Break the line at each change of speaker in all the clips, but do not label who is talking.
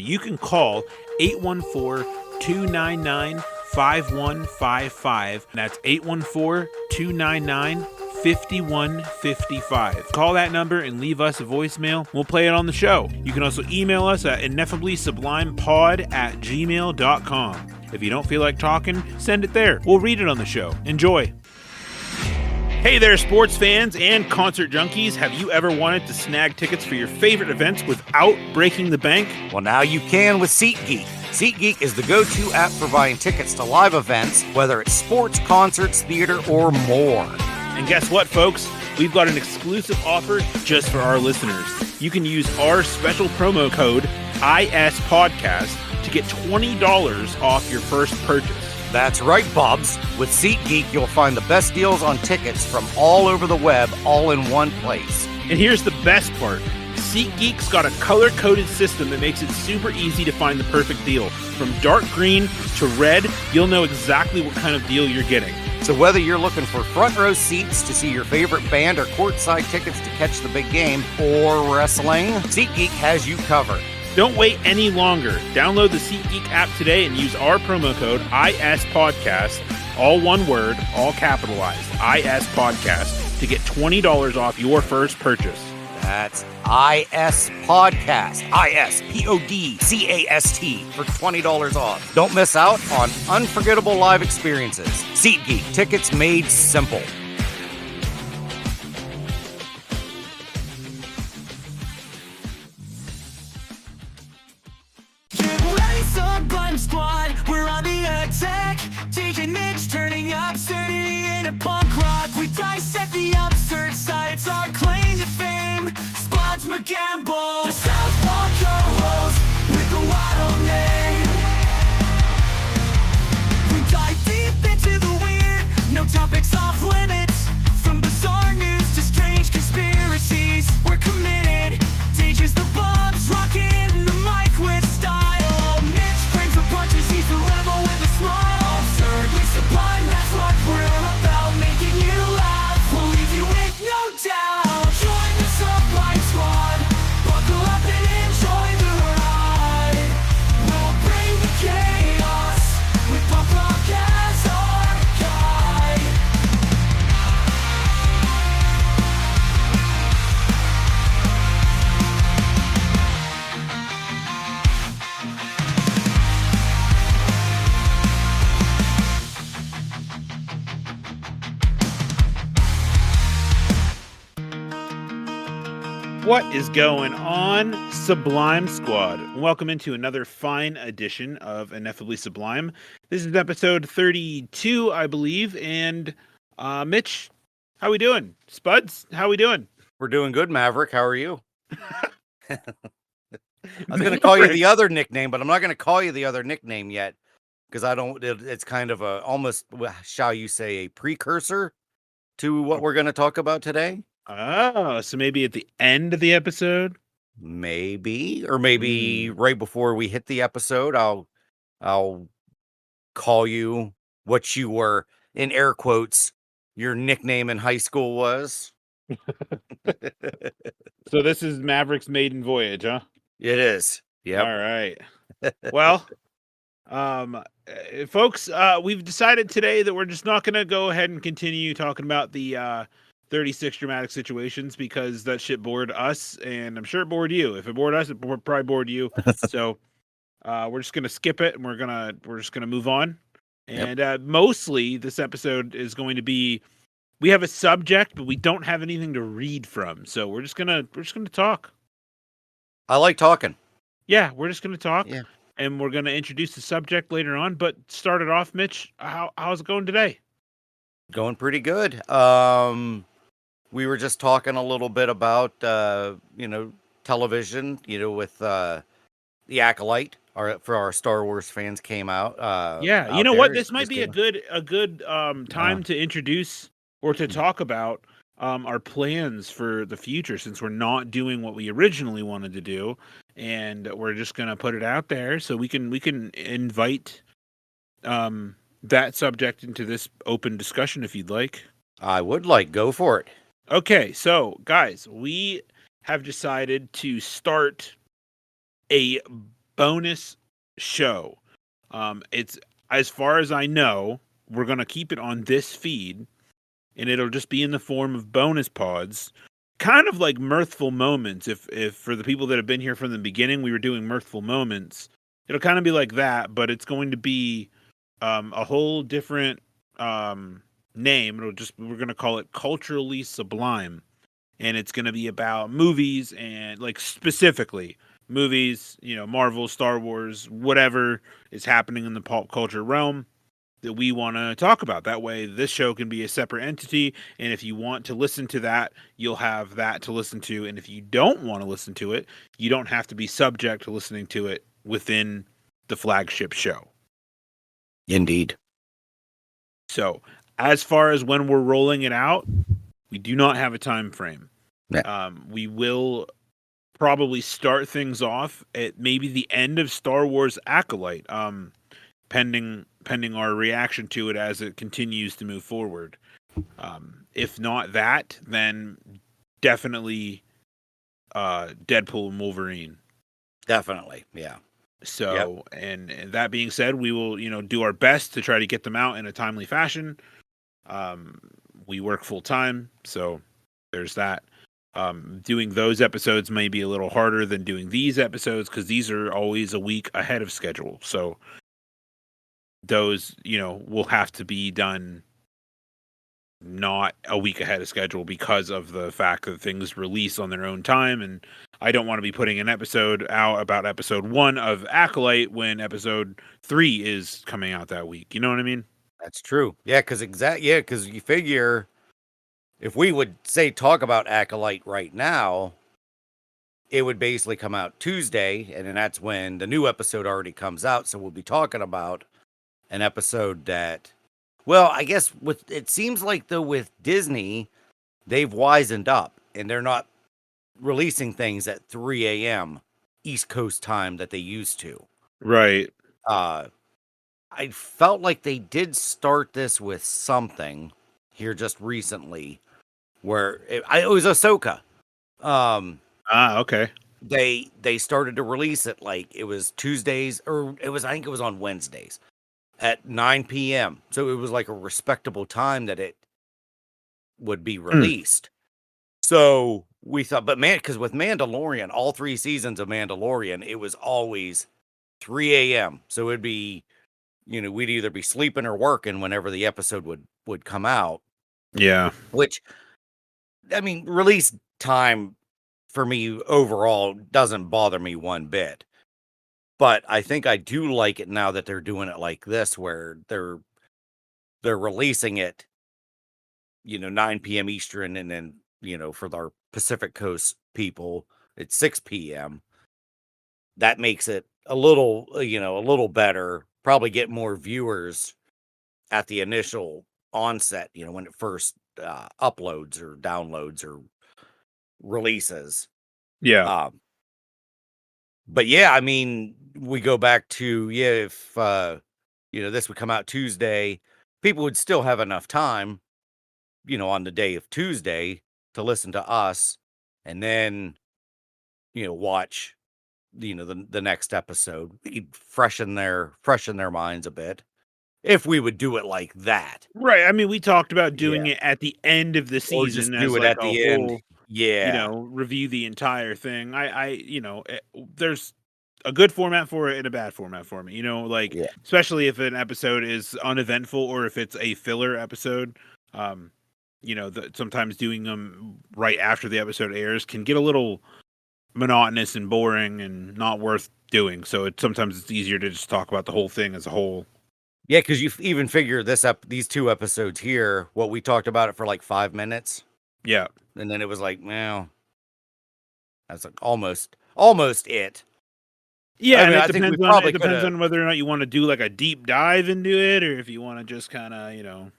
You can call 814-299-5155. That's 814-299-5155. Call that number and leave us a voicemail. We'll play it on the show. You can also email us at ineffably-sublimepod@gmail.com. If you don't feel like talking, send it there. We'll read it on the show. Enjoy. Hey there, sports fans and concert junkies. Have you ever wanted to snag tickets for your favorite events without breaking the bank?
Well, now you can with SeatGeek. SeatGeek is the go-to app for buying tickets to live events, whether it's sports, concerts, theater, or more.
And guess what, folks? We've got an exclusive offer just for our listeners. You can use our special promo code ISPodcast to get $20 off your first purchase.
That's right, Bobs. With SeatGeek, you'll find the best deals on tickets from all over the web, all in one place.
And here's the best part. SeatGeek's got a color-coded system that makes it super easy to find the perfect deal. From dark green to red, you'll know exactly what kind of deal you're getting.
So whether you're looking for front row seats to see your favorite band or courtside tickets to catch the big game or wrestling, SeatGeek has you covered.
Don't wait any longer. Download the SeatGeek app today and use our promo code ISPodcast, all one word, all capitalized, ISPodcast, to get $20 off your first purchase.
That's ISPodcast, ISPODCAST, for $20 off. Don't miss out on unforgettable live experiences. SeatGeek, tickets made simple.
Squad, we're on the attack. DJ Mitch turning absurdity into punk rock. We dissect the absurd side, it's our claim to fame. Squad's McGamble, the Southpaw co-host with the wild name. We dive deep into the weird, no topics off limits. From bizarre news to strange conspiracies, we're committed. DJ's the Bobs, rocking the mic with style. He's the rebel with a smile. Absurdly sublime, that's what we're about. Making you laugh, we'll leave you with no doubt. Join the Sublime Squad, buckle up and enjoy the ride. We'll bring the chaos with punk rock as our guide.
What is going on, Sublime Squad? Welcome into another fine edition of Ineffably Sublime. This is episode 32, I believe. And Mitch, how we doing? Spuds, how we doing?
We're doing good, Maverick. How are you? I was going to call you the other nickname, but I'm not going to call you the other nickname yet because it's kind of almost, shall you say, a precursor to what we're going to talk about today.
Oh, so maybe at the end of the episode?
Maybe, or maybe right before we hit the episode, I'll call you what you were, in air quotes, your nickname in high school was.
So this is Maverick's maiden voyage, huh?
It is. Yeah.
All right. Well, folks, we've decided today that we're just not going to go ahead and continue talking about the 36 dramatic situations because that shit bored us, and I'm sure it bored you. If it bored us, it probably bored you. So we're just gonna skip it, and we're just gonna move on. And mostly, this episode is going to be, we have a subject, but we don't have anything to read from. So we're just gonna talk.
I like talking.
Yeah, we're just gonna talk.
Yeah.
And we're gonna introduce the subject later on. But start it off, Mitch. How's it going today?
Going pretty good. We were just talking a little bit about, television, with The Acolyte, for our Star Wars fans came out.
Yeah, you know what? This might be a good time to introduce or to talk about our plans for the future, since we're not doing what we originally wanted to do, and we're just gonna put it out there so we can invite that subject into this open discussion if you'd like.
I would like. Go for it.
Okay, so guys, we have decided to start a bonus show. It's, as far as I know, we're going to keep it on this feed, and it'll just be in the form of bonus pods, kind of like mirthful moments. If for the people that have been here from the beginning, we were doing mirthful moments, it'll kind of be like that, but it's going to be a whole different name. We're going to call it Culturally Sublime, and it's going to be about movies, and like specifically movies, Marvel, Star Wars, whatever is happening in the pop culture realm that we want to talk about. That way this show can be a separate entity, and if you want to listen to that, you'll have that to listen to, and if you don't want to listen to it, you don't have to be subject to listening to it within the flagship show.
Indeed.
So as far as when we're rolling it out, we do not have a time frame.
Yeah.
We will probably start things off at maybe the end of Star Wars Acolyte, pending our reaction to it as it continues to move forward. If not that, then definitely Deadpool and Wolverine.
Definitely, yeah.
So, and that being said, we will, do our best to try to get them out in a timely fashion. We work full time, so there's that. Doing those episodes may be a little harder than doing these episodes, because these are always a week ahead of schedule. So those, will have to be done not a week ahead of schedule, because of the fact that things release on their own time, and I don't want to be putting an episode out about episode 1 of Acolyte when episode 3 is coming out that week. You know what I mean?
That's true. Yeah, because you figure if we would say talk about Acolyte right now, it would basically come out Tuesday, and then that's when the new episode already comes out. So we'll be talking about an episode that, well, I guess it seems like though with Disney, they've wisened up and they're not releasing things at 3 a.m. East Coast time that they used to.
Right.
I felt like they did start this with something here just recently, where it was Ahsoka.
Okay.
They started to release it like it was Tuesdays, or I think it was on Wednesdays at 9 p.m. So it was like a respectable time that it would be released. So we thought, but man, because with Mandalorian, all 3 seasons of Mandalorian, it was always 3 a.m. So it'd be, we'd either be sleeping or working whenever the episode would come out.
Yeah.
Which, I mean, release time for me overall doesn't bother me one bit. But I think I do like it now that they're doing it like this, where they're releasing it, 9 p.m. Eastern, and then, for our Pacific Coast people, it's 6 p.m. That makes it a little better. Probably get more viewers at the initial onset, when it first uploads or downloads or releases.
Yeah.
But yeah, I mean, we go back to, if this would come out Tuesday, people would still have enough time, on the day of Tuesday to listen to us, and then watch the next episode. We'd freshen their minds a bit if we would do it like that.
Right. I mean, we talked about doing it at the end of the
Or just
season,
do
as
it
like
at
a
the end.
whole,
Yeah.
review the entire thing. There's a good format for it and a bad format for me.
Yeah.
Especially if an episode is uneventful or if it's a filler episode. Sometimes doing them right after the episode airs can get a little monotonous and boring and not worth doing. So sometimes it's easier to just talk about the whole thing as a whole.
Yeah, because you even figure these 2 episodes here, what we talked about it for like 5 minutes.
Yeah.
And then it was like, well, that's like almost it.
Yeah,
I mean,
and it depends on whether or not you want to do like a deep dive into it, or if you want to just kind of,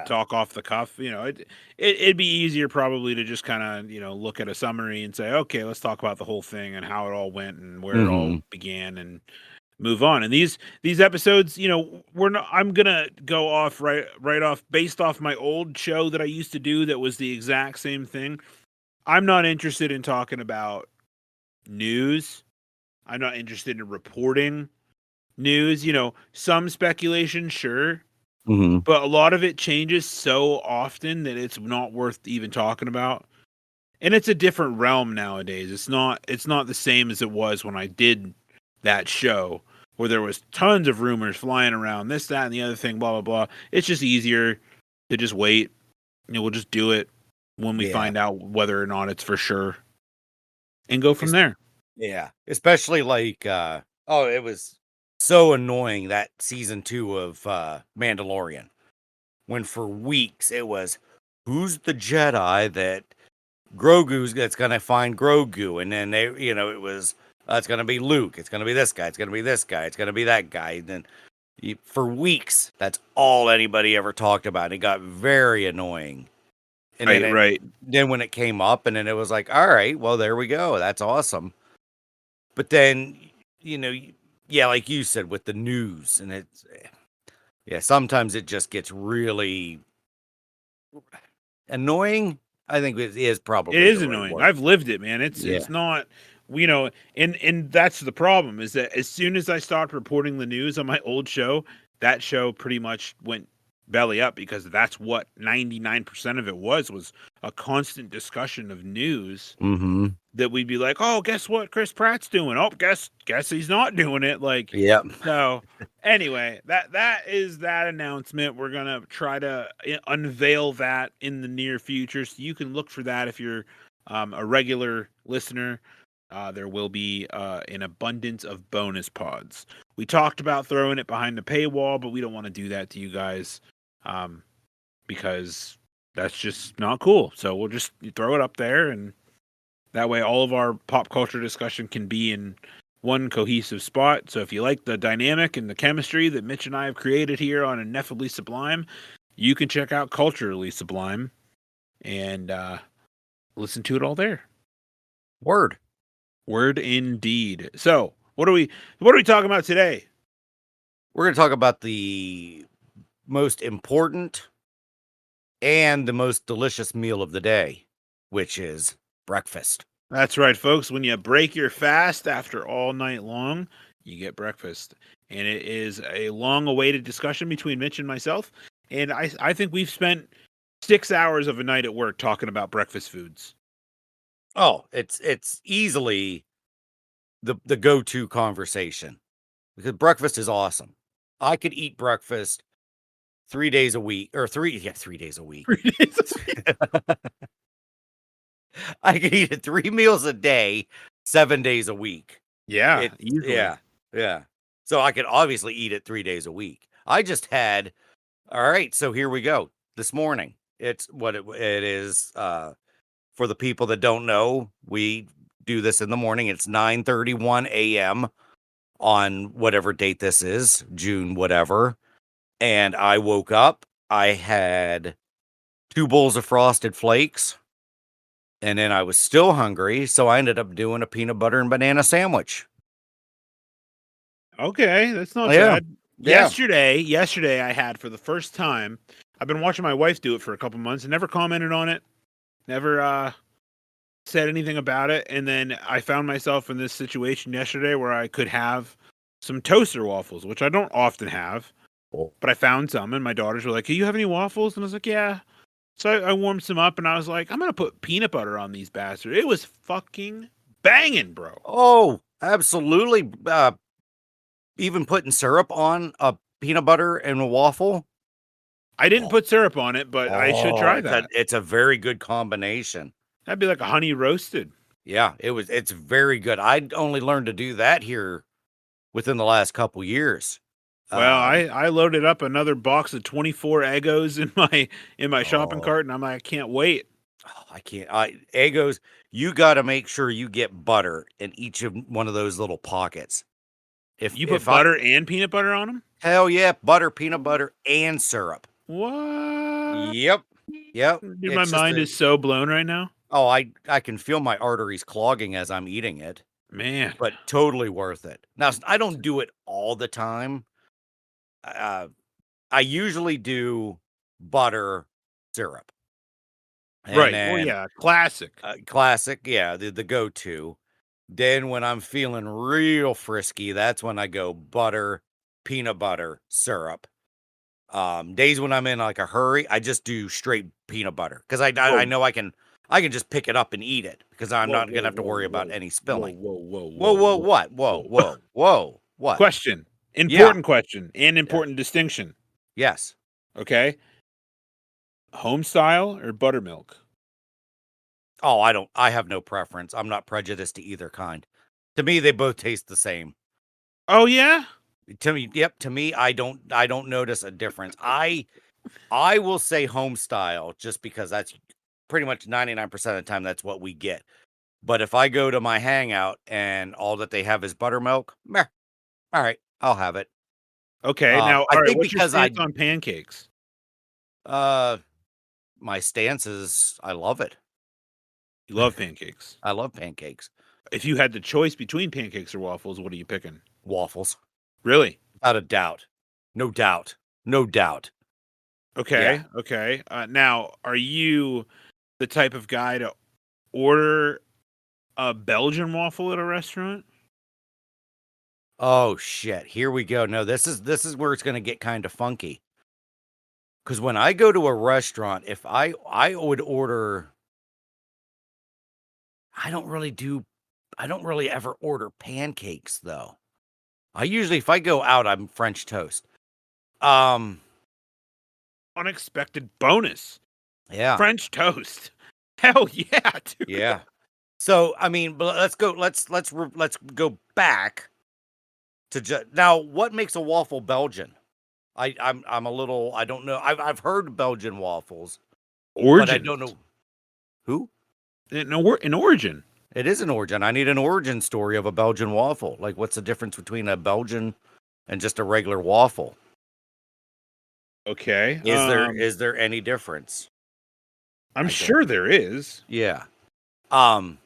talk off the cuff. It'd be easier probably to just kind of, look at a summary and say, okay, let's talk about the whole thing and how it all went and where it all began, and move on. And these episodes, I'm gonna go off right off based off my old show that I used to do that was the exact same thing. I'm not interested in talking about news I'm not interested in reporting news. Some speculation, sure,
Mm-hmm.
but a lot of it changes so often that it's not worth even talking about. And it's a different realm nowadays. It's not the same as it was when I did that show where there was tons of rumors flying around, this, that, and the other thing, blah, blah, blah. It's just easier to just wait. We'll just do it when we
Yeah.
find out whether or not it's for sure and go from there.
Yeah. Especially like, it was so annoying that season 2 of Mandalorian when for weeks it was, who's the Jedi that that's going to find Grogu? And then it was, it's going to be Luke. It's going to be this guy. It's going to be this guy. It's going to be that guy. And then for weeks, that's all anybody ever talked about. It got very annoying. And
Right.
Then when it came up, and then it was like, all right, well, there we go. That's awesome. But then, like you said, with the news, and sometimes it just gets really annoying. I think it is probably
It is
the right
annoying.
word.
I've lived it, man. It's not, and that's the problem is that as soon as I stopped reporting the news on my old show, that show pretty much went belly up because that's what 99% of it was a constant discussion of news
Mm-hmm.
that we'd be like, oh, guess what Chris Pratt's doing? Oh, guess he's not doing it. Like,
Yep.
so anyway, that is that announcement. We're gonna try to unveil that in the near future, so you can look for that if you're a regular listener. There will be an abundance of bonus pods. We talked about throwing it behind the paywall, but we don't want to do that to you guys because that's just not cool. So we'll just throw it up there, and that way all of our pop culture discussion can be in one cohesive spot. So if you like the dynamic and the chemistry that Mitch and I have created here on Ineffably Sublime, you can check out Culturally Sublime and listen to it all there.
Word
indeed. So what are we talking about today?
We're going to talk about the most important and the most delicious meal of the day, which is breakfast.
That's right, folks. When you break your fast after all night long, you get breakfast. And it is a long-awaited discussion between Mitch and myself. And I think we've spent 6 hours of a night at work talking about breakfast foods.
Oh, it's easily the go-to conversation because breakfast is awesome. I could eat breakfast 3 days a week, or 3 days a week.
3 days a week.
I could eat it 3 meals a day, 7 days a week.
Yeah, easily.
Yeah. So I could obviously eat it 3 days a week. I just had, all right, so here we go. This morning, it's what it is. For the people that don't know, we do this in the morning. It's 9:31 a.m. on whatever date this is, June, whatever. And I woke up. I had 2 bowls of Frosted Flakes. And then I was still hungry, so I ended up doing a peanut butter and banana sandwich.
Okay, that's not
Yeah.
bad.
Yeah.
Yesterday I had for the first time. I've been watching my wife do it for a couple months and never commented on it. Never said anything about it. And then I found myself in this situation yesterday where I could have some toaster waffles, which I don't often have. But I found some, and my daughters were like, "Do you have any waffles?" And I was like, "Yeah." So I warmed some up, and I was like, "I'm gonna put peanut butter on these bastards." It was fucking banging, bro.
Oh, absolutely. Even putting syrup on a peanut butter and a waffle.
I didn't put syrup on it, but I should try that.
It's a very good combination.
That'd be like a honey roasted.
Yeah, it's very good. I only learned to do that here within the last couple years.
Well, I loaded up another box of 24 Eggos in my shopping cart, and I'm like, I can't wait.
I can't. Eggos, you got to make sure you get butter in each of one of those little pockets.
If you put butter and peanut butter on them?
Hell yeah, butter, peanut butter, and syrup.
What?
Yep.
Dude, my mind is so blown right now.
Oh, I can feel my arteries clogging as I'm eating it.
Man.
But totally worth it. Now, I don't do it all the time. I usually do butter, syrup.
Right. Well, yeah, classic.
Classic, yeah, the go-to. Then when I'm feeling real frisky, that's when I go butter, peanut butter, syrup. Days when I'm in like a hurry, I just do straight peanut butter because I
Whoa,
know I can just pick it up and eat it because I'm
whoa,
not
whoa,
gonna have to
whoa,
worry about
whoa,
any
whoa,
spilling.
whoa, whoa,
Whoa,
whoa,
whoa,
whoa,
what? Whoa,
whoa.
whoa, whoa, what?
Question.
Yeah,
Important question and
yes,
important distinction.
yes.
Okay. Home style or buttermilk?
Oh, I have no preference. I'm not prejudiced to either kind. To me, they both taste the same.
Oh yeah.
To me, yep. To me, I don't notice a difference. I will say home style just because that's pretty much 99% of the time that's what we get. But if I go to my hangout and all that they have is buttermilk, meh, all right, I'll have it.
Okay. Now,
I
all right.
think
What's your
because
stance on pancakes?
uh my stance is I love it.
You love pancakes.
I love pancakes.
If you had the choice between pancakes or waffles, what are you picking?
Waffles.
Really?
Without a doubt. No doubt. No doubt. Yeah.
Okay. Okay. Now, are you the type of guy to order a Belgian waffle at a restaurant?
Oh shit. Here we go. No, this is where it's gonna get kind of funky. Because when I go to a restaurant, if I would order, I don't really do, I don't really ever order pancakes though. I usually, if I go out, I'm French toast. Um,
Unexpected bonus.
yeah,
French toast. Hell yeah, dude.
yeah. So I mean, but let's go back to now. What makes a waffle Belgian? I'm a little, I don't know. I've heard Belgian waffles, but I
Origins.
don't know who.
In origin.
It is an origin. I need an origin story of a Belgian waffle. Like, what's the difference between a Belgian and just a regular waffle?
Okay.
Is there any difference?
I'm
I don't.
sure there is.
Yeah. Um.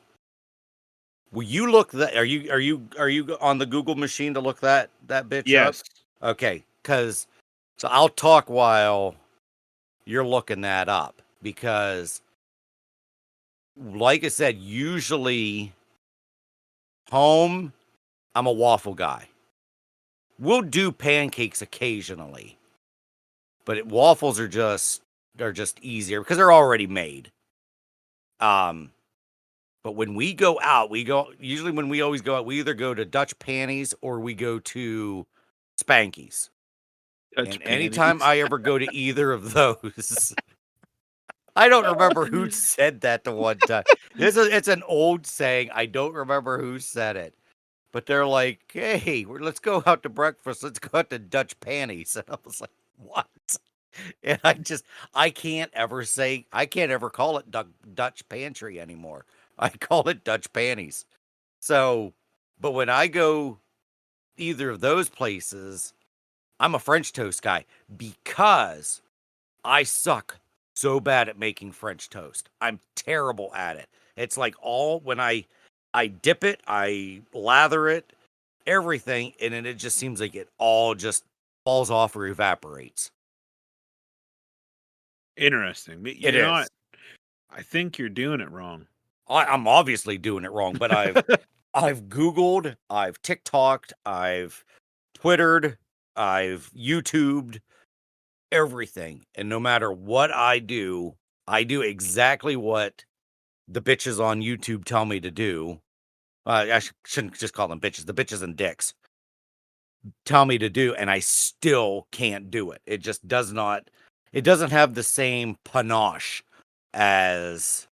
Will you look that? Are you on the Google machine to look that bitch up?
Yes.
Okay. Because so I'll talk while you're looking that up because, like I said, usually home, I'm a waffle guy. We'll do pancakes occasionally, but waffles are just easier because they're already made. Um, but when we go out, we go usually when we always go out, we either go to Dutch Panties or we go to Spankies.
Dutch
And anytime
panties.
I ever go to either of those, I don't remember who said that the one time. It's an old saying. I don't remember who said it. But they're like, "Hey, let's go out to breakfast. Let's go out to Dutch Panties." And I was like, "What?" And I can't ever call it Dutch Pantry anymore. I call it Dutch Panties. So, but when I go either of those places, I'm a French toast guy because I suck so bad at making French toast. I'm terrible at it. It's like all when I dip it, I lather it, everything, and then it just seems like it all just falls off or evaporates.
Interesting. But
It
you're not.
is.
I think you're doing it wrong.
I'm obviously doing it wrong, but I've Googled, I've TikToked, I've Twittered, I've YouTubed everything, and no matter what I do exactly what the bitches on YouTube tell me to do. Shouldn't just call them bitches. The bitches and dicks tell me to do, and I still can't do it. It just does not. It doesn't have the same panache as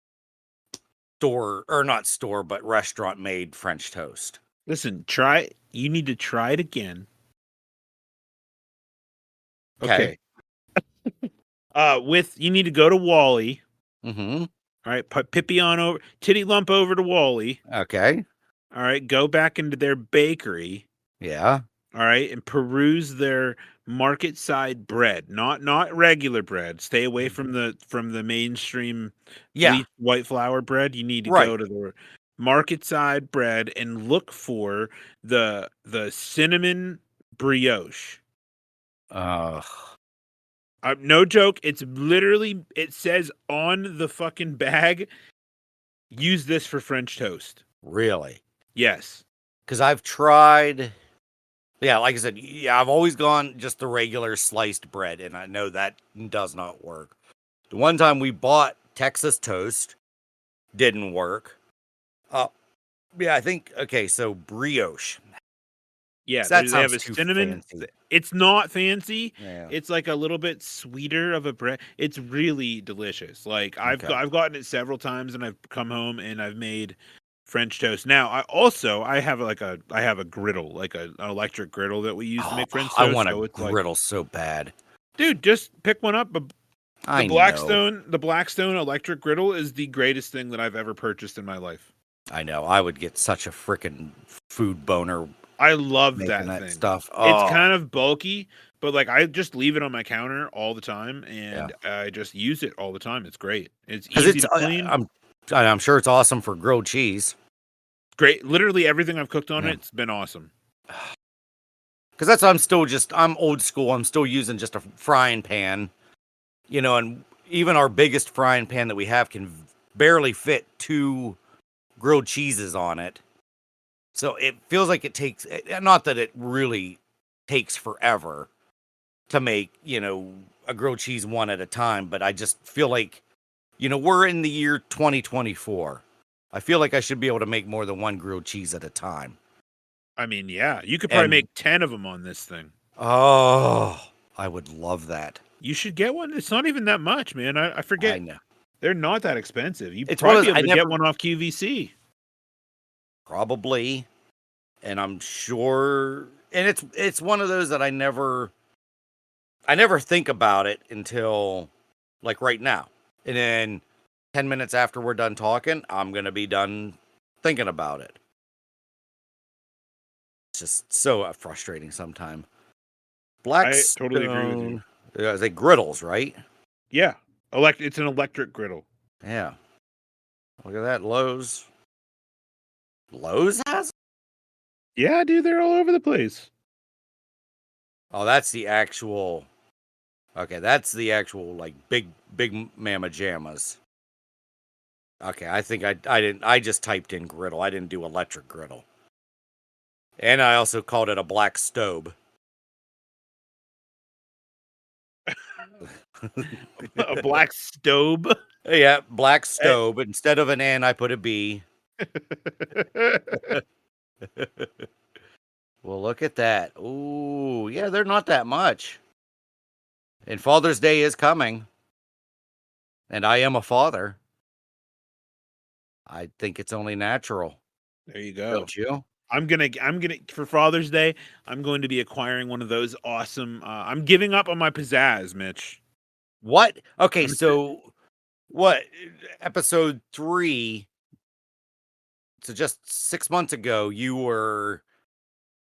store or not store, but restaurant made French toast.
Listen, try. You need to try it again.
Okay.
Okay. With you need to go to Wally.
Mm-hmm.
All right, put Pippi on over, titty lump over to Wally.
Okay.
All right, go back into their bakery.
Yeah.
All right, and peruse their market side bread, not regular bread. Stay away from the mainstream
Yeah.
bleached white flour bread. You need to
Right.
go to the market side bread and look for the cinnamon brioche.
Uh.
No joke. It's literally, it says on the fucking bag, use this for French toast.
Really.
Yes.
Because I've tried. Yeah, like I said, yeah, I've always gone just the regular sliced bread, and I know that does not work. The one time we bought Texas toast didn't work. Uh, yeah, I think okay. So brioche.
Yeah,
That
they have
sounds
a
too
cinnamon.
fancy.
It's not fancy.
Yeah.
It's like a little bit sweeter of a bread. It's really delicious. Like
Okay.
I've gotten it several times, and I've come home and I've made French toast. Now I have a griddle, like an electric griddle that we use to
Oh,
make French
I
toast.
want a
So it's like,
griddle so bad.
dude, just pick one up.
I know.
The Blackstone electric griddle is the greatest thing that I've ever purchased in my life.
I know. I would get such a freaking food boner
I love
making
that
that
thing.
stuff.
It's
Oh,
kind of bulky, but like I just leave it on my counter all the time,
yeah.
and I just use it all the time. It's great. It's
Because
easy
it's
to clean.
I'm sure it's awesome for grilled cheese.
Great. Literally everything I've cooked on
Yeah.
it's been awesome.
Because I'm old school. I'm still using just a frying pan, and even our biggest frying pan that we have can barely fit 2 grilled cheeses on it. So it feels like it takes, not that it really takes forever to make, a grilled cheese one at a time, but I just feel like, we're in the year 2024. I feel like I should be able to make more than 1 grilled cheese at a time.
I mean, yeah, you could probably
And
make 10 of them on this thing.
oh, I would love that.
You should get one. It's not even that much, man. I
I
forget.
know.
They're not that expensive. You
It's one
probably
of
be able
I
to get
never
one off QVC.
probably, and I'm sure, and it's one of those that I never think about it until like right now. And then 10 minutes after we're done talking, I'm going to be done thinking about it. It's just so frustrating sometimes.
I totally agree with you.
Blackstone. Yeah, they griddles, right?
Yeah. It's an electric griddle.
Yeah. Look at that. Lowe's. Lowe's has?
Yeah, dude, they're all over the place.
Oh, that's the actual. Okay, that's the actual like big mama jammas. Okay, I think I didn't. I just typed in griddle. I didn't do electric griddle. And I also called it a black stove.
A black stove.
Yeah, black stove. Instead of an N, I put a B. Well, look at that. Ooh, yeah, they're not that much. And Father's Day is coming. And I am a father. I think it's only natural.
There you go.
Don't you?
I'm gonna for Father's Day. I'm going to be acquiring one of those awesome. I'm giving up on my pizzazz, Mitch.
What? Okay,
I'm
so what? Episode 3. So just 6 months ago, you were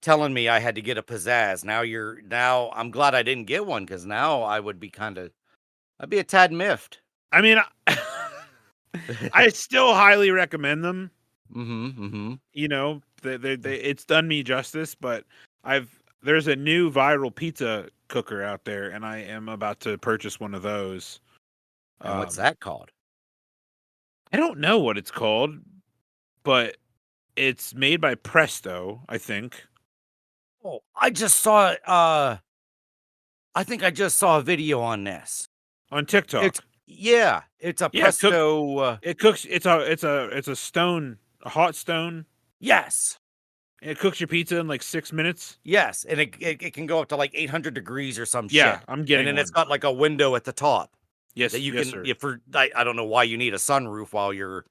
telling me I had to get a pizzazz. Now I'm glad I didn't get one because now I'd be a tad miffed.
I mean, I still highly recommend them.
Mm-hmm.
You know, it's done me justice, but there's a new viral pizza cooker out there, and I am about to purchase one of those.
And what's that called?
I don't know what it's called, but it's made by Presto, I think.
Oh, I just saw I think I just saw a video on this.
On TikTok.
It's a Presto.
It cooks. It's a hot stone.
Yes.
It cooks your pizza in like 6 minutes.
Yes, and it can go up to like 800 degrees or some
Yeah,
shit.
I'm getting
And then
one.
it's got like a window at the top.
Yes,
That you
yes,
can,
sir.
I don't know why you need a sunroof while you're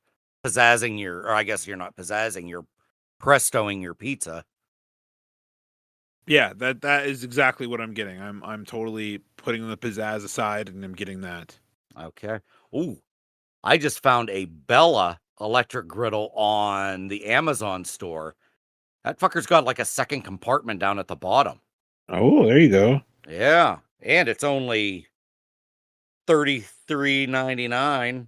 pizzazzing or I guess you're not pizzazzing, you're prestoing your pizza.
Yeah, that is exactly what I'm getting. I'm totally putting the pizzazz aside, and I'm getting that.
Okay. Ooh, I just found a Bella electric griddle on the Amazon store. That fucker's got like a second compartment down at the bottom.
Oh, there you go.
Yeah, and it's only $33.99.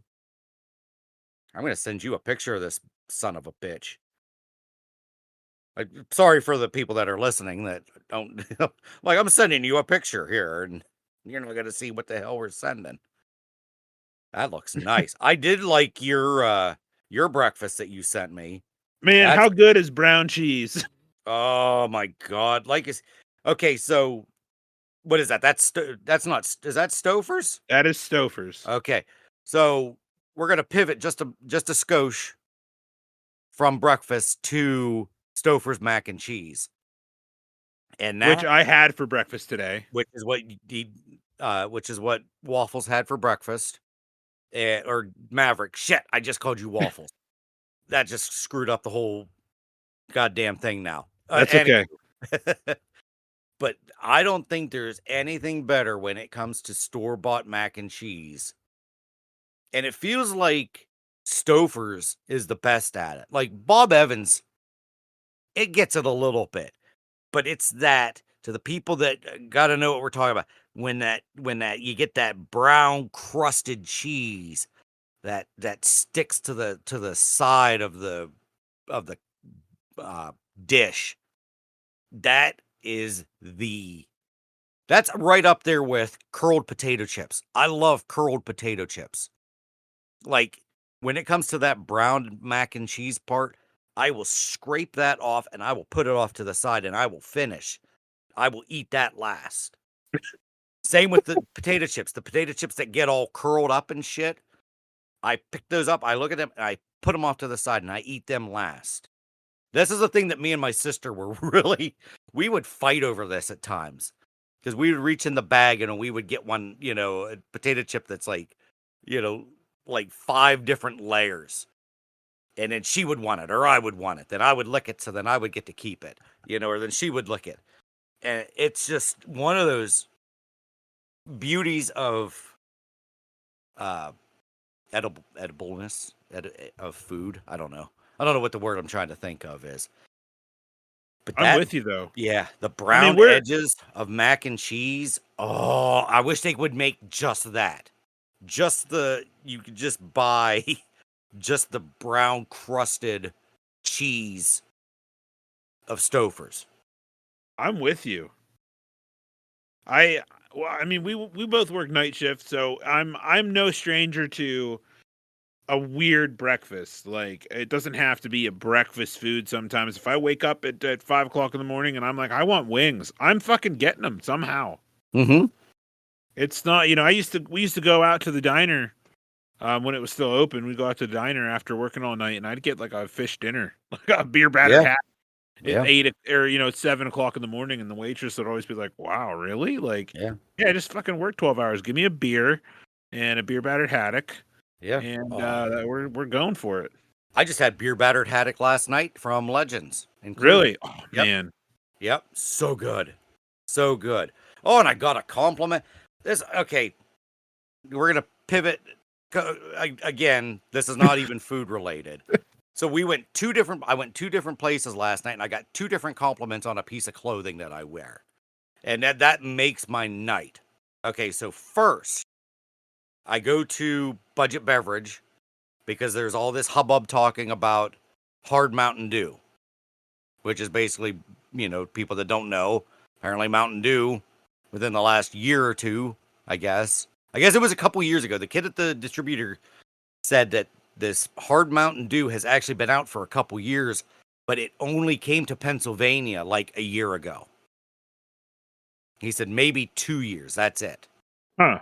I'm gonna send you a picture of this son of a bitch. Sorry for the people that are listening that don't like. I'm sending you a picture here, and you're not gonna see what the hell we're sending. That looks nice. I did like your breakfast that you sent me.
Man,
That's
how good is brown cheese?
oh my god. Like it's okay, so what is that? That's not is that Stouffer's?
That is Stouffer's,
Okay. So we're gonna pivot just a skosh from breakfast to Stouffer's mac and cheese. And
which
that
I had for breakfast today.
which is what which is what Waffles had for breakfast. Or Maverick. Shit, I just called you Waffles. That just screwed up the whole goddamn thing now.
That's okay.
Anywho. But I don't think there's anything better when it comes to store-bought mac and cheese. And it feels like Stouffer's is the best at it. Like Bob Evans, it gets it a little bit. But it's that to the people that got to know what we're talking about. When that you get that brown crusted cheese that sticks to the side of the dish. That's right up there with curled potato chips. I love curled potato chips. Like when it comes to that brown mac and cheese part, I will scrape that off and I will put it off to the side and I will finish. I will eat that last. Same with the potato chips. The potato chips that get all curled up and shit. I pick those up, I look at them, and I put them off to the side, and I eat them last. This is the thing that me and my sister were we would fight over this at times. Because we would reach in the bag, and we would get one, a potato chip that's like, like 5 different layers. And then she would want it, or I would want it. Then I would lick it, so then I would get to keep it, or then she would lick it. And it's just one of those beauties of edibleness of food. I don't know what the word I'm trying to think of is. But
I'm with you though.
Yeah, the brown edges of mac and cheese. Oh, I wish they would make just that. You could just buy just the brown crusted cheese of Stouffer's.
I'm with you. We both work night shift, so I'm no stranger to a weird breakfast. Like, it doesn't have to be a breakfast food. Sometimes if I wake up at 5:00 in the morning and I'm like, I want wings, I'm fucking getting them somehow.
Mm-hmm.
It's not, we used to go out to the diner when it was still open. We'd go out to the diner after working all night, and I'd get like a fish dinner, like a beer battered hat. At 8 or 7:00 in the morning, and the waitress would always be like, "Wow, really? Like, yeah, I just fucking work 12 hours. Give me a beer and a beer battered haddock, and we're going for it."
I just had beer battered haddock last night from Legends.
Really? Oh man.
Yep, so good, so good. Oh, and I got a compliment. Okay, we're gonna pivot again. This is not even food related. So I went 2 different places last night, and I got 2 different compliments on a piece of clothing that I wear. And that makes my night. Okay, so first, I go to Budget Beverage because there's all this hubbub talking about hard Mountain Dew, which is basically, people that don't know, apparently Mountain Dew, within the last year or two, I guess it was a couple years ago, the kid at the distributor said that this hard Mountain Dew has actually been out for a couple years, but it only came to Pennsylvania like a year ago. He said maybe 2 years. That's it.
Huh.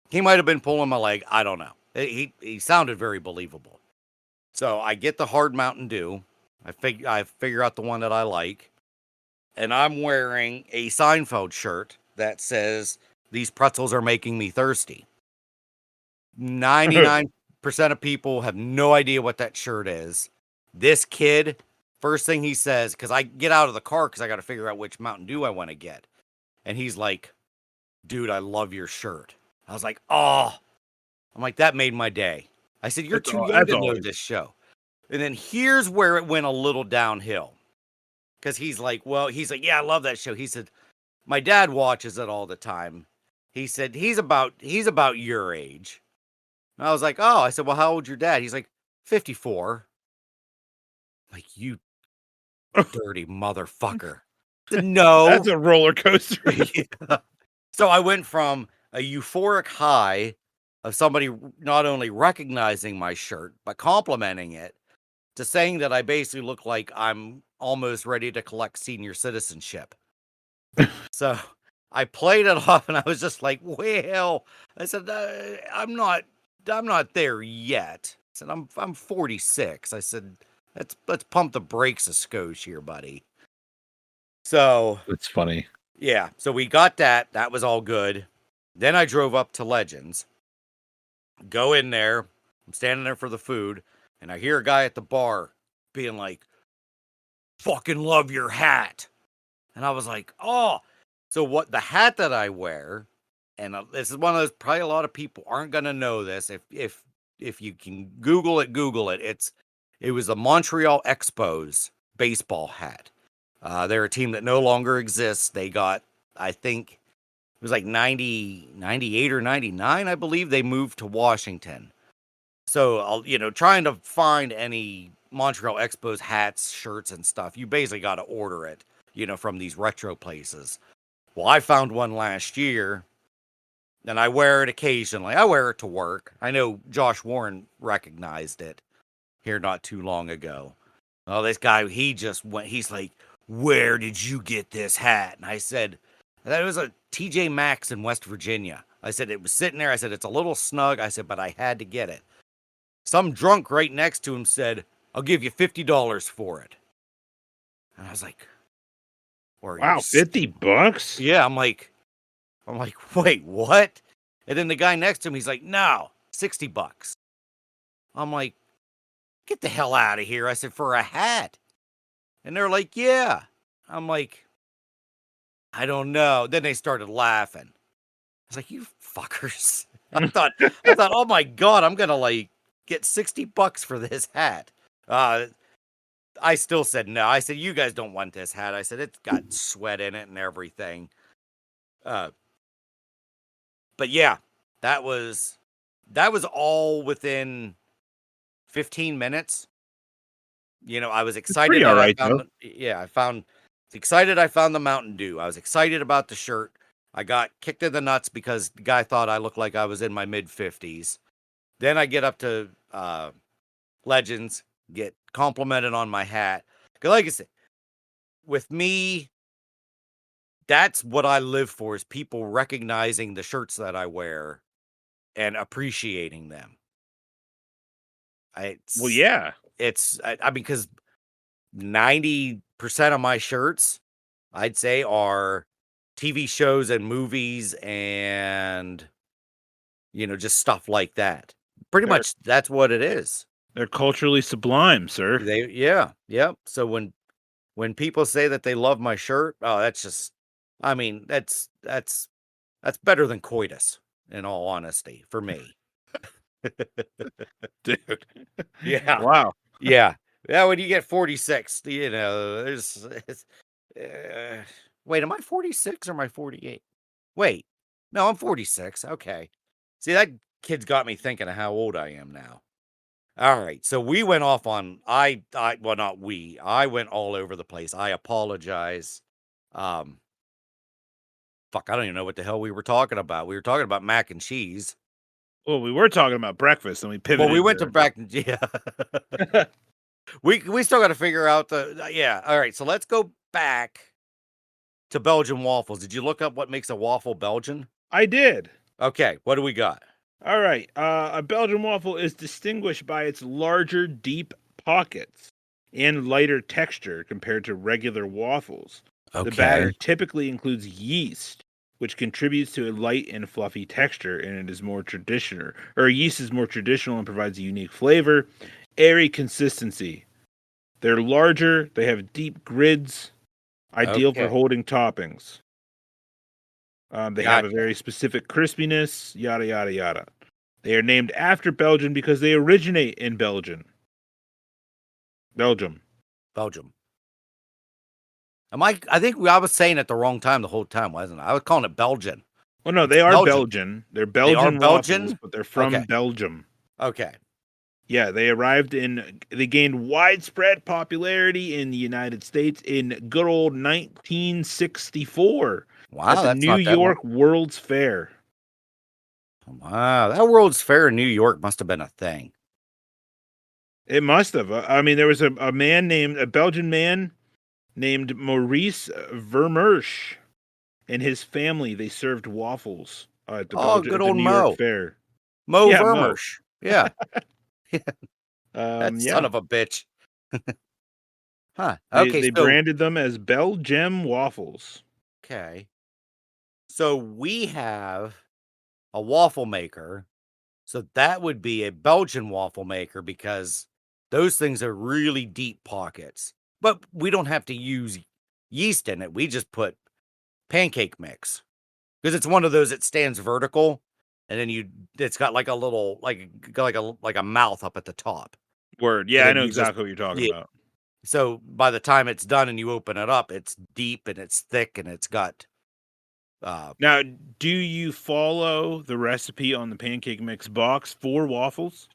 He might have been pulling my leg. I don't know. He sounded very believable. So I get the hard Mountain Dew. I figure out the one that I like. And I'm wearing a Seinfeld shirt that says, "These pretzels are making me thirsty." 99% of people have no idea what that shirt is. This kid, first thing he says, because I get out of the car because I got to figure out which Mountain Dew I want to get. And he's like, "Dude, I love your shirt." I was like, "Oh." I'm like, that made my day. I said, "You're too young to know this show." And then here's where it went a little downhill. Because he's like, "Yeah, I love that show." He said, "My dad watches it all the time." He said, he's about your age. And I was like, "Oh." I said, "Well, how old's your dad?" He's like, 54. Like, you dirty motherfucker. No.
That's a roller coaster.
Yeah. So I went from a euphoric high of somebody not only recognizing my shirt, but complimenting it, to saying that I basically look like I'm almost ready to collect senior citizenship. So I played it off, and I was just like, "Well," I said, I'm not there yet." I said, "I'm 46." I said, "Let's pump the brakes a skosh here, buddy." So
It's funny.
yeah, so we got that. That was all good. Then I drove up to Legends. Go in there. I'm standing there for the food, and I hear a guy at the bar being like, "Fucking love your hat." And I was like, "Oh." So what the hat that I wear, and this is one of those, probably a lot of people aren't gonna know this. If you can Google it, Google it. It was the Montreal Expos baseball hat. They're a team that no longer exists. They got, I think it was like 90, 98 or 99, I believe. They moved to Washington. So I'll, trying to find any Montreal Expos hats, shirts, and stuff, you basically got to order it, from these retro places. Well, I found one last year, and I wear it occasionally. I wear it to work. I know Josh Warren recognized it here not too long ago. Oh, this guy, he's like, "Where did you get this hat?" And I said, that was a TJ Maxx in West Virginia. I said, it was sitting there. I said, it's a little snug. I said, but I had to get it. Some drunk right next to him said, "I'll give you $50 for it." And I was like,
Wow, $50?
Yeah, I'm like, wait, what? And then the guy next to him, he's like, "No, $60. I'm like, get the hell out of here. I said, for a hat. And they're like, "Yeah." I'm like, I don't know. Then they started laughing. I was like, "You fuckers." I thought, oh my God, I'm going to get $60 for this hat. I still said no. I said, "You guys don't want this hat." I said, "It's got sweat in it and everything." But yeah, that was all within 15 minutes. I was excited.
Pretty all right, though.
I found the Mountain Dew. I was excited about the shirt. I got kicked in the nuts because the guy thought I looked like I was in my mid-50s. Then I get up to Legends, get complimented on my hat. Because like I said, with me, that's what I live for, is people recognizing the shirts that I wear and appreciating them.
Well, yeah.
I mean, because 90% of my shirts, I'd say, are TV shows and movies and, just stuff like that. Pretty much that's what it is.
They're culturally sublime, sir.
Yep. So when people say that they love my shirt, oh, that's just, I mean, that's better than coitus, in all honesty, for me.
Dude.
Yeah.
Wow.
Yeah. When you get 46, there's wait, am I 46 or am I 48? Wait. No, I'm 46. Okay. See, that kid's got me thinking of how old I am now. All right. So we went off on well, not we. I went all over the place. I apologize. Fuck, I don't even know what the hell we were talking about. We were talking about mac and cheese.
Well, we were talking about breakfast, and we pivoted.
Well, we went to yeah. We still got to figure out yeah. All right. So let's go back to Belgian waffles. Did you look up what makes a waffle Belgian?
I did.
Okay. What do we got?
All right. A Belgian waffle is distinguished by its larger, deep pockets and lighter texture compared to regular waffles.
Okay.
The batter typically includes yeast, which contributes to a light and fluffy texture, and it is more traditional. Or yeast is more traditional and provides a unique flavor, airy consistency. They're larger. They have deep grids, ideal for holding toppings. They have a very specific crispiness, yada, yada, yada. They are named after Belgium because they originate in Belgium.
I think I was saying it the wrong time the whole time, wasn't I? I was calling it Belgian.
Well, no, they are Belgian. They're Belgian
Belgian?
waffles, but they're from Belgium.
Okay.
Yeah, they gained widespread popularity in the United States in good old 1964.
Wow,
at the New York World's Fair.
Wow, that World's Fair in New York must have been a thing.
It must have. I mean, there was a Belgian man named Maurice Vermersch, and his family. They served waffles at
Oh, good
at the
old
New York
Mo.
Fair.
Mo
Yeah, Mo.
Vermersch. Yeah. That son
Yeah.
of a bitch. Huh.
They
Okay,
they
so
branded them as Belgian waffles.
okay. So we have a waffle maker. So that would be a Belgian waffle maker because those things are really deep pockets. But we don't have to use yeast in it. We just put pancake mix because it's one of those that stands vertical and then it's got like a little like a mouth up at the top.
Word.
And
Yeah, I
then
know
you just
exactly what you're talking
yeah.
about.
So by the time it's done and you open it up, it's deep and it's thick and it's got
Now, do you follow the recipe on the pancake mix box for waffles?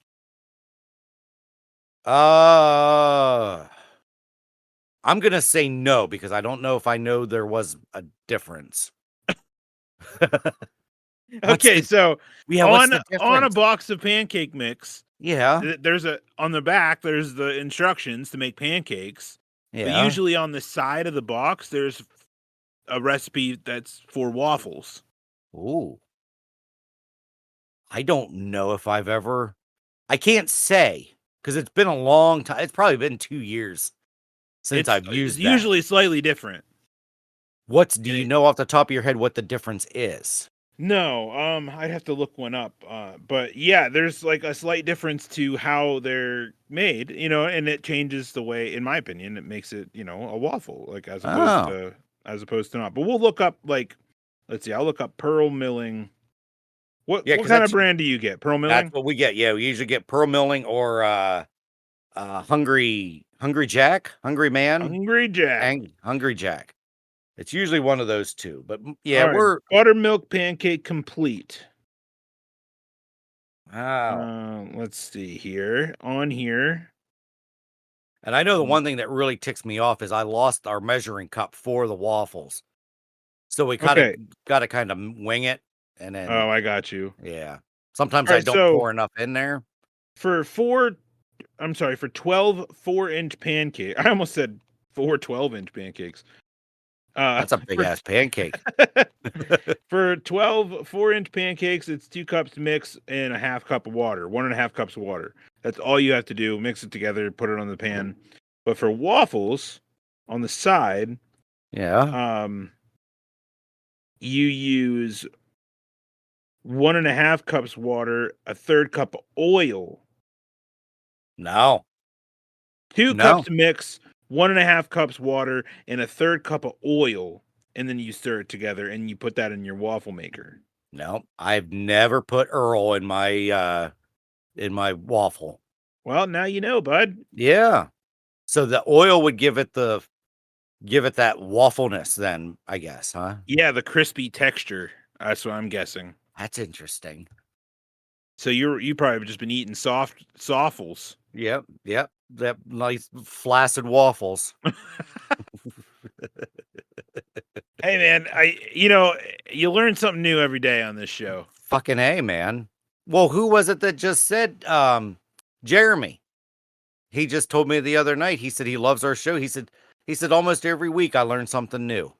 uh I'm gonna say no because I don't know if I know there was a difference. What's
Okay,
the
so
what's the
on a
difference?
box of pancake mix,
Yeah,
there's on the back there's the instructions to make pancakes, but
yeah.
usually on the side of the box there's a recipe that's for waffles.
Ooh, I don't know if I can't say because it's been a long time. It's probably been 2 years since I've
It's
used that.
usually slightly different.
Do
And
you know off the top of your head what the difference is?
no, I'd have to look one up. But yeah, there's like a slight difference to how they're made, and it changes the way, in my opinion, it makes it, a waffle, like
Oh,
as opposed to not. But we'll look up like, let's see, I'll look up Pearl Milling.
yeah,
What
because
kind of brand do you get? Pearl
that's
Milling?
what we get. Yeah, we usually get pearl milling or hungry Jack, hungry man,
Hungry Jack.
hungry Jack. It's usually one of those two. But yeah,
All right,
we're
buttermilk pancake complete.
oh.
Let's see here. On here.
And I know the
Mm,
one thing that really ticks me off is I lost our measuring cup for the waffles. So we
Okay.
gotta kind of wing it and then
Oh, I got you.
yeah. Sometimes
All
I
right,
don't
so
pour enough in there.
for I'm sorry, for 12 4-inch pancake. I almost said 4 12-inch pancakes.
That's a big
For
ass pancake.
for 12 4-inch pancakes, it's 2 cups mix and a half cup of water, 1.5 cups of water. That's all you have to do. Mix it together, put it on the pan. But for waffles, on the side,
Yeah.
you use 1.5 cups water, a third cup of oil,
No.
2
No.
cups mix, 1.5 cups water, and a third cup of oil, and then you stir it together and you put that in your waffle maker.
No. I've never put Earl in my waffle.
Well, now you know, bud.
Yeah. So the oil would give it that waffleness then, I guess, huh?
Yeah, the crispy texture. That's what I'm guessing.
That's interesting.
So you probably just been eating soft soffles.
Yep. Yep. That nice flaccid waffles.
Hey man, you learn something new every day on this show.
Fucking A, man. Well, who was it that just said Jeremy? He just told me the other night. He said he loves our show. He said almost every week I learn something new.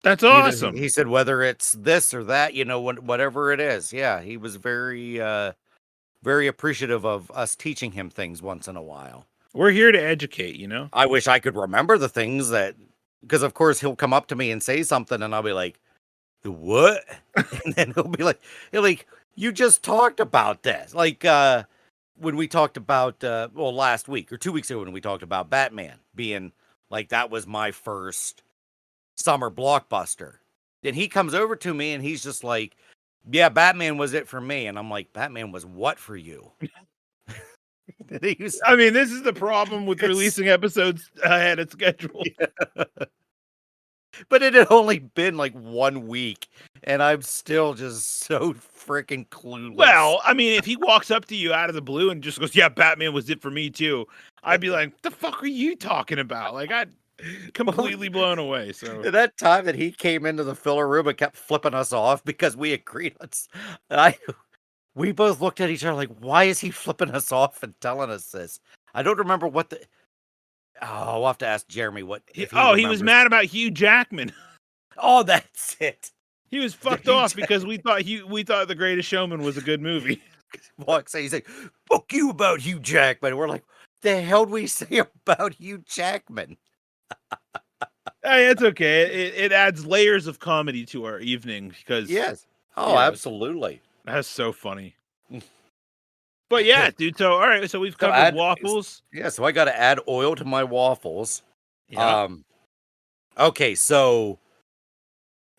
That's
He
awesome.
said whether it's this or that, whatever it is. Yeah, he was very appreciative of us teaching him things once in a while.
We're here to educate.
I wish I could remember the things because of course he'll come up to me and say something and I'll be like, what? And then he'll like, you just talked about this. Like when we talked about last week or 2 weeks ago when we talked about Batman being like that was my first summer blockbuster. Then he comes over to me and he's just like, yeah, Batman was it for me. And I'm like, Batman was what for you?
I mean, this is the problem with
It's-
releasing episodes ahead of schedule.
But it had only been like 1 week, and I'm still just so freaking clueless.
Well, I mean, if he walks up to you out of the blue and just goes, "Yeah, Batman was it for me too," I'd be like, "The fuck are you talking about?" Like, I'd completely blown away. So
that time that he came into the filler room and kept flipping us off because we agreed on we both looked at each other like, why is he flipping us off and telling us this? I don't remember what the. Oh, we'll have to ask Jeremy what if he
He was
remembers.
mad about Hugh Jackman.
Oh, that's it.
He was fucked
Hugh
off because we thought The Greatest Showman was a good movie.
He's like, "Fuck you about Hugh Jackman." We're like, "The hell do we say about Hugh Jackman?"
Hey, it's okay. It adds layers of comedy to our evening because
Yes. Oh,
Yeah.
absolutely.
that's so funny. But yeah, dude. So all right, so we've covered
add-
waffles.
Yeah, so I got to add oil to my waffles.
Yeah.
Okay, so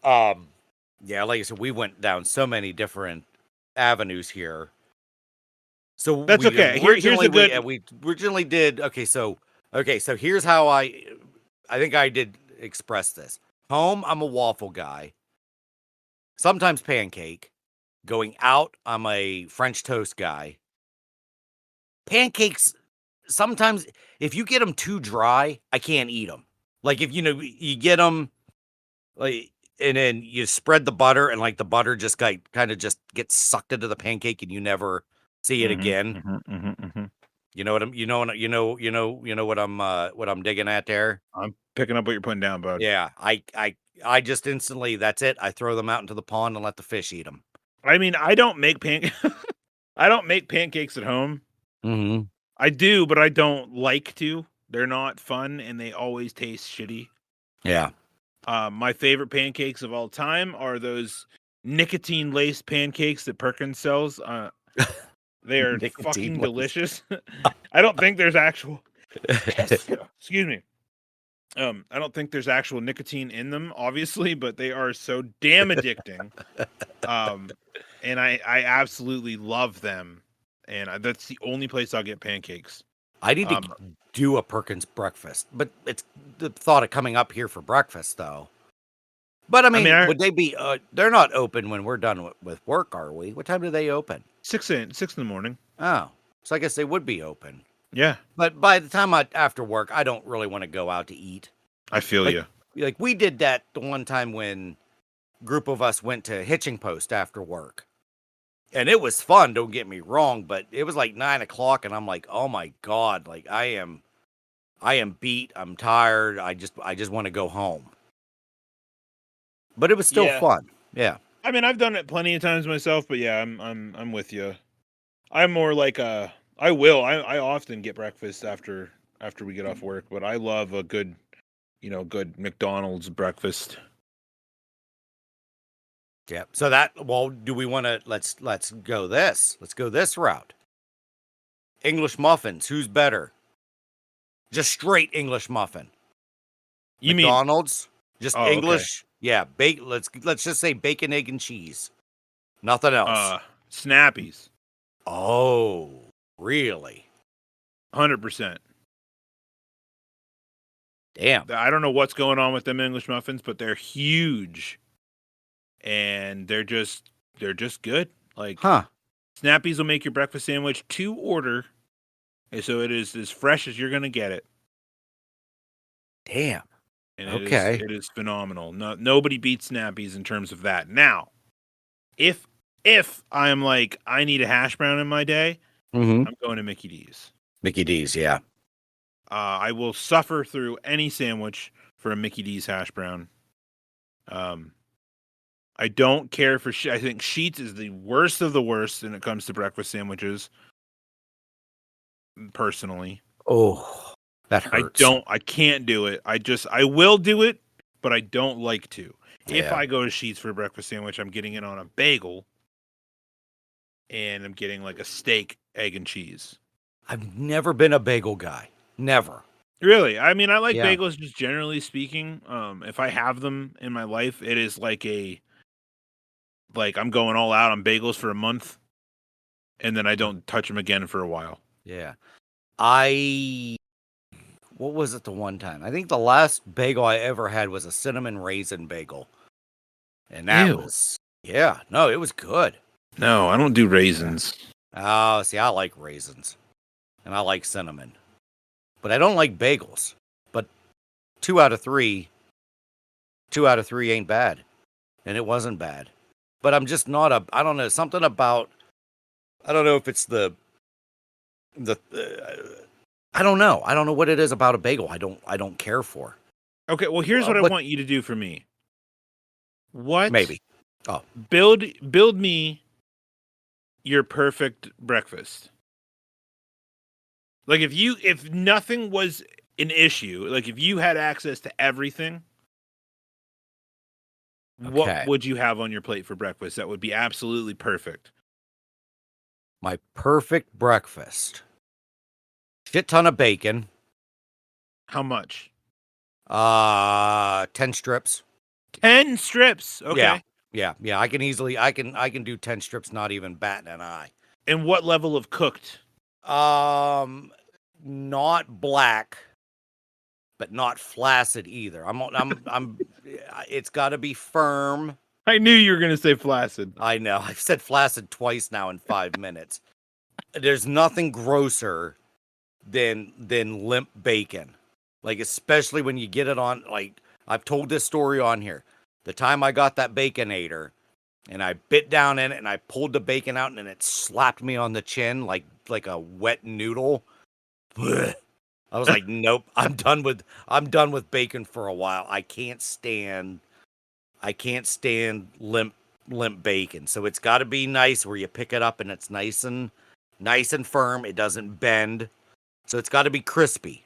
yeah, like I said, we went down so many different avenues here. So
That's okay. Here's a good.
we originally did so here's how I think I did express this. Home, I'm a waffle guy. Sometimes pancake. Going out, I'm a French toast guy. Pancakes, sometimes if you get them too dry, I can't eat them. Like if you get them like and then you spread the butter and like the butter just kind of just gets sucked into the pancake and you never see it again. You know what I'm digging at there.
I'm picking up what you're putting down, bud.
Yeah, I just instantly, that's it. I throw them out into the pond and let the fish eat them.
I mean, I don't make I don't make pancakes at home.
Mm-hmm.
I do, but I don't like to. They're not fun, and they always taste shitty.
Yeah.
My favorite pancakes of all time are those nicotine-laced pancakes that Perkins sells. They are fucking delicious. I don't think there's actual. Excuse me. I don't think there's actual nicotine in them, obviously, but they are so damn addicting. And I absolutely love them. And that's the only place I'll get pancakes.
I need to do a Perkins breakfast, but it's the thought of coming up here for breakfast, though. But I mean would they be? They're not open when we're done with work, are we? What time do they open?
6 in the morning.
Oh, so I guess they would be open.
Yeah,
but by the time after work, I don't really want to go out to eat.
I feel you.
Like we did that the one time when a group of us went to Hitching Post after work. And it was fun, don't get me wrong, but it was like 9 o'clock and I'm like, oh my God, like I am beat. I'm tired. I just want to go home. But it was still fun. Yeah.
I mean, I've done it plenty of times myself, but yeah, I'm with you. I'm more like I often get breakfast after we get off work, but I love a good, good McDonald's breakfast.
Yeah. So do we want to let's go this. Let's go this route. English muffins, who's better? Just straight English muffin.
You
McDonald's? Just English?
Okay.
Yeah, let's just say bacon, egg, and cheese. Nothing else.
Snappies.
Oh, really?
100%.
Damn.
I don't know what's going on with them English muffins, but they're huge. And they're just good. Like, Snappies will make your breakfast sandwich to order. And so it is as fresh as you're going to get it.
Damn.
And
it
is phenomenal. Nobody beats Snappies in terms of that. Now, if I'm like, I need a hash brown in my day, I'm going to Mickey D's.
Mickey D's, yeah.
I will suffer through any sandwich for a Mickey D's hash brown. I don't care for I think Sheetz is the worst of the worst when it comes to breakfast sandwiches. Personally.
Oh, that hurts.
I can't do it. I will do it, but I don't like to. Yeah. If I go to Sheetz for a breakfast sandwich, I'm getting it on a bagel. And I'm getting like a steak, egg, and cheese.
I've never been a bagel guy. Never.
Really? I mean, I like bagels just generally speaking. If I have them in my life, it is like I'm going all out on bagels for a month. And then I don't touch them again for a while.
Yeah. What was it the one time? I think the last bagel I ever had was a cinnamon raisin bagel. And that was, it was good.
No, I don't do raisins.
Oh, see, I like raisins. And I like cinnamon. But I don't like bagels. But 2 out of 3 ain't bad. And it wasn't bad. But I'm just not I don't know, something about, I don't know if it's the I don't know. I don't know what it is about a bagel. I don't care for.
Okay, well, here's what I want you to do for me. What?
Maybe. Oh,
build me your perfect breakfast. Like if nothing was an issue, like if you had access to everything, what
okay.
would you have on your plate for breakfast? That would be absolutely perfect.
My perfect breakfast. Shit ton of bacon.
How much?
10 strips.
10 strips. Okay.
Yeah. I can do 10 strips, not even batting an eye.
And what level of cooked?
Not black, but not flaccid either. I'm it's got to be firm.
I knew you were going to say flaccid.
I know. I've said flaccid twice now in 5 minutes. There's nothing grosser than limp bacon. Like, especially when you get it on, like, I've told this story on here. The time I got that Baconator and I bit down in it and I pulled the bacon out and it slapped me on the chin like a wet noodle. Blech. I was like, nope, I'm done with bacon for a while. I can't stand limp bacon. So it's got to be nice where you pick it up and it's nice and firm. It doesn't bend. So it's got to be crispy.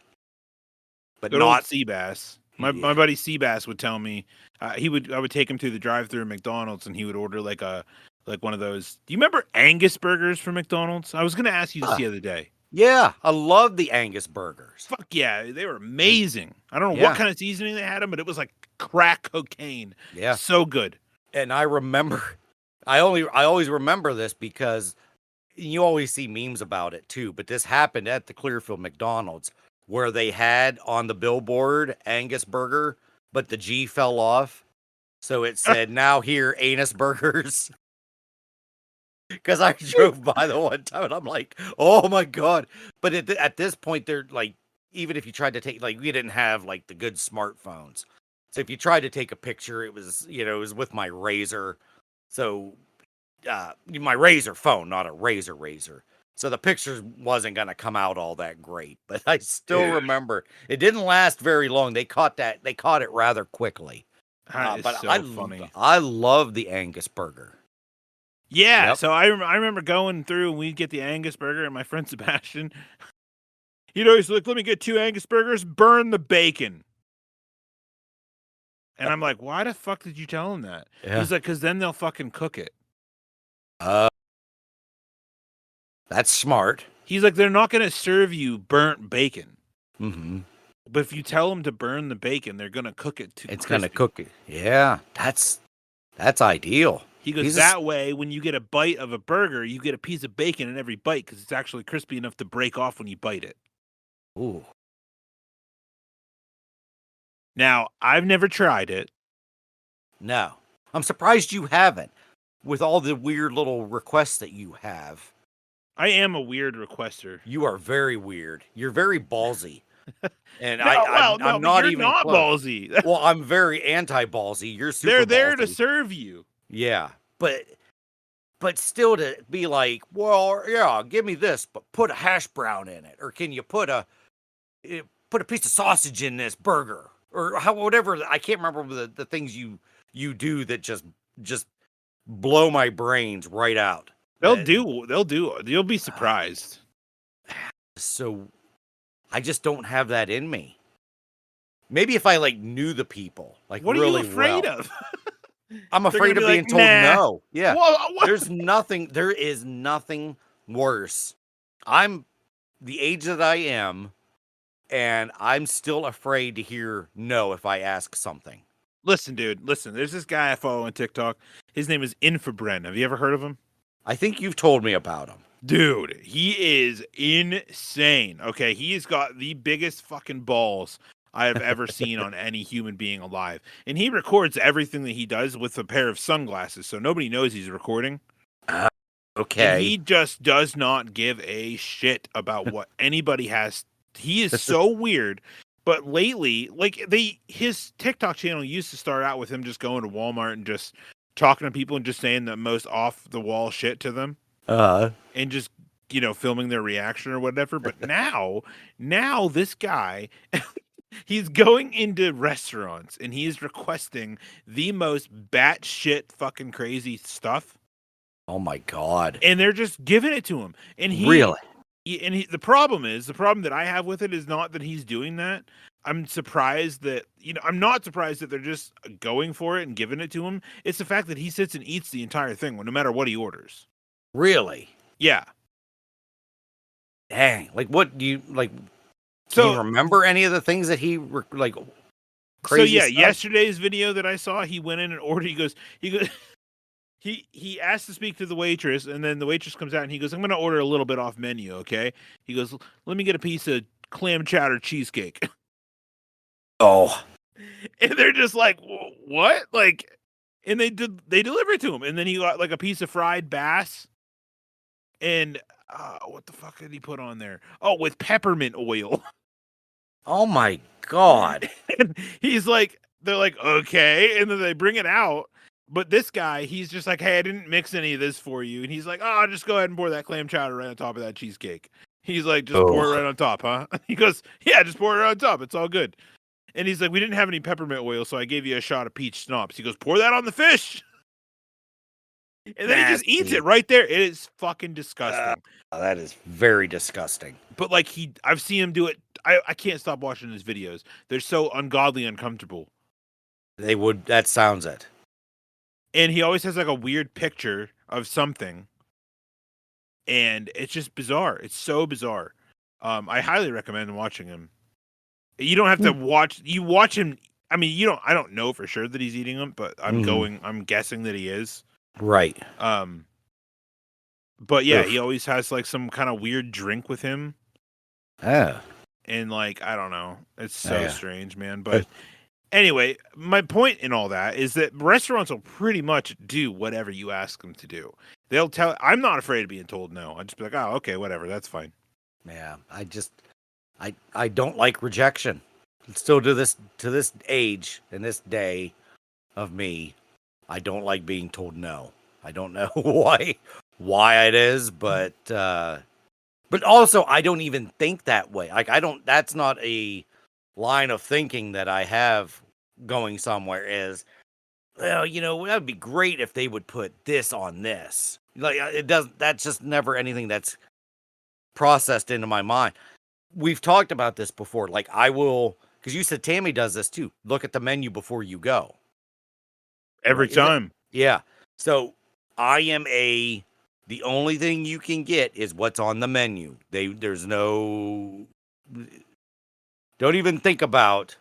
But
Good
not
old Seabass. My buddy Seabass would tell me I would take him through the drive-through at McDonald's and he would order like one of those. Do you remember Angus burgers from McDonald's? I was going to ask you this the other day.
Yeah, I love the Angus burgers.
Fuck yeah, they were amazing. I don't know what kind of seasoning they had them, but it was like crack cocaine.
Yeah.
So good.
And I always remember this because you always see memes about it too, but this happened at the Clearfield McDonald's where they had on the billboard Angus burger, but the G fell off. So it said, now here, anus burgers. Because I drove by the one time and I'm like, oh my God. But at this point, they're like, even if you tried to take, like, we didn't have like the good smartphones. So if you tried to take a picture, it was with my Razor. So my Razor phone, not a Razor. So the picture wasn't going to come out all that great. But I still remember it didn't last very long. They caught it rather quickly.
But so funny.
I love the Angus burger.
Yeah,
Yep.
so I remember going through and we'd get the Angus burger and my friend Sebastian, he'd always like, let me get 2 Angus burgers, burn the bacon. And I'm like, why the fuck did you tell him that?
Yeah.
He's like, because then they'll fucking cook it.
That's smart.
He's like, they're not going to serve you burnt bacon.
Mm-hmm.
But if you tell them to burn the bacon, they're going to cook it too.
It's going to cook it. Yeah, that's ideal.
He goes, that way, when you get a bite of a burger, you get a piece of bacon in every bite because it's actually crispy enough to break off when you bite it.
Ooh.
Now, I've never tried it.
No. I'm surprised you haven't, with all the weird little requests that you have.
I am a weird requester.
You are very weird. You're very ballsy. And
I'm not
you're
even not ballsy.
Well, I'm very anti-ballsy. You're super
They're there
ballsy.
to serve you.
Yeah, but still to be like, well, yeah, give me this, but put a hash brown in it, or can you put a piece of sausage in this burger, or whatever. I can't remember the things you do that just blow my brains right out.
They'll do. You'll be surprised.
So I just don't have that in me. Maybe if I like knew the people, like
what
really
are you afraid
well.
of?
I'm afraid of being
like,
told no. Yeah.
What?
There is nothing worse. I'm the age that I am, and I'm still afraid to hear no if I ask something.
Listen, dude. Listen, there's this guy I follow on TikTok. His name is Infobren. Have you ever heard of him?
I think you've told me about him.
Dude, he is insane. Okay, he's got the biggest fucking balls I have ever seen on any human being alive. And he records everything that he does with a pair of sunglasses, so nobody knows he's recording.
Okay.
And he just does not give a shit about what anybody has. He is so weird. But lately, like his TikTok channel used to start out with him just going to Walmart and just talking to people and just saying the most off the wall shit to them.
And
just filming their reaction or whatever. But now this guy, he's going into restaurants and he's requesting the most batshit fucking crazy stuff.
Oh my God.
And they're just giving it to him. And
Really?
the problem that I have with it is not that he's doing that. I'm surprised that, I'm not surprised that they're just going for it and giving it to him. It's the fact that he sits and eats the entire thing, no matter what he orders.
Really?
Yeah.
Dang. Like, what do you, like,
So,
can you remember any of the things that he, like,
so
crazy
yeah,
stuff?
yesterday's video that I saw, he went in and ordered, he goes, he asked to speak to the waitress, and then the waitress comes out and he goes, I'm going to order a little bit off menu, okay? He goes, let me get a piece of clam chowder cheesecake.
Oh.
And they're just like, what? Like, and they deliver it to him. And then he got like a piece of fried bass. And what the fuck did he put on there? Oh, with peppermint oil.
Oh my God.
And he's like, they're like, okay. And then they bring it out. But this guy, he's just like, hey, I didn't mix any of this for you. And he's like, oh, just go ahead and pour that clam chowder right on top of that cheesecake. He's like, just pour it right on top, huh? He goes, yeah, just pour it right on top. It's all good. And he's like, we didn't have any peppermint oil, so I gave you a shot of peach schnapps. He goes, pour that on the fish. And then he just eats it right there. It is fucking disgusting.
That is very disgusting.
But like I've seen him do it. I can't stop watching his videos. They're so ungodly uncomfortable.
That sounds it.
And he always has like a weird picture of something. And it's just bizarre. It's so bizarre. I highly recommend watching him. You don't have to watch. You watch him. I mean, I don't know for sure that he's eating them, but I'm guessing that he is.
Right.
But yeah, he always has like some kind of weird drink with him.
Oh.
And like, I don't know. It's so strange, man. But anyway, my point in all that is that restaurants will pretty much do whatever you ask them to do. They'll tell. I'm not afraid of being told no. I'll just be like, oh, okay, whatever, that's fine.
Yeah, I don't like rejection. Still to this age and this day of me, I don't like being told no. I don't know why it is, but also I don't even think that way. Like that's not a line of thinking that I have going somewhere is, well, that'd be great if they would put this on this. Like that's just never anything that's processed into my mind. We've talked about this before. Like I will, because you said Tammy does this too. Look at the menu before you go.
Every time.
Yeah. So I am the only thing you can get is what's on the menu. There's no, don't even think about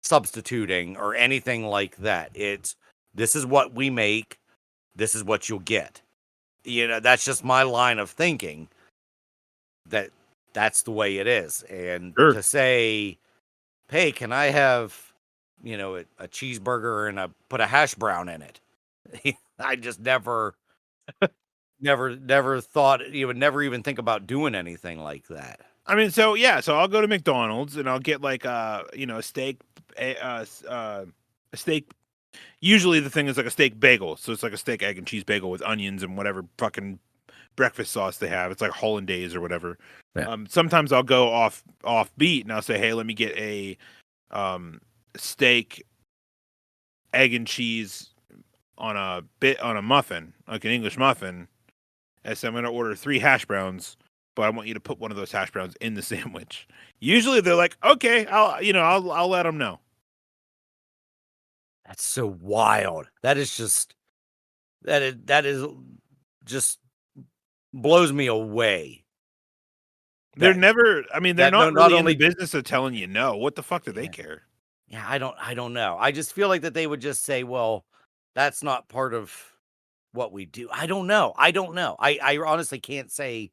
substituting or anything like that. This is what we make. This is what you'll get. That's just my line of thinking. That's the way it is. And to say, hey, can I have, a cheeseburger and put a hash brown in it? I just never thought, you would never even think about doing anything like that.
I mean, so I'll go to McDonald's and I'll get like a steak, a steak. Usually the thing is like a steak bagel. So it's like a steak, egg, and cheese bagel with onions and whatever fucking breakfast sauce they have. It's like hollandaise or whatever. Yeah. Sometimes I'll go off beat and I'll say, hey, let me get a steak, egg, and cheese on a muffin, like an English muffin. And so I'm going to order 3 hash browns, but I want you to put one of those hash browns in the sandwich. Usually they're like, okay, I'll let them know.
That's so wild. That is just blows me away.
They're never, I mean, they're not really in the business of telling you no. What the fuck do they care?
Yeah, I don't know. I just feel like that they would just say, well, that's not part of what we do. I don't know. I honestly can't say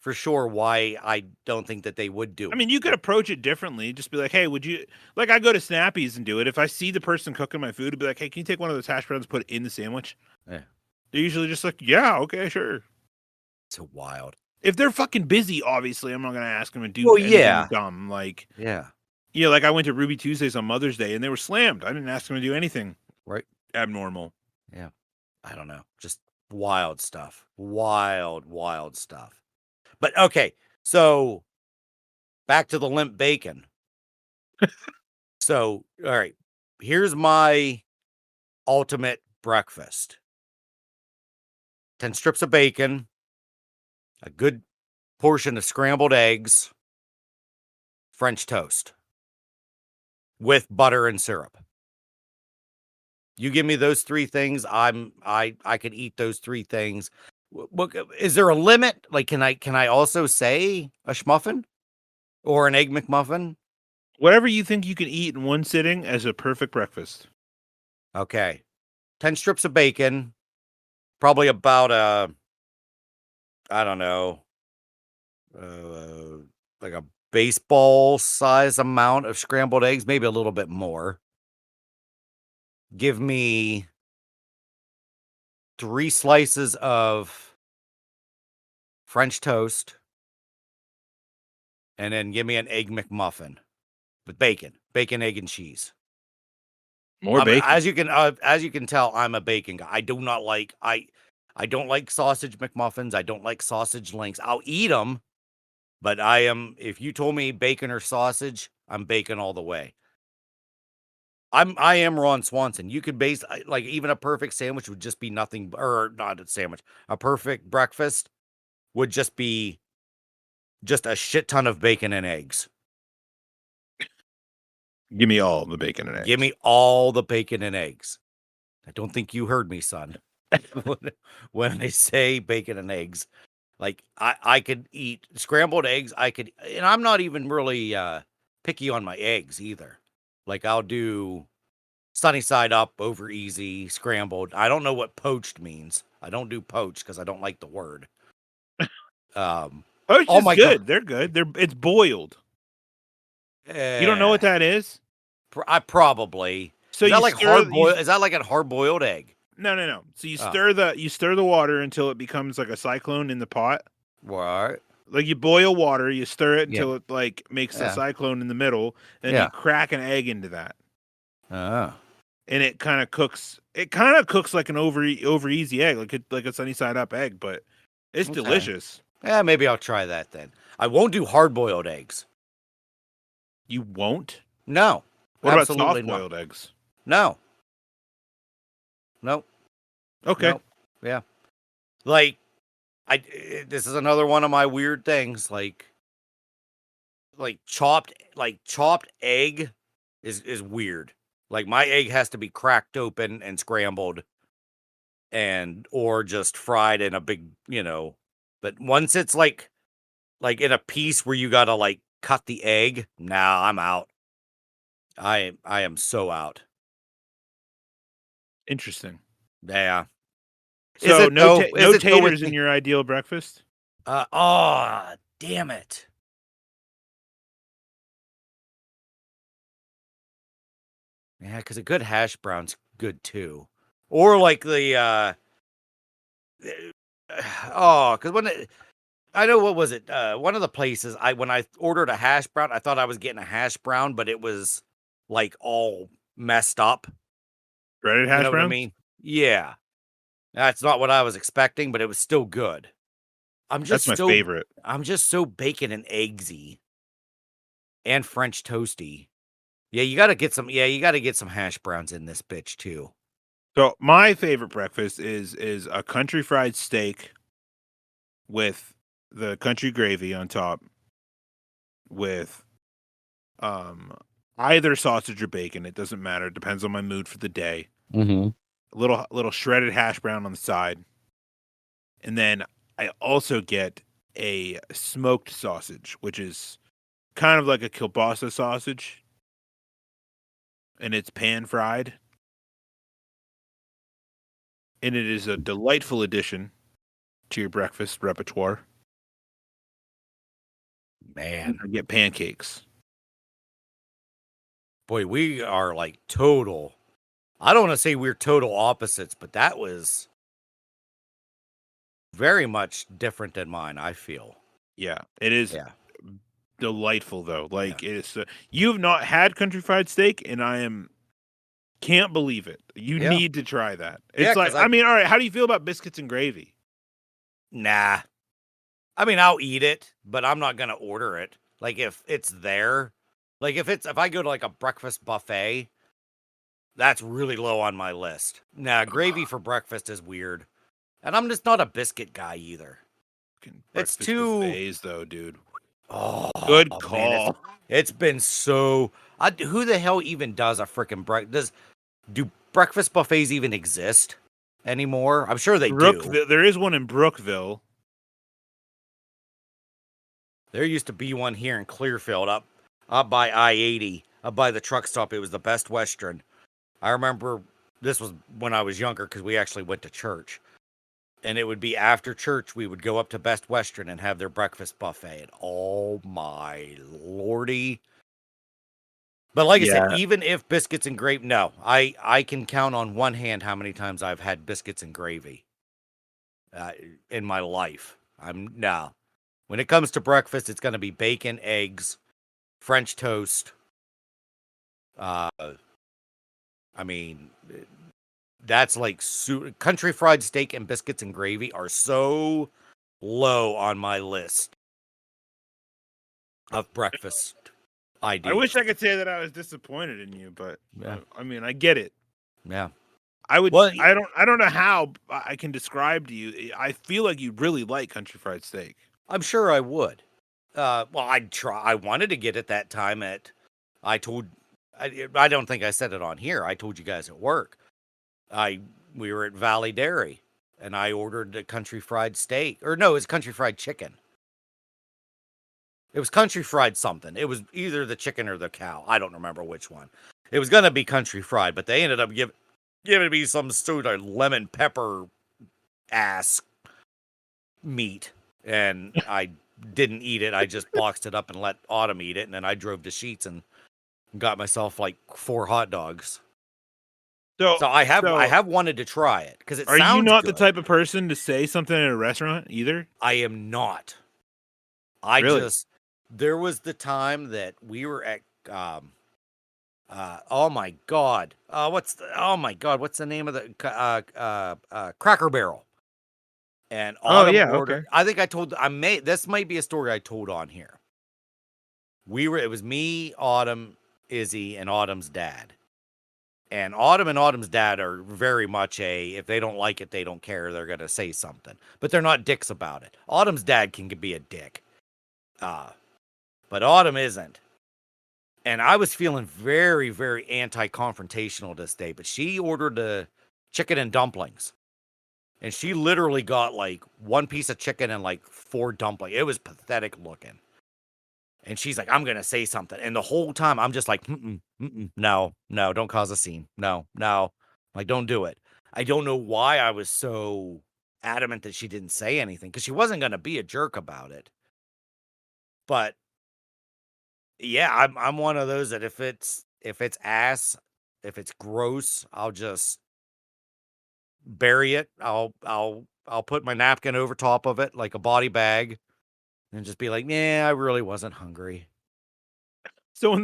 for sure why I don't think that they would do it.
I mean, you could approach it differently. Just be like, hey, would you, like I go to Snappy's and do it. If I see the person cooking my food, I'd be like, hey, can you take one of those hash browns and put it in the sandwich?
Yeah.
They're usually just like, yeah, okay, sure.
So wild.
If they're fucking busy, obviously, I'm not going to ask them to do anything dumb. Like, like I went to Ruby Tuesdays on Mother's Day and they were slammed. I didn't ask them to do anything abnormal.
Yeah. I don't know. Just wild stuff. Wild stuff. But okay, so back to the limp bacon. So, all right, here's my ultimate breakfast: 10 strips of bacon, a good portion of scrambled eggs, French toast with butter and syrup. You give me those three things, I could eat those three things. What is there a limit? Like, can I also say a schmuffin or an egg McMuffin?
Whatever you think you can eat in one sitting as a perfect breakfast.
Okay, 10 strips of bacon, probably about I don't know, like a baseball size amount of scrambled eggs, maybe a little bit more. Give me 3 slices of French toast, and then give me an egg McMuffin with bacon, egg, and cheese.
More bacon.
As you can tell, I'm a bacon guy. I do not like I don't like sausage McMuffins. I don't like sausage links. I'll eat them, but if you told me bacon or sausage, I'm bacon all the way. I am Ron Swanson. You could base like even a perfect sandwich would just be nothing, or not a sandwich. A perfect breakfast would just be just a shit ton of bacon and eggs.
Give me all the bacon and eggs.
Give me all the bacon and eggs. I don't think you heard me, son. When I say bacon and eggs, like I could eat scrambled eggs. And I'm not even really picky on my eggs either. Like I'll do sunny side up, over easy, scrambled. I don't know what poached means. I don't do poached because I don't like the word.
Poached is good. They're good. It's boiled. You don't know what that is?
I probably.
So
is that
you
like hard boiled? Is that like a hard boiled egg?
No. So you stir the water until it becomes like a cyclone in the pot.
What?
Like you boil water, you stir it until it like makes a cyclone in the middle, and you crack an egg into that.
Oh.
And it kind of cooks. It kind of cooks like an over easy egg, like a sunny side up egg, but it's delicious.
Yeah, maybe I'll try that then. I won't do hard boiled eggs.
You won't?
No.
What about soft boiled eggs?
No. Nope.
Okay.
Nope. Yeah. Like this is another one of my weird things. Like chopped egg is weird. Like my egg has to be cracked open and scrambled, or just fried in a big, But once it's like in a piece where you gotta like cut the egg, nah, I'm out. I am so out.
Interesting.
Yeah.
So no taters in your ideal breakfast?
Oh, damn it. Yeah, because a good hash brown's good too. Or like the because I know, what was it? One of the places when I ordered a hash brown, I thought I was getting a hash brown, but it was like all messed up.
Breaded hash browns?
What I mean? Yeah. That's not what I was expecting, but it was still good.
That's my favorite.
I'm just so bacon and eggsy and French toasty. Yeah, you got to get some hash browns in this bitch too.
So my favorite breakfast is a country fried steak with the country gravy on top, with either sausage or bacon. It doesn't matter. It depends on my mood for the day.
Mm-hmm.
A little shredded hash brown on the side, and then I also get a smoked sausage, which is kind of like a kielbasa sausage, and it's pan fried. And it is a delightful addition to your breakfast repertoire.
Man,
I get pancakes.
Boy, we are like total. I don't want to say we're total opposites, but that was very much different than mine, I feel.
Yeah, it is delightful though. Like it is. You've not had country fried steak, and can't believe it. You need to try that. It's like, I mean, all right, how do you feel about biscuits and gravy?
Nah. I mean, I'll eat it, but I'm not gonna order it. Like if it's there, like if I go to like a breakfast buffet, that's really low on my list. Nah, gravy for breakfast is weird. And I'm just not a biscuit guy either.
Fucking
It's
breakfast
too
buffets, though, dude.
Oh
Good
man,
call.
it's been so who the hell even does a freaking do breakfast buffets even exist anymore? I'm sure they do.
There is one in Brookville.
There used to be one here in Clearfield up by I-80, up by the truck stop. It was the Best Western. I remember this was when I was younger because we actually went to church. And it would be after church, we would go up to Best Western and have their breakfast buffet. And oh my lordy. But like I said, even if biscuits and gravy, no, I can count on one hand how many times I've had biscuits and gravy in my life. No. When it comes to breakfast, it's going to be bacon, eggs, French toast. I mean, that's like country fried steak and biscuits and gravy are so low on my list of breakfast ideas.
I wish I could say that I was disappointed in you, but
Yeah.
I mean, I get it.
Yeah.
I would.
Well,
I don't know how I can describe to you. I feel like you really like country fried steak.
I'm sure I would. Well, I'd try. I wanted to get it that time I don't think I said it on here. I told you guys at work. We were at Valley Dairy and I ordered a country fried steak. Or no, it was country fried chicken. It was country fried something. It was either the chicken or the cow. I don't remember which one. It was going to be country fried, but they ended up giving me some sort of lemon pepper ass meat. And I didn't eat it. I just boxed it up and let Autumn eat it. And then I drove to Sheetz and got myself like 4 hot dogs. So I have wanted to try it because it sounds good.
Are you not the type of person to say something at a restaurant either?
I am not. There was the time that we were at oh my god. What's the name of the Cracker Barrel? And Autumn ordered. Okay. I think this might be a story I told on here. It was me, Autumn, Izzy, and Autumn's dad. And Autumn's dad are very much if they don't like it, they don't care. They're going to say something. But they're not dicks about it. Autumn's dad can be a dick. But Autumn isn't. And I was feeling very, very anti-confrontational this day. But she ordered the chicken and dumplings. And she literally got like 1 piece of chicken and like 4 dumplings. It was pathetic looking. And she's like, I'm going to say something. And the whole time I'm just like, no, don't cause a scene. No. Like, don't do it. I don't know why I was so adamant that she didn't say anything because she wasn't going to be a jerk about it. But yeah, I'm one of those that if it's ass, if it's gross, I'll just bury it. I'll put my napkin over top of it like a body bag. And just be like, yeah, I really wasn't hungry.
So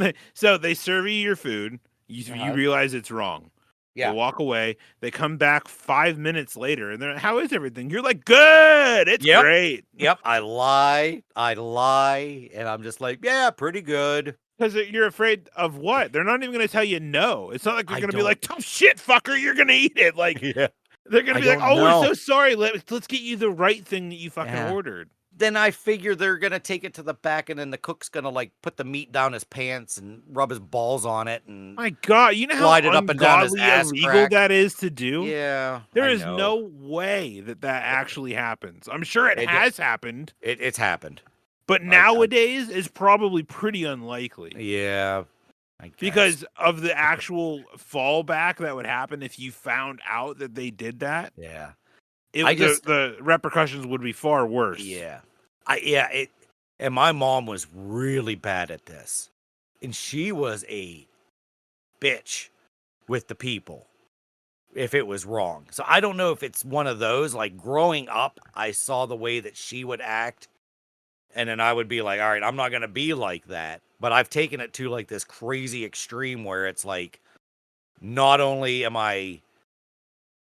they serve you your food, you realize it's wrong.
Yeah.
They walk away. They come back 5 minutes later, and they're like, how is everything? You're like, good. It's great.
Yep. I lie, and I'm just like, yeah, pretty good.
Because you're afraid of what? They're not even going to tell you no. It's not like they're going to be like, oh shit, fucker, you're going to eat it. Like,
yeah.
They're going to be like, oh, we're so sorry. Let's get you the right thing that you fucking ordered.
Then I figure they're going to take it to the back and then the cook's going to like put the meat down his pants and rub his balls on it. And
my God, you know how
slide it up and down his ass
illegal
crack?
that is to do?
Yeah.
There is no way that actually happens. I'm sure it has happened.
It's happened.
But nowadays is probably pretty unlikely.
Yeah.
Because of the actual fallback that would happen if you found out that they did that.
Yeah.
The repercussions would be far worse.
Yeah. And my mom was really bad at this. And she was a bitch with the people if it was wrong. So I don't know if it's one of those, like growing up, I saw the way that she would act. And then I would be like, all right, I'm not going to be like that. But I've taken it to like this crazy extreme where it's like, not only am I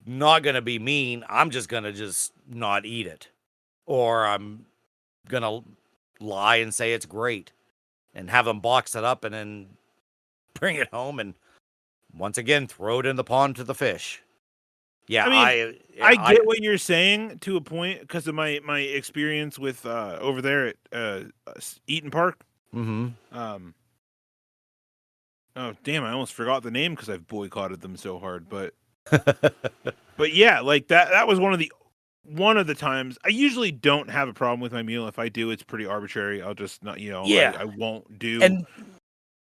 not going to be mean, I'm just going to just not eat it. Or I'm gonna lie and say it's great and have them box it up and then bring it home and once again throw it in the pond to the fish. Yeah,
I mean, I get what you're saying to a point because of my experience with over there at Eaton Park.
Mm-hmm.
Oh damn! I almost forgot the name because I've boycotted them so hard. But yeah, like that was one of the times. I usually don't have a problem with my meal. If I do, it's pretty arbitrary. I'll just not,
Yeah.
I won't do
And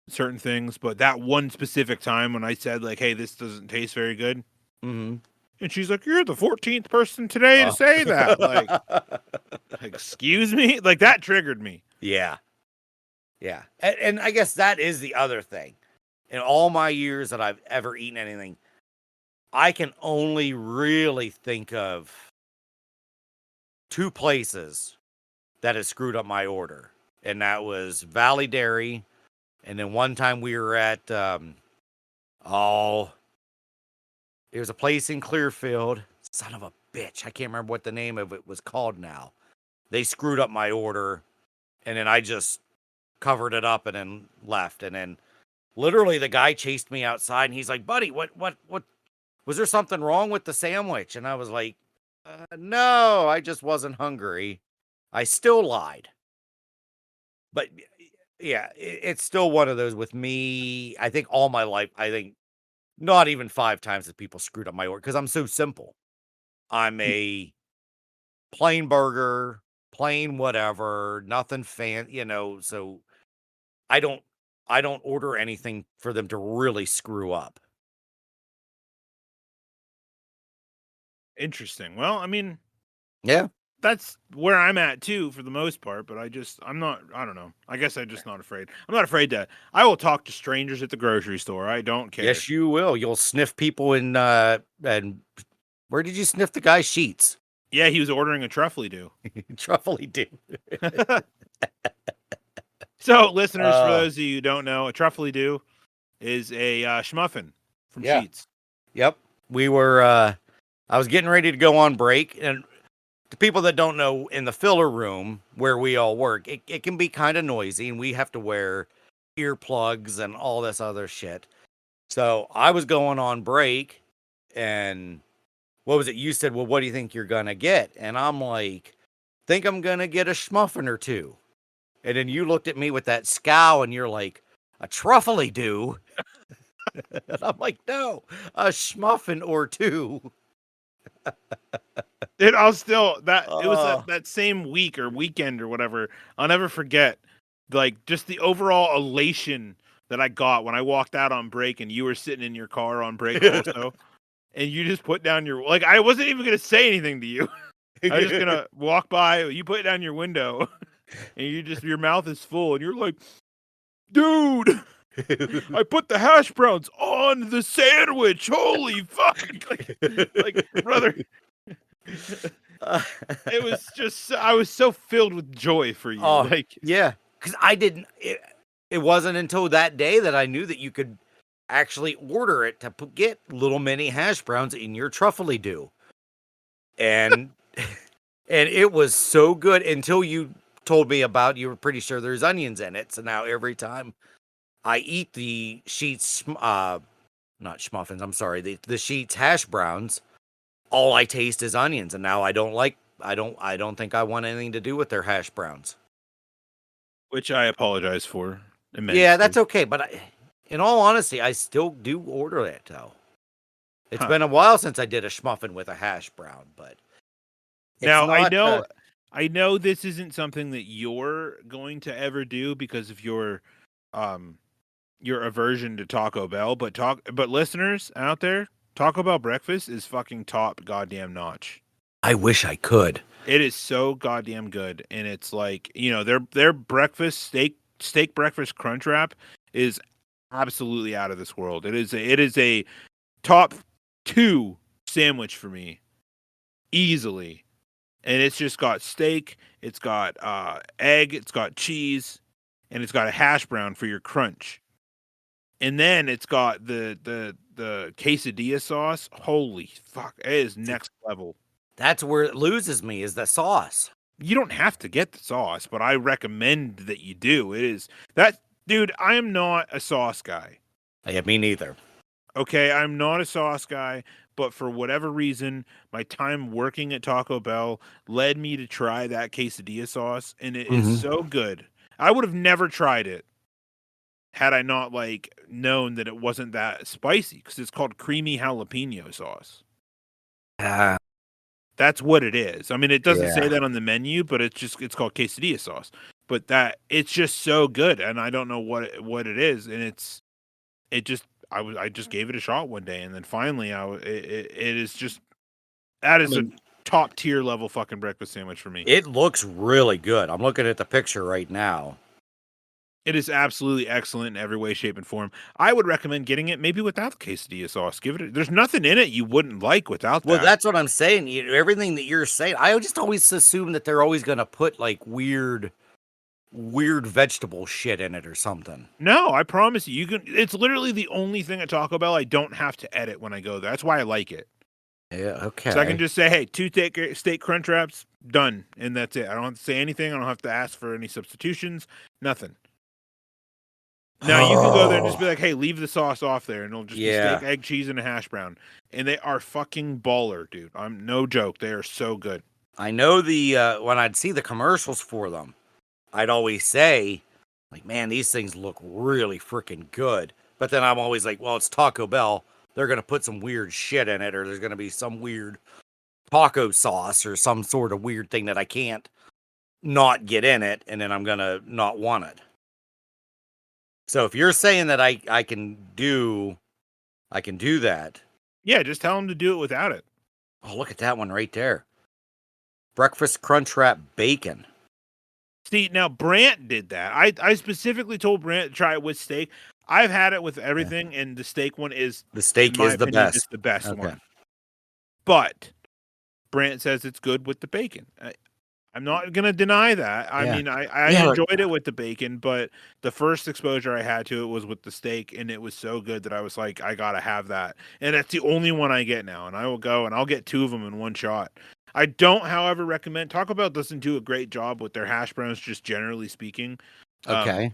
certain things. But that one specific time when I said like, "Hey, this doesn't taste very good,"
mm-hmm.
and she's like, "You're the 14th person today to say that." Like, excuse me? Like that triggered me.
Yeah. Yeah. And I guess that is the other thing. In all my years that I've ever eaten anything, I can only really think of 2 places that has screwed up my order. And that was Valley Dairy. And then one time we were at, it was a place in Clearfield. Son of a bitch. I can't remember what the name of it was called now. They screwed up my order. And then I just covered it up and then left. And then literally the guy chased me outside and he's like, "Buddy, what, was there something wrong with the sandwich?" And I was like, "No, I just wasn't hungry." I still lied. But yeah, it's still one of those with me. I think all my life, I think not even 5 times that people screwed up my order because I'm so simple. I'm a plain burger, plain whatever, nothing so I don't order anything for them to really screw up.
Interesting. Well, I mean,
Yeah.
that's where I'm at too for the most part, but I don't know. I guess I'm just not afraid. I'm not afraid I will talk to strangers at the grocery store. I don't care.
Yes, you will. You'll sniff people and where did you sniff the guy's sheets?
Yeah, he was ordering a truffly do.
Truffly do.
So, listeners, for those of you who don't know, a truffly do is a schmuffin from Sheets.
Yep. We were I was getting ready to go on break, and the people that don't know, in the filler room where we all work, it can be kind of noisy, and we have to wear earplugs and all this other shit. So I was going on break, and what was it? You said, "Well, what do you think you're gonna get?" And I'm like, "Think I'm gonna get a schmuffin or 2." And then you looked at me with that scowl, and you're like, "A truffly do?" And I'm like, "No, a schmuffin or 2."
Dude, I'll still it was that same week or weekend or whatever. I'll never forget, like, just the overall elation that I got when I walked out on break and you were sitting in your car on break also, and you just put down your I wasn't even gonna say anything to you. I was just gonna walk by. You put down your window, and your mouth is full, and you're like, "Dude, I put the hash browns on the sandwich. Holy fuck!" like brother. It was just I was so filled with joy for you.
Oh, yeah, because I didn't. It wasn't until that day that I knew that you could actually order it to get little mini hash browns in your truffly do, and it was so good until you told me about. You were pretty sure there's onions in it, so now every time I eat the Sheets, not schmuffins. I'm sorry, the Sheets hash browns. All I taste is onions, and now I don't think I want anything to do with their hash browns.
Which I apologize for immensely.
Yeah, that's okay. But in all honesty, I still do order it, though. It's been a while since I did a schmuffin with a hash brown, but
now I know this isn't something that you're going to ever do because of your aversion to Taco Bell, but listeners out there, Taco Bell breakfast is fucking top goddamn notch.
I wish I could.
It is so goddamn good, and it's like, their breakfast steak breakfast crunch wrap is absolutely out of this world. It is a top 2 sandwich for me, easily, and it's just got steak, it's got egg, it's got cheese, and it's got a hash brown for your crunch, and then it's got the quesadilla sauce. Holy fuck, it is next level.
That's where it loses me, is the sauce.
You don't have to get the sauce, but I recommend that you do. It is that, dude. I am not a sauce guy.
Yeah, me neither.
Okay, I'm not a sauce guy, but for whatever reason, my time working at Taco Bell led me to try that quesadilla sauce, and it is so good. I would have never tried it had I not like known that it wasn't that spicy because it's called creamy jalapeno sauce.
Ah,
That's what it is. I mean, it doesn't say
Yeah.
that on the menu, but it's called quesadilla sauce. But that it's just so good, and I don't know what it is, and I just gave it a shot one day, and then finally it is just that is a top tier level fucking breakfast sandwich for me.
It looks really good. I'm looking at the picture right now.
It is absolutely excellent in every way, shape, and form. I would recommend getting it maybe without the quesadilla sauce. Give it. There's nothing in it you wouldn't like without
Well,
that.
that's what I'm saying. Everything that you're saying, I just always assume that they're always going to put like weird vegetable shit in it or something.
No, I promise you, you can. It's literally the only thing at Taco Bell I don't have to edit when I go there. That's why I like it.
Yeah, okay.
So I can just say, hey, 2 steak crunch wraps, done, and that's it. I don't have to say anything. I don't have to ask for any substitutions. Nothing. Now you can go there and just be like, hey, leave the sauce off there, and it'll just be steak, egg, cheese, and a hash brown. And they are fucking baller, dude. I'm no joke. They are so good.
I know when I'd see the commercials for them, I'd always say, like, man, these things look really freaking good. But then I'm always like, well, it's Taco Bell. They're going to put some weird shit in it, or there's going to be some weird taco sauce or some sort of weird thing that I can't not get in it, and then I'm going to not want it. So if you're saying that I can do that.
Yeah, just tell them to do it without it.
Oh, look at that one right there. Breakfast Crunch Wrap Bacon.
See, now Brant did that. I specifically told Brant to try it with steak. I've had it with everything, and the steak one is
The steak
in my
is the
opinion,
best.
just the best
Okay.
one. But Brant says it's good with the bacon. I'm not gonna deny that. I
Yeah.
mean, I
Yeah,
enjoyed it with the bacon, but the first exposure I had to it was with the steak, and it was so good that I was like, I gotta have that. And that's the only one I get now, and I will go and I'll get 2 of them in one shot. I don't, however, recommend Taco Bell doesn't do a great job with their hash browns, just generally speaking.
Okay.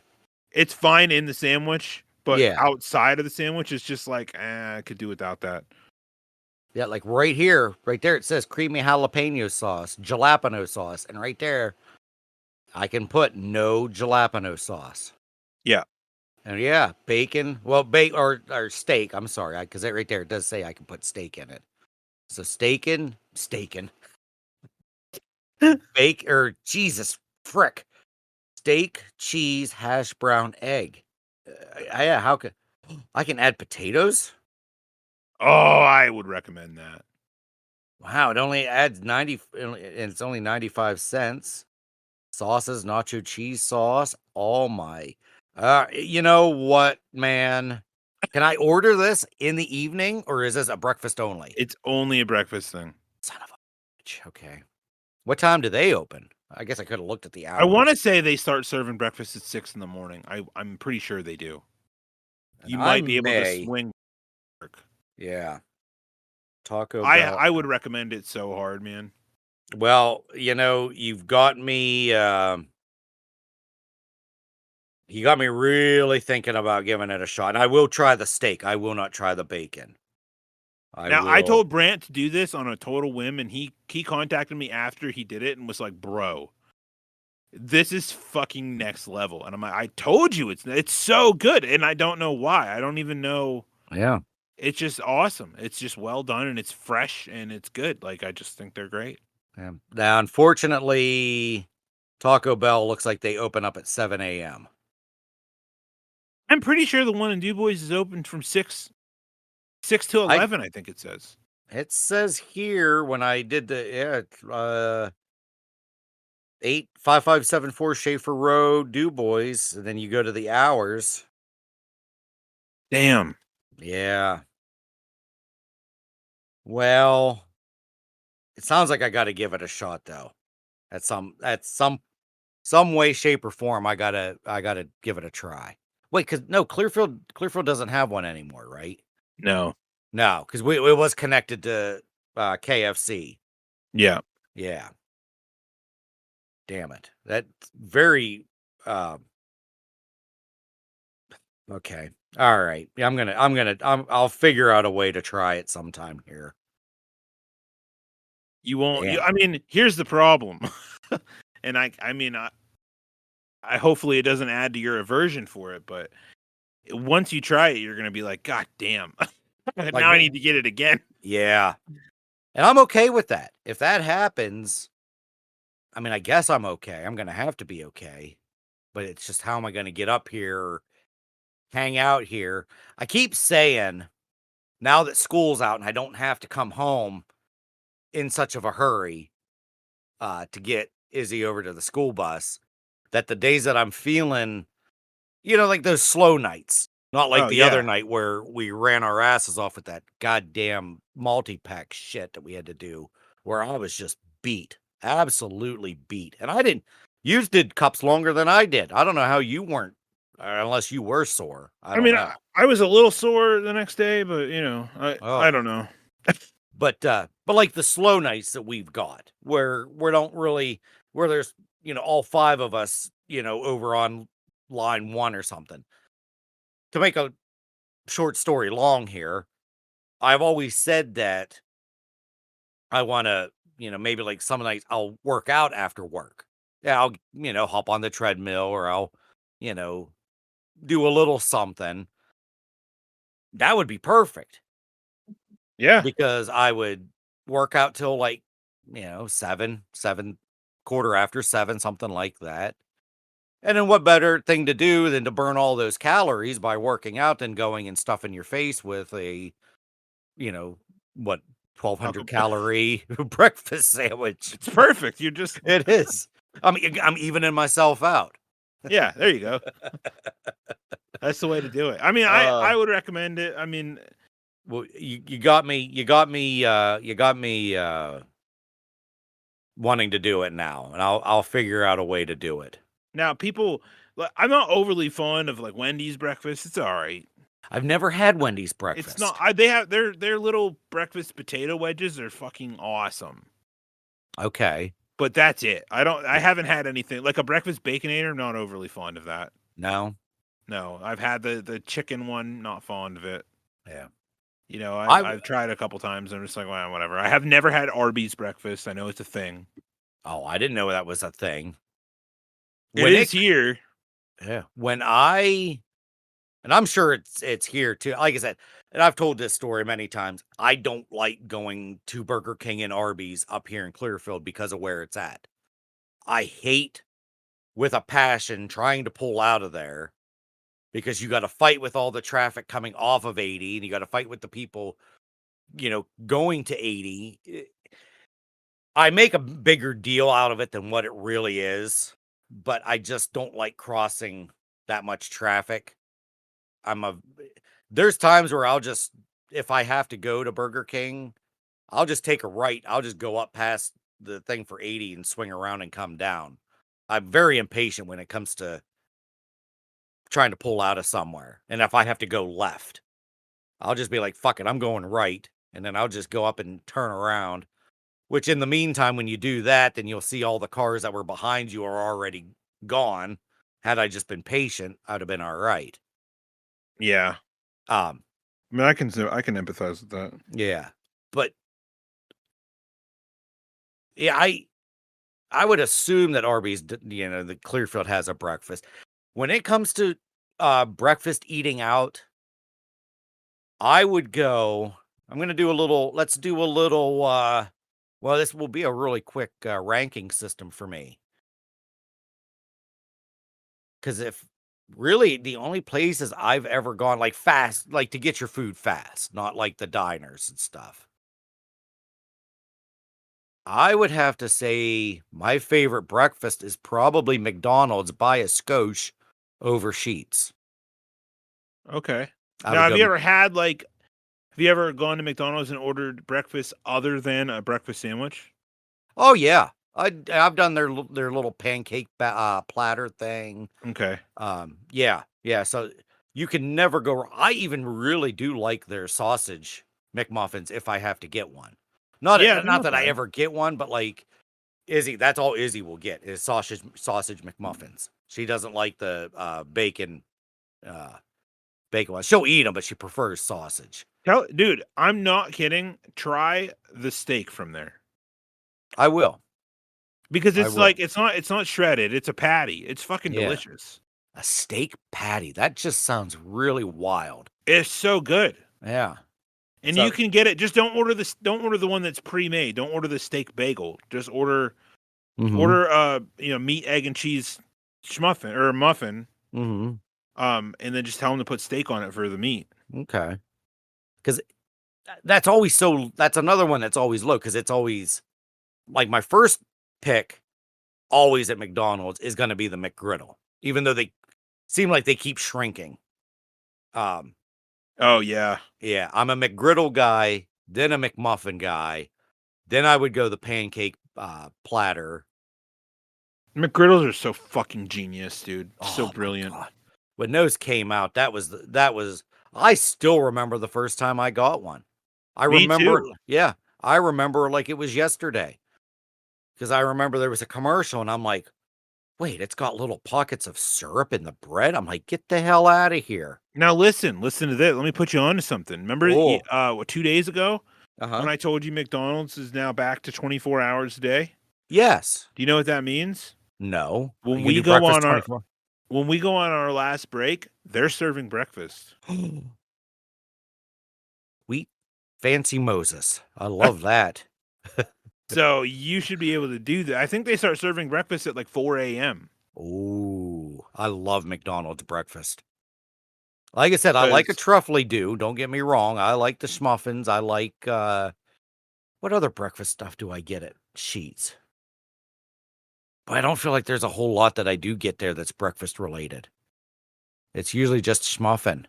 It's fine in the sandwich, but
Yeah.
outside of the sandwich, it's just like, I could do without that.
Yeah, like right here, right there, it says creamy jalapeno sauce, jalapeno sauce, and right there, I can put no jalapeno sauce.
Yeah.
And yeah, bacon, well, or steak. I'm sorry, because right there it does say I can put steak in it. So steakin, Jesus frick, steak, cheese, hash brown, egg. Yeah, how could I can add potatoes?
Oh, I would recommend that.
Wow, it only adds 90 and it's only 95 cents. Sauces, nacho cheese sauce. Oh my. You know what, man? Can I order this in the evening or is this a breakfast only?
It's only a breakfast thing.
Son of a bitch. Okay. What time do they open? I guess I could have looked at the hours.
I want to say they start serving breakfast at 6 in the morning. I'm pretty sure they do. You might be able to swing work.
Yeah. Taco Bell.
I would recommend it so hard, man.
Well, you've got me you got me really thinking about giving it a shot. And I will try the steak. I will not try the bacon.
I told Brant to do this on a total whim, and he contacted me after he did it and was like, "Bro, this is fucking next level." And I'm like, "I told you it's so good," and I don't know why. I don't even know.
Yeah.
It's just awesome. It's just well done, and it's fresh, and it's good. Like, I just think they're great.
Yeah. Now, unfortunately, Taco Bell looks like they open up at 7 a.m.
I'm pretty sure the one in Du Bois is open from 6 to 11, I think it says.
It says here when I did the 85574 Schaefer Road, Du Bois, and then you go to the hours.
Damn.
Yeah. Well, it sounds like I got to give it a shot though. At some way, shape, or form, I gotta give it a try. Wait, because no, Clearfield doesn't have one anymore, right?
No.
No, because it was connected to KFC.
Yeah.
Yeah. damn it. That's very okay. All right. Yeah, I'll figure out a way to try it sometime here.
You won't.
Damn.
I mean, here's the problem, and I mean, I hopefully it doesn't add to your aversion for it, but once you try it, you're gonna be like, God damn! Now I need to get it again.
Yeah. And I'm okay with that. If that happens, I mean, I guess I'm okay. I'm gonna have to be okay. But it's just how am I gonna get up here or hang out here? I keep saying now that school's out and I don't have to come home in such of a hurry to get Izzy over to the school bus, that the days that I'm feeling, like those slow nights, not like
Oh,
the other
yeah.
night where we ran our asses off with that goddamn multi-pack shit that we had to do, where I was just beat, absolutely beat. And you did cups longer than I did. I don't know how you weren't, unless you were sore. I don't know.
I was a little sore the next day, but
Oh.
I don't know.
But like the slow nights that we've got where there's, all 5 of us, over on line 1 or something. To make a short story long here, I've always said that I want to, maybe like some nights I'll work out after work. Yeah, I'll, hop on the treadmill or I'll, do a little something. That would be perfect.
Yeah.
Because I would work out till like, 7, quarter after 7, something like that. And then what better thing to do than to burn all those calories by working out than going and stuffing your face with a, what, 1,200 calorie breakfast sandwich.
It's perfect. You just
It is. I'm evening myself out.
yeah. There you go. That's the way to do it. I mean, I would recommend it. I mean,
well, you got me wanting to do it now, and I'll figure out a way to do it.
now I'm not overly fond of like Wendy's breakfast. It's all right.
I've never had Wendy's breakfast.
It's not. They have their little breakfast potato wedges are fucking awesome.
Okay.
But that's it. I haven't had anything like a breakfast baconator. I'm not overly fond of that.
No.
No, I've had the chicken one. Not fond of it.
Yeah.
I've tried a couple times. I'm just like, well, whatever. I have never had Arby's breakfast. I know it's a thing.
Oh, I didn't know that was a thing.
It is here.
Yeah. And I'm sure it's here too. Like I said, and I've told this story many times. I don't like going to Burger King and Arby's up here in Clearfield because of where it's at. I hate with a passion trying to pull out of there because you got to fight with all the traffic coming off of 80 and you got to fight with the people, going to 80. I make a bigger deal out of it than what it really is, but I just don't like crossing that much traffic. There's times where if I have to go to Burger King, I'll just take a right. I'll just go up past the thing for 80 and swing around and come down. I'm very impatient when it comes to trying to pull out of somewhere. And if I have to go left, I'll just be like, fuck it, I'm going right. And then I'll just go up and turn around, which in the meantime, when you do that, then you'll see all the cars that were behind you are already gone. Had I just been patient, I'd have been all right.
Yeah.
I
mean, I can empathize with that.
Yeah. But yeah, I would assume that Arby's, the Clearfield has a breakfast. When it comes to breakfast eating out, I would go, I'm going to do let's do a little, well, this will be a really quick ranking system for me. Because if really the only places I've ever gone like fast, like to get your food fast, not like the diners and stuff, I would have to say my favorite breakfast is probably McDonald's by a skosh over Sheetz.
Okay. Now, have you ever gone to McDonald's and ordered breakfast other than a breakfast sandwich?
Oh yeah, I've done their little pancake platter thing.
Okay.
Yeah. So you can never go wrong. I even really do like their sausage McMuffins if I have to get one. Not that I ever get one, but like Izzy, that's all Izzy will get is sausage McMuffins. She doesn't like the bacon ones. She'll eat them, but she prefers sausage.
Dude, I'm not kidding. Try the steak from there.
I will.
Because
I
it's
will.
like it's not shredded, it's a patty. It's fucking
Yeah.
delicious.
A steak patty. That just sounds really wild.
It's so good.
Yeah.
And
So-
you can get it. Just don't order the one that's pre-made. Don't order the steak bagel. Just order meat, egg, and cheese schmuffin or muffin.
Mm-hmm.
And then just tell them to put steak on it for the meat.
Okay. Because that's another one that's always low, because it's always like my first pick always at McDonald's is going to be the McGriddle, even though they seem like they keep shrinking.
Oh yeah.
Yeah, I'm a McGriddle guy, then a McMuffin guy, then I would go the pancake platter.
McGriddles are so fucking genius, dude. So
Oh, my
brilliant.
God. When those came out, that was I still remember the first time I got one. I
Me
remember,
too.
yeah, I remember like it was yesterday. Because I remember there was a commercial and I'm like, wait, it's got little pockets of syrup in the bread. I'm like, get the hell out of here.
Now listen to this. Let me put you on to something. Remember
Oh.
2 days ago
Uh-huh.
when I told you McDonald's is now back to 24 hours a day?
Yes.
Do you know what that means?
No.
When
You
we
do
go
breakfast
on our
24?
When we go on our last break, they're serving breakfast.
Sweet fancy Moses. I love that.
So you should be able to do that. I think they start serving breakfast at like 4 a.m.
Ooh, I love McDonald's breakfast. Like I said, I like a
Because-
truffle do. Don't get me wrong. I like the schmuffins. I like what other breakfast stuff do I get at Sheetz? But I don't feel like there's a whole lot that I do get there that's breakfast related. It's usually just schmuffin.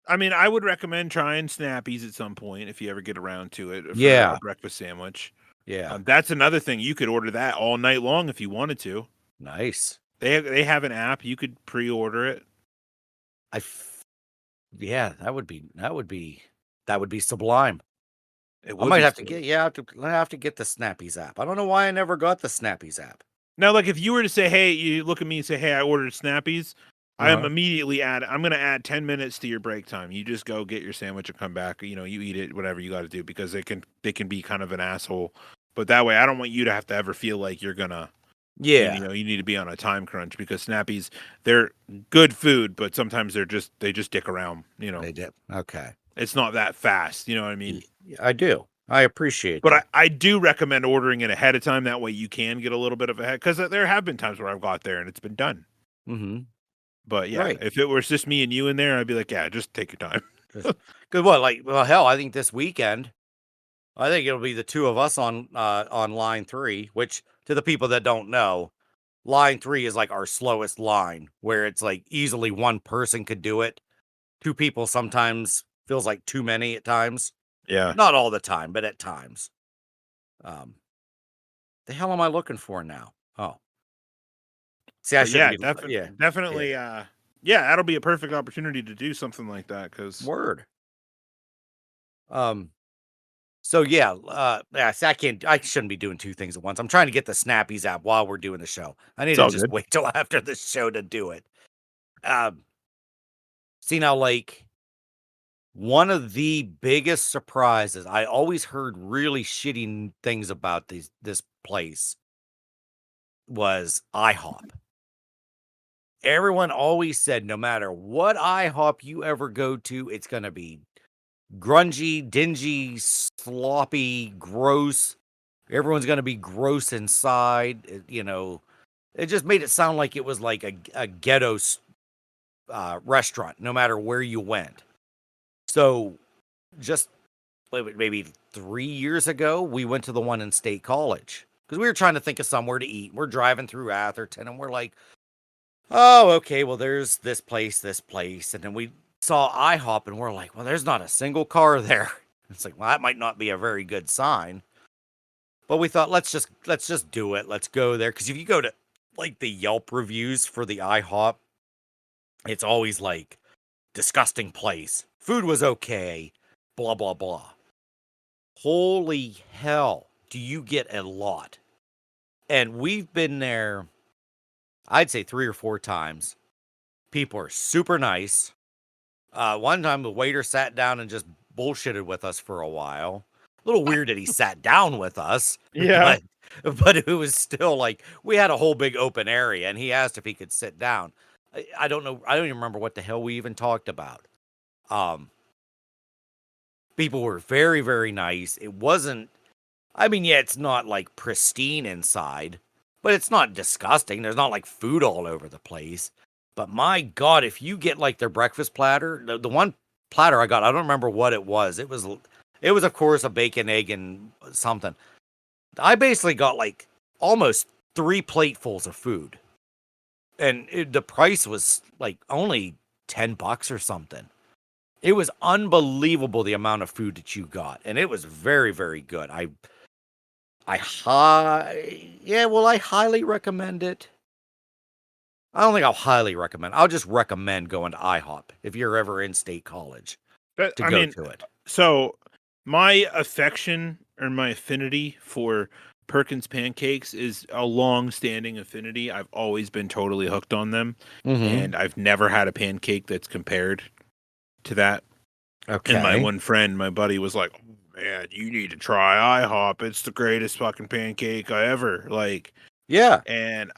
I mean, I would recommend trying Snappies at some point if you ever get around to it. For
Yeah.
a breakfast sandwich.
Yeah,
That's another thing. You could order that all night long if you wanted to.
nice.
They have an app. You could pre-order it.
Yeah, that would be sublime.
It
I
would
might
be
have to
sick.
get I have to get the Snappies app. I don't know why I never got the Snappies app.
Now, like if you were to say, "Hey," you look at me and say, "Hey, I ordered Snappies," I'm
Uh-huh.
immediately I'm going to add 10 minutes to your break time. You just go get your sandwich and come back. You eat it, whatever you got to do, because they can be kind of an asshole. But that way, I don't want you to have to ever feel like you're gonna.
Yeah,
You need to be on a time crunch, because Snappies, they're good food, but sometimes they just dick around.
they did. Okay.
It's not that fast. You know what I mean?
Yeah, I do. I appreciate
But
that.
I do recommend ordering it ahead of time. That way you can get a little bit of a head, because there have been times where I've got there and it's been done.
Mm-hmm.
But yeah,
Right.
if it was just me and you in there, I'd be like, yeah, just take your time.
Because hell, I think this weekend, I think it'll be the two of us on line 3, which to the people that don't know, line 3 is like our slowest line, where it's like easily one person could do it. 2 people sometimes feels like too many at times.
Yeah.
Not all the time, but at times. The hell am I looking for now? Oh. See, I
But yeah,
should be
definitely. Yeah, that'll be a perfect opportunity to do something like that. Because
word. So yeah, see, I shouldn't be doing 2 things at once. I'm trying to get the Snappies app while we're doing the show. I need
It's
to
all
just
good.
wait till after the show to do it. See now, like one of the biggest surprises, I always heard really shitty things about this place, was IHOP. Everyone always said no matter what IHOP you ever go to, it's going to be grungy, dingy, sloppy, gross. Everyone's going to be gross inside. It just made it sound like it was like a ghetto restaurant, no matter where you went. So just maybe 3 years ago, we went to the one in State College because we were trying to think of somewhere to eat. We're driving through Atherton and we're like, oh, okay, well, there's this place. And then we saw IHOP and we're like, well, there's not a single car there. It's like, well, that might not be a very good sign. But we thought, let's just do it. Let's go there. Because if you go to like the Yelp reviews for the IHOP, it's always like disgusting place. Food was okay. Blah, blah, blah. Holy hell. do you get a lot. And we've been there, I'd say 3 or 4 times. People are super nice. One time the waiter sat down and just bullshitted with us for a while. A little weird that he sat down with us,
Yeah.
but it was still like we had a whole big open area, and he asked if he could sit down. I don't know. I don't even remember what the hell we even talked about. People were very, very nice. It wasn't. I mean, yeah, it's not like pristine inside, but it's not disgusting. There's not like food all over the place. But my God, if you get like their breakfast platter, the one platter I got, I don't remember what it was. It was of course a bacon, egg, and something. I basically got like almost 3 platefuls of food, and the price was like only $10 or something. It was unbelievable the amount of food that you got, and it was very, very good. I highly recommend it. I don't think I'll highly recommend. I'll just recommend going to IHOP if you're ever in State College to go to it.
So my affection or my affinity for Perkins pancakes is a long-standing affinity. I've always been totally hooked on them, and I've never had a pancake that's compared to that.
Okay.
And my one friend, my buddy, was like, "Oh, man, you need to try IHOP. It's the greatest fucking pancake I ever like."
Yeah.
And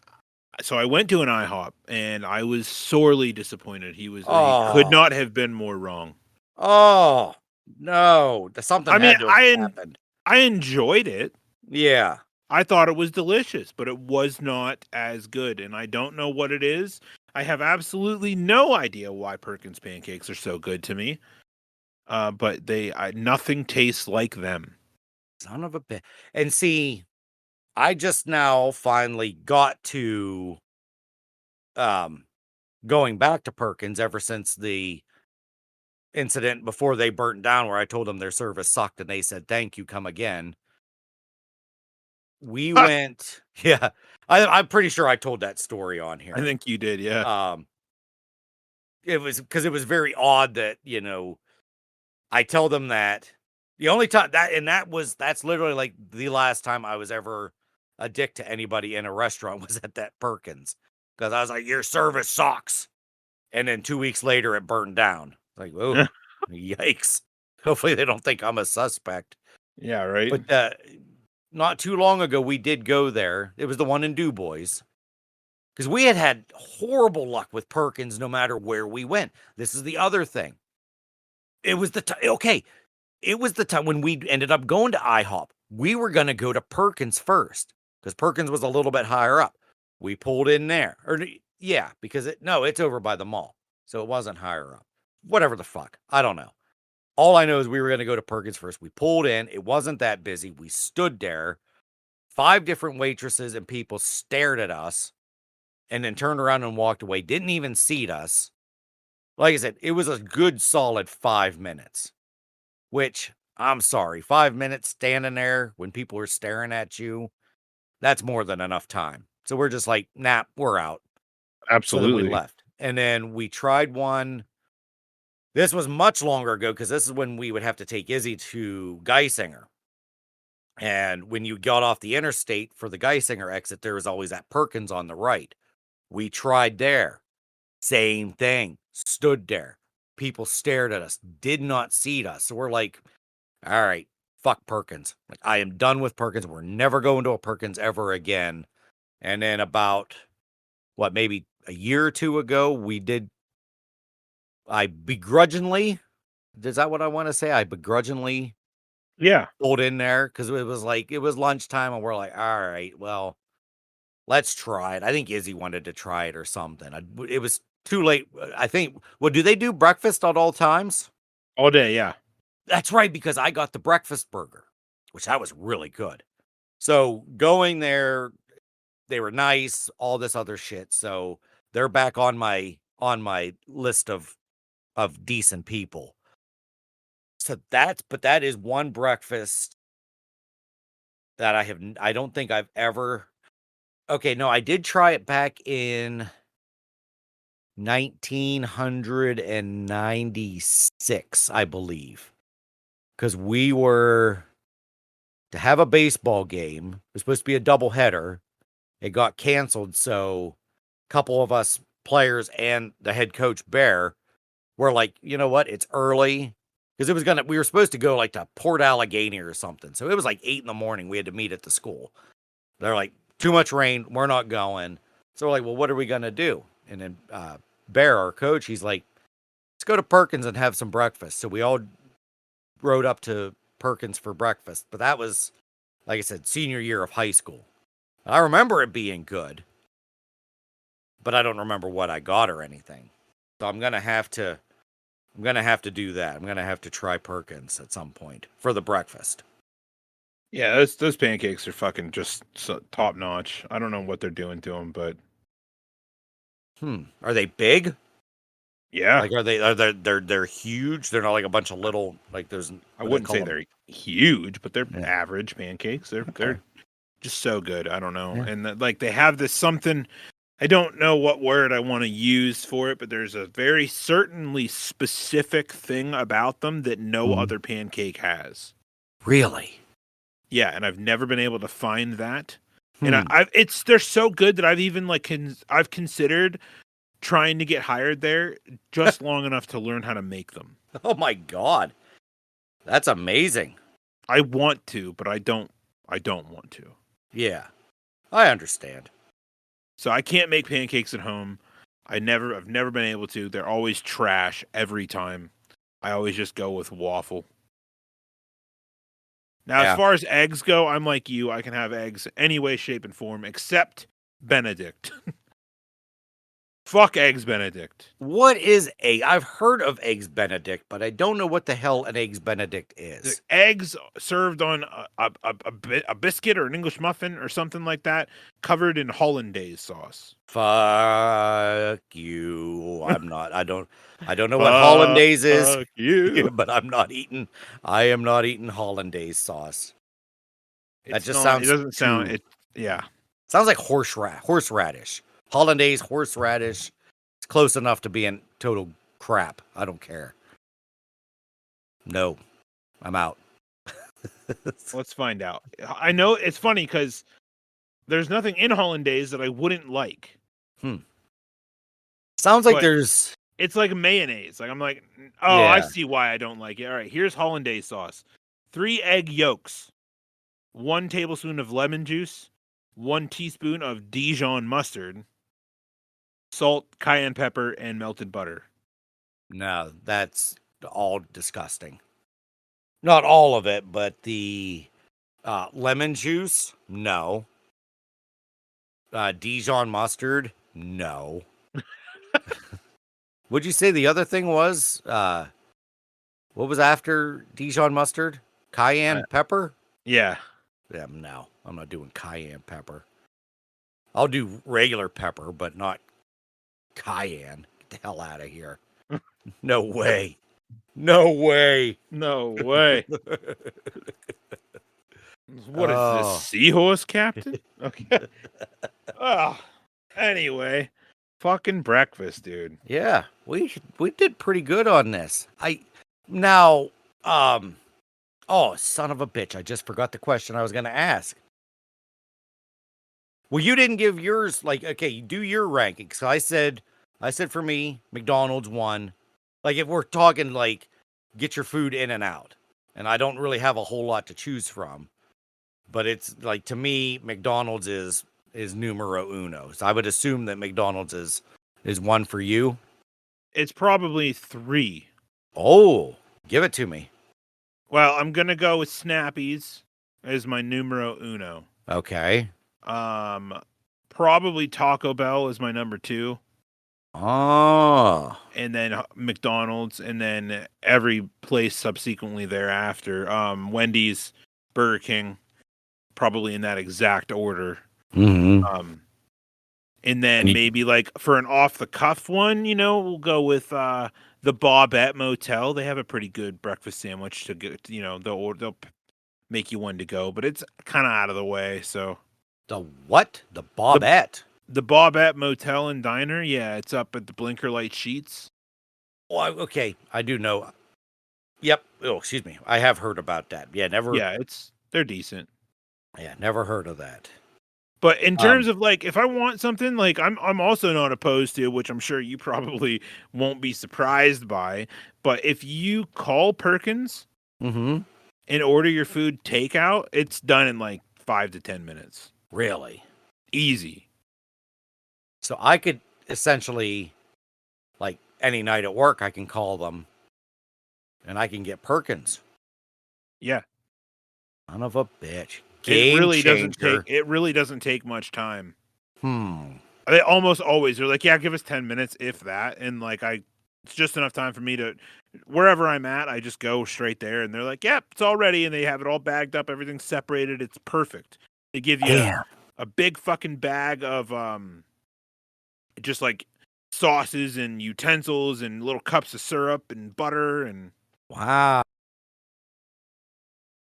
so I went to an IHOP, and I was sorely disappointed. He could
Oh.
not have been more wrong.
Oh no, something
I mean,
had to have happened.
I enjoyed it.
Yeah.
I thought it was delicious, but it was not as good, and I don't know what it is. I have absolutely no idea why Perkins pancakes are so good to me. But nothing tastes like them.
Son of a bitch. And see, I just now finally got to going back to Perkins ever since the incident before they burnt down, where I told them their service sucked and they said thank you, come again. We went, yeah. I'm pretty sure I told that story on here.
I think you did, yeah.
It was because it was very odd that, you know, I tell them that the only time that's literally like the last time I was ever a dick to anybody in a restaurant was at that Perkins, because I was like, your service sucks. And then 2 weeks later it burned down. Like, oh, yikes. Hopefully they don't think I'm a suspect.
Yeah, right.
But not too long ago, we did go there. It was the one in Du Bois. Because we had horrible luck with Perkins no matter where we went. This is the other thing. It was the time. Okay. It was the time when we ended up going to IHOP. We were going to go to Perkins first because Perkins was a little bit higher up. We pulled in there. Yeah, because it's over by the mall. So it wasn't higher up. Whatever the fuck. I don't know. All I know is we were going to go to Perkins first. We pulled in. It wasn't that busy. We stood there. 5 different waitresses and people stared at us and then turned around and walked away. Didn't even seat us. Like I said, it was a good solid 5 minutes, which I'm sorry, 5 minutes standing there when people are staring at you, that's more than enough time. So we're just like, nah, we're out.
Absolutely.
So then we left. And then we tried one. This was much longer ago because this is when we would have to take Izzy to Geisinger. And when you got off the interstate for the Geisinger exit, there was always that Perkins on the right. We tried there. Same thing. Stood there. People stared at us, did not seat us. So we're like, all right, fuck Perkins. Like, I am done with Perkins. We're never going to a Perkins ever again. And then about, maybe a year or 2 ago, I begrudgingly, is that what I want to say? I begrudgingly pulled in there because it was lunchtime and we're like, all right, well, let's try it. I think Izzy wanted to try it or something. It was too late. I think, do they do breakfast at all times?
All day, yeah.
That's right, because I got the breakfast burger, which that was really good. So going there, they were nice, all this other shit. So they're back on my list of decent people. So that is one breakfast that I don't think I've ever. Okay, no, I did try it back in 1996, I believe. Because we were to have a baseball game. It was supposed to be a doubleheader. It got canceled, so a couple of us players and the head coach Bear were like, you know what? It's early because we were supposed to go like to Port Allegheny or something. So it was like 8 a.m. We had to meet at the school. They're like, too much rain. We're not going. So we're like, well, what are we going to do? And then Bear, our coach, he's like, let's go to Perkins and have some breakfast. So we all rode up to Perkins for breakfast. But that was, like I said, senior year of high school. I remember it being good, but I don't remember what I got or anything. So I'm gonna have to do that. I'm gonna have to try Perkins at some point for the breakfast.
Yeah, those pancakes are fucking just top notch. I don't know what they're doing to them, but
Are they big?
yeah,
Like they're huge. They're not like a bunch of little like there's.
I wouldn't say they're huge, but they're average pancakes. They're just so good. I don't know, and they have this something. I don't know what word I want to use for it, but there's a very certainly specific thing about them that no other pancake has.
Really?
Yeah, and I've never been able to find that. And they're so good that I've even I've considered trying to get hired there just long enough to learn how to make them.
Oh my God. That's amazing.
I want to, but I don't want to.
Yeah. I understand.
So I can't make pancakes at home. I've never been able to. They're always trash every time. I always just go with waffle. Now, as far as eggs go, I'm like you. I can have eggs any way, shape, and form except Benedict. Fuck Eggs Benedict.
What is egg? I've heard of Eggs Benedict, but I don't know what the hell an Eggs Benedict is.
The eggs served on a biscuit or an English muffin or something like that, covered in hollandaise sauce.
Fuck you. I don't know what hollandaise is.
Fuck you.
But I am not eating hollandaise sauce. That just sounds.
It doesn't sound. It
sounds like horseradish. Hollandaise, horseradish. It's close enough to being total crap. I don't care. No, I'm out.
Let's find out. I know it's funny because there's nothing in hollandaise that I wouldn't like.
Sounds like there's.
It's like mayonnaise. Like I'm like, oh, yeah. I see why I don't like it. All right, here's hollandaise sauce: 3 egg yolks, 1 tablespoon of lemon juice, 1 teaspoon of Dijon mustard, salt, cayenne pepper, and melted butter.
No, that's all disgusting. Not all of it, but the lemon juice, no. Dijon mustard, no. Would you say the other thing was? What was after Dijon mustard? Cayenne pepper?
Yeah.
Yeah, no, I'm not doing cayenne pepper. I'll do regular pepper, but not cayenne. Get the hell out of here. No way. No way.
No way. What is this, seahorse captain? Okay. Anyway, fucking breakfast, dude.
Yeah, we did pretty good on this. Oh, son of a bitch. I just forgot the question I was going to ask. Well, you didn't give yours, okay, you do your ranking. So I said for me, McDonald's 1. Like, if we're talking, get your food in and out. And I don't really have a whole lot to choose from. But it's, to me, McDonald's is numero uno. So I would assume that McDonald's is 1 for you.
It's probably 3.
Oh, give it to me.
Well, I'm going to go with Snappies as my numero uno.
Okay.
Probably Taco Bell is my number 2.
Oh.
And then McDonald's, and then every place subsequently thereafter. Wendy's, Burger King, probably in that exact order.
Mm-hmm.
And then maybe for an off the cuff one, we'll go with the Bobette Motel. They have a pretty good breakfast sandwich to get. They'll make you one to go, but it's kind of out of the way. So
the what? The Bobette.
The Bobette Motel and Diner. Yeah, it's up at the Blinker Light Sheets.
Oh, okay. I do know. Yep. Oh, excuse me. I have heard about that. Yeah, never.
Yeah, They're decent.
Yeah, never heard of that.
But in terms of like, if I want something, like I'm also not opposed to, which I'm sure you probably won't be surprised by. But if you call Perkins
Mm-hmm.
and order your food takeout, it's done in like 5 to 10 minutes.
Really?
Easy.
So I could essentially, like any night at work, I can call them and I can get Perkins.
Yeah.
Son of a bitch.
It
Game
really
changer.
doesn't take much time.
Hmm.
They almost always are like, yeah, give us 10 minutes, if that. And like, it's just enough time for me to, wherever I'm at, I just go straight there. And they're like, yep, it's all ready. And they have it all bagged up, everything's separated. It's perfect. They give you
Damn.
a big fucking bag of, just like sauces and utensils and little cups of syrup and butter. And
Wow.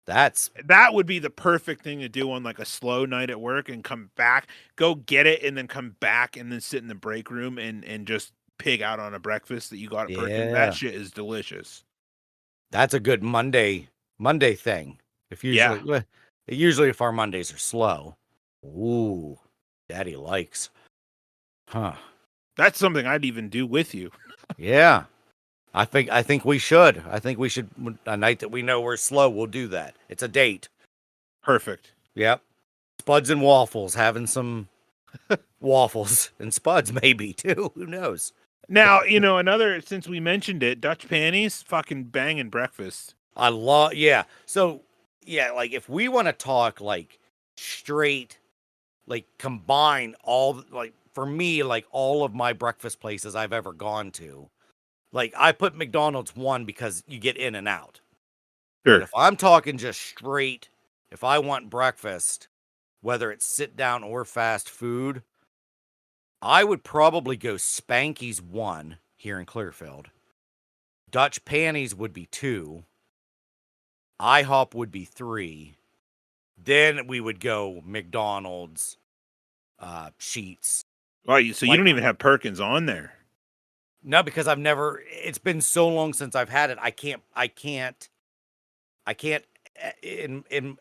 that would be the perfect thing to do on like a slow night at work and come back, go get it, and then come back and then sit in the break room and just pig out on a breakfast that you got at Perkins.
Yeah.
That shit is delicious.
That's a good Monday thing. Usually if our Mondays are slow. Ooh, Daddy likes. Huh.
That's something I'd even do with you.
Yeah. I think we should. I think we should, a night that we know we're slow, we'll do that. It's a date.
Perfect.
Yep. Spuds and waffles, having some waffles and spuds maybe too. Who knows?
Now, since we mentioned it, Dutch Panties, fucking banging breakfast.
Yeah. So, yeah, like if we want to talk like straight, like combine all, like for me, like all of my breakfast places I've ever gone to, like I put McDonald's one because you get in and out.
Sure.
But if I'm talking just straight, if I want breakfast, whether it's sit down or fast food, I would probably go Spanky's 1 here in Clearfield. Dutch Panties would be 2. IHOP would be 3. Then we would go McDonald's, Sheetz.
Wow, so you don't even have Perkins on there.
No, because it's been so long since I've had it. I can't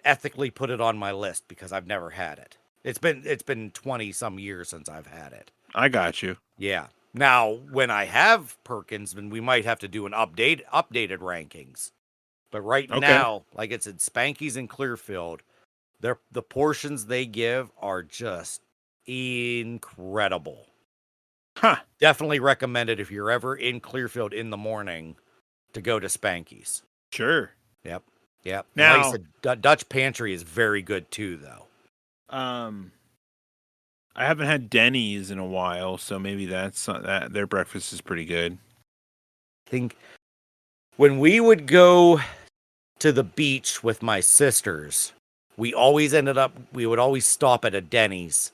ethically put it on my list because I've never had it. It's been 20 some years since I've had it.
I got you.
Yeah. Now, when I have Perkins, then we might have to do an updated rankings. But right now, like it's at Spanky's in Clearfield, the portions they give are just incredible.
Huh.
Definitely recommend it if you're ever in Clearfield in the morning to go to Spanky's.
Sure.
Yep.
Now,
like I said, Dutch Pantry is very good too, though.
I haven't had Denny's in a while, so maybe that's that. Their breakfast is pretty good.
I think when we would go to the beach with my sisters, we would always stop at a Denny's.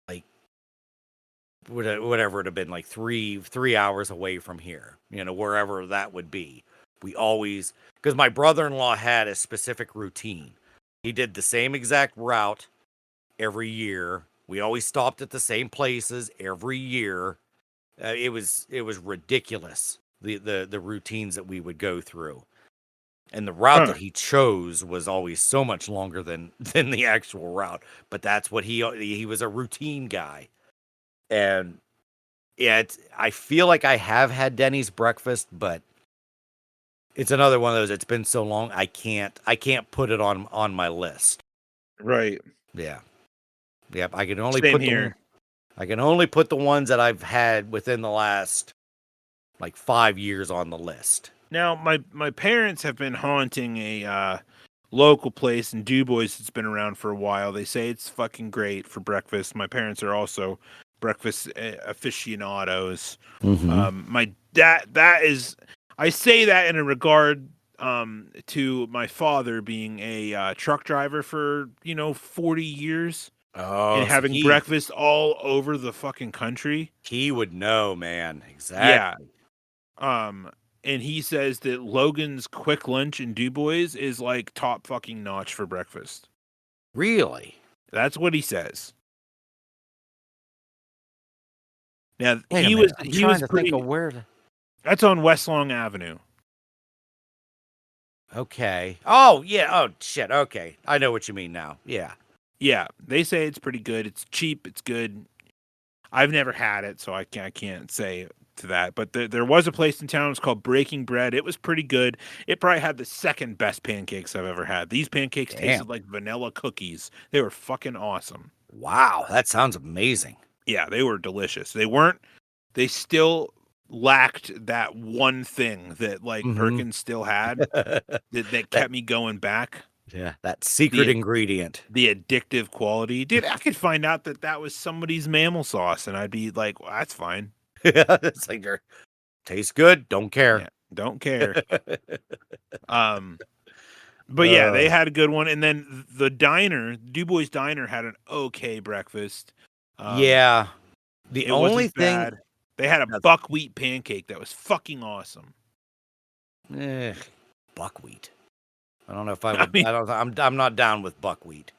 Like, whatever it had been, like 3 hours away from here, wherever that would be. We always, because my brother-in-law had a specific routine. He did the same exact route every year. We always stopped at the same places every year. It was ridiculous, the routines that we would go through. And the route that he chose was always so much longer than the actual route. But that's what he was a routine guy. And yeah, I feel like I have had Denny's breakfast, but it's another one of those. It's been so long, I can't put it on my list.
Right.
Yeah. Yep. I can only put the ones that I've had within the last like 5 years on the list.
Now, my parents have been haunting a local place in DuBois that's been around for a while. They say it's fucking great for breakfast. My parents are also breakfast aficionados.
Mm-hmm.
My dad, I say that in a regard to my father being a truck driver for 40 years.
Oh,
and having breakfast all over the fucking country.
He would know, man. Exactly.
Yeah. And he says that Logan's Quick Lunch in DuBois is like top fucking notch for breakfast.
Really?
That's what he says. Now
he was think of where
That's on West Long Avenue.
Okay. Oh, yeah. Oh, shit. Okay. I know what you mean now. Yeah.
Yeah, they say it's pretty good. It's cheap. It's good. I've never had it, so I can't say to that. But there was a place in town. It's called Breaking Bread. It was pretty good. It probably had the second best pancakes I've ever had. These pancakes tasted
Damn.
like vanilla cookies. They were fucking awesome.
Wow. That sounds amazing.
Yeah, they were delicious. They weren't. They still lacked that one thing that like
Mhm.
Perkins still had that kept me going back.
Yeah. That secret ingredient.
The addictive quality. Dude, I could find out that was somebody's mammal sauce, and I'd be like, well, that's fine.
It's like, tastes good. Don't care.
Yeah, don't care. But yeah, they had a good one. And then the diner, DuBois Diner, had an okay breakfast.
Yeah. The
It
only
wasn't
thing.
bad. They had a buckwheat pancake that was fucking awesome.
Buckwheat. I don't know if I would.
I mean-
I'm not down with buckwheat.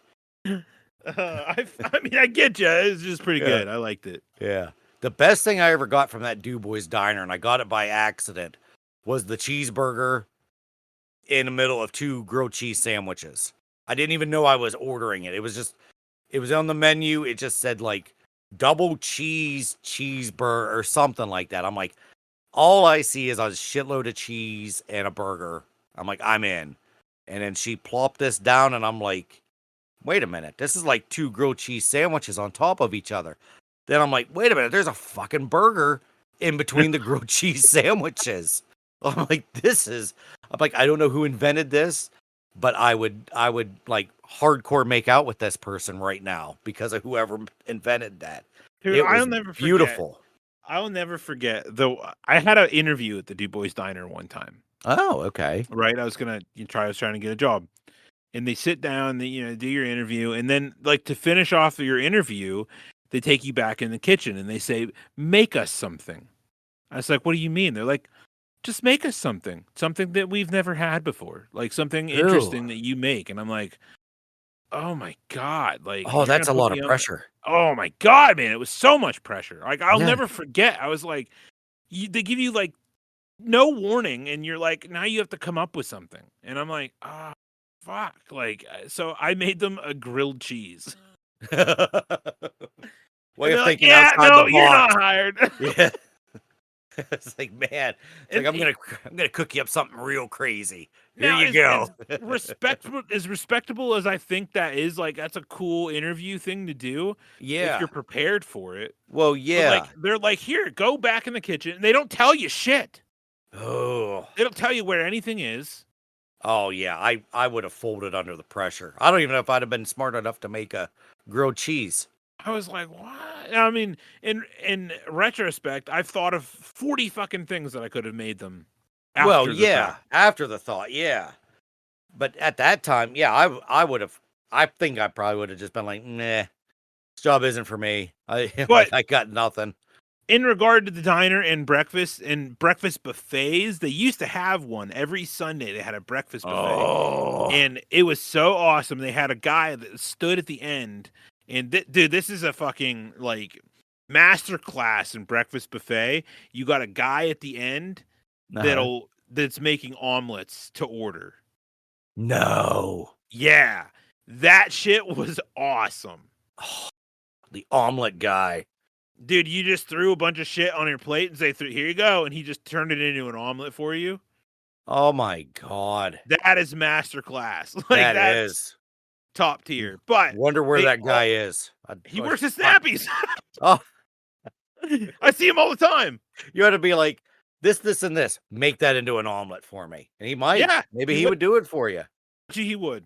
I mean, I get you. It's just pretty
Yeah.
good. I liked it.
Yeah. The best thing I ever got from that DuBois Diner, and I got it by accident, was the cheeseburger in the middle of 2 grilled cheese sandwiches. I didn't even know I was ordering it. It was on the menu. It just said like double cheeseburger or something like that. I'm like, all I see is a shitload of cheese and a burger. I'm like, I'm in. And then she plopped this down, and I'm like, wait a minute. This is like 2 grilled cheese sandwiches on top of each other. Then I'm like, wait a minute. There's a fucking burger in between the grilled cheese sandwiches. I'm like, I'm like, I don't know who invented this, but I would like hardcore make out with this person right now because of whoever invented that.
Dude,
It was
I'll never forget.
beautiful.
I'll never forget. Though I had an interview at the DuBois Diner one time.
Oh, okay.
Right, I was trying to get a job, and they sit down, they do your interview, and then like to finish off your interview, they take you back in the kitchen and they say, "Make us something." I was like, "What do you mean?" They're like, "Just make us something that we've never had before, like something interesting that you make." And I'm like, "Oh my god!" Like,
Oh,
you're
that's a
gonna put
lot
me
of
on-
pressure.
Oh my god, man! It was so much pressure. Like, I'll
Yeah.
never forget. I was like, they give you like no warning, and you're like, now you have to come up with something. And I'm like, ah, fuck. Like, so I made them a grilled cheese.
Way
And
of
they're like,
thinking
yeah,
outside
no,
the
you're
box.
not hired.
Yeah. It's like, man, it's like
And
I'm gonna cook you up something real crazy. Here
now,
you go.
as respectable as I think that is, like, that's a cool interview thing to do if
Yeah.
you're prepared for it.
Well,
But,
yeah.
like, they're like, here, go back in the kitchen. And they don't tell you shit.
Oh.
They don't tell you where anything is.
Oh yeah. I would have folded under the pressure. I don't even know if I'd have been smart enough to make a grilled cheese.
I was like, what? I mean, in retrospect, I've thought of 40 fucking things that I could have made them.
Well,
after the
yeah.
fact.
After the thought, yeah. But at that time, yeah, I would have. I think I probably would have just been like, nah, this job isn't for me.
But-
I got nothing.
In regard to the diner and breakfast buffets, they used to have one every Sunday. They had a breakfast buffet.
Oh.
And it was so awesome. They had a guy that stood at the end. And dude, this is a fucking like master class in breakfast buffet. You got a guy at the end that's making omelets to order.
No.
Yeah. That shit was awesome.
The omelet guy.
Dude, you just threw a bunch of shit on your plate and say, here you go. And he just turned it into an omelet for you.
Oh my god.
That is master class. Like,
That
that's
is.
top tier. But
Wonder where
they
that guy is.
he works at Snappies.
Oh,
I see him all the time.
you ought to be like, this, and this. Make that into an omelet for me. And he might.
Yeah,
Maybe
he
he would do it for you.
Gee, he would.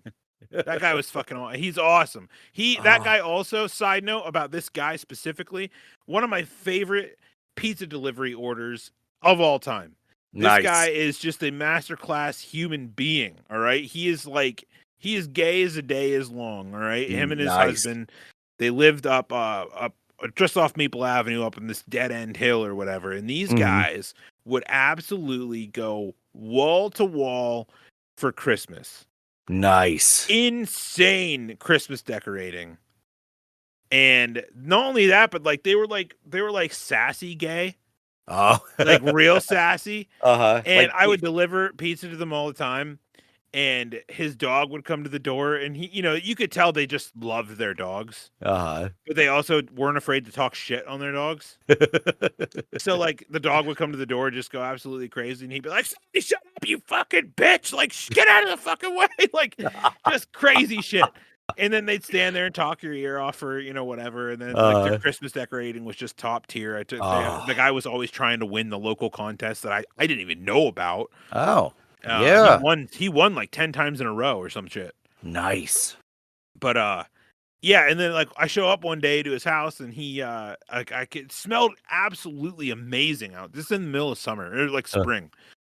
That guy was fucking he's awesome. That
Oh.
guy also, side note about this guy specifically, one of my favorite pizza delivery orders of all time. This
Nice.
guy is just a masterclass human being, all right? He is gay as a day is long, all right? Him and his
Nice.
husband, they lived up just off Maple Avenue up in this dead end hill or whatever. And these
Mhm.
guys would absolutely go wall to wall for Christmas.
Nice.
Insane Christmas decorating. And not only that, but like they were like sassy gay,
Oh.
like real sassy.
Uh-huh.
And
Like,
I would deliver pizza to them all the time. and his dog would come to the door, and he, you could tell they just loved their dogs,
Uh-huh.
but they also weren't afraid to talk shit on their dogs. So like the dog would come to the door, just go absolutely crazy, and he'd be like, "Somebody shut up, you fucking bitch! Like, get out of the fucking way!" Like, just crazy shit. And then they'd stand there and talk your ear off for whatever. And then like their Christmas decorating was just top tier. The guy was always trying to win the local contest that I didn't even know about.
Oh,
He
yeah.
won like 10 times in a row or some shit.
Nice.
But yeah, and then like I show up one day to his house, and he it smelled absolutely amazing out. This is in the middle of summer, or like spring.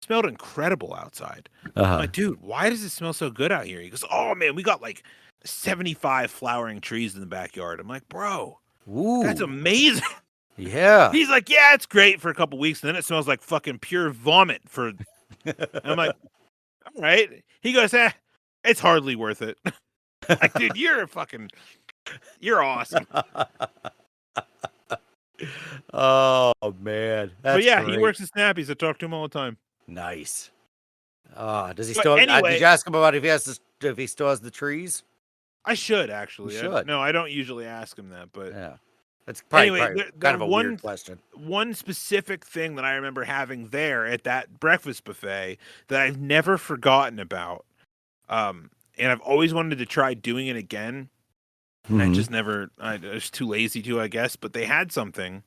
Smelled incredible outside. I'm like, dude, why does it smell so good out here? He goes, "Oh man, we got like 75 flowering trees in the backyard." I'm like, "Bro, that's
Ooh.
amazing."
Yeah.
He's like, "Yeah, it's great for a couple weeks, and then it smells like fucking pure vomit for." I'm like, "All right." He goes, "It's hardly worth it." Like, dude, you're awesome.
Oh man. That's
But yeah,
great.
he works at Snappies. I talk to him all the time.
Nice. Does he
But
still
anyway,
did you ask him about if he still has the trees?
I should actually.
You should.
No, I don't usually ask him that, but
Yeah. That's probably,
anyway,
kind of a weird question.
One specific thing that I remember having there at that breakfast buffet that I've never forgotten about, and I've always wanted to try doing it again. And I just never. I was too lazy to, I guess. But they had something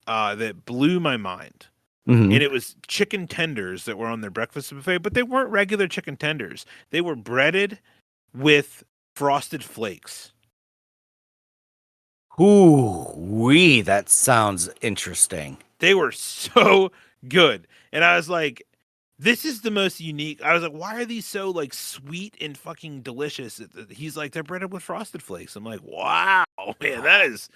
that blew my mind. And it was chicken tenders that were on their breakfast buffet, but they weren't regular chicken tenders. They were breaded with frosted flakes.
Ooh, that sounds interesting.
They were so good. And I was like, this is the most unique. I was like, why are these so like sweet and fucking delicious? He's like, they're breaded with frosted flakes. I'm like, wow, man, that is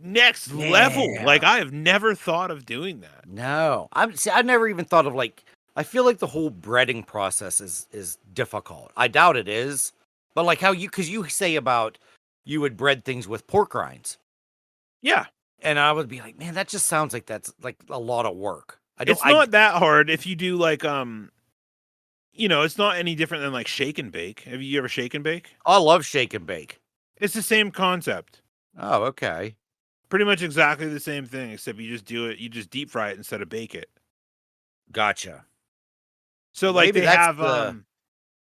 next level. Like, I have never thought of doing that.
No, I've never even thought of like. I feel like the whole breading process is difficult. I doubt it is, but like because you say about you would bread things with pork rinds.
Yeah,
and I would be like, man, that just sounds like that's like a lot of work.
It's not that hard if you do like it's not any different than like shake and bake. Have you ever shake and bake?
I love shake and bake.
It's the same concept.
Oh, okay.
Pretty much exactly the same thing, except you just do it. You just deep fry it instead of bake it.
Gotcha.
So like
Maybe
they
that's
have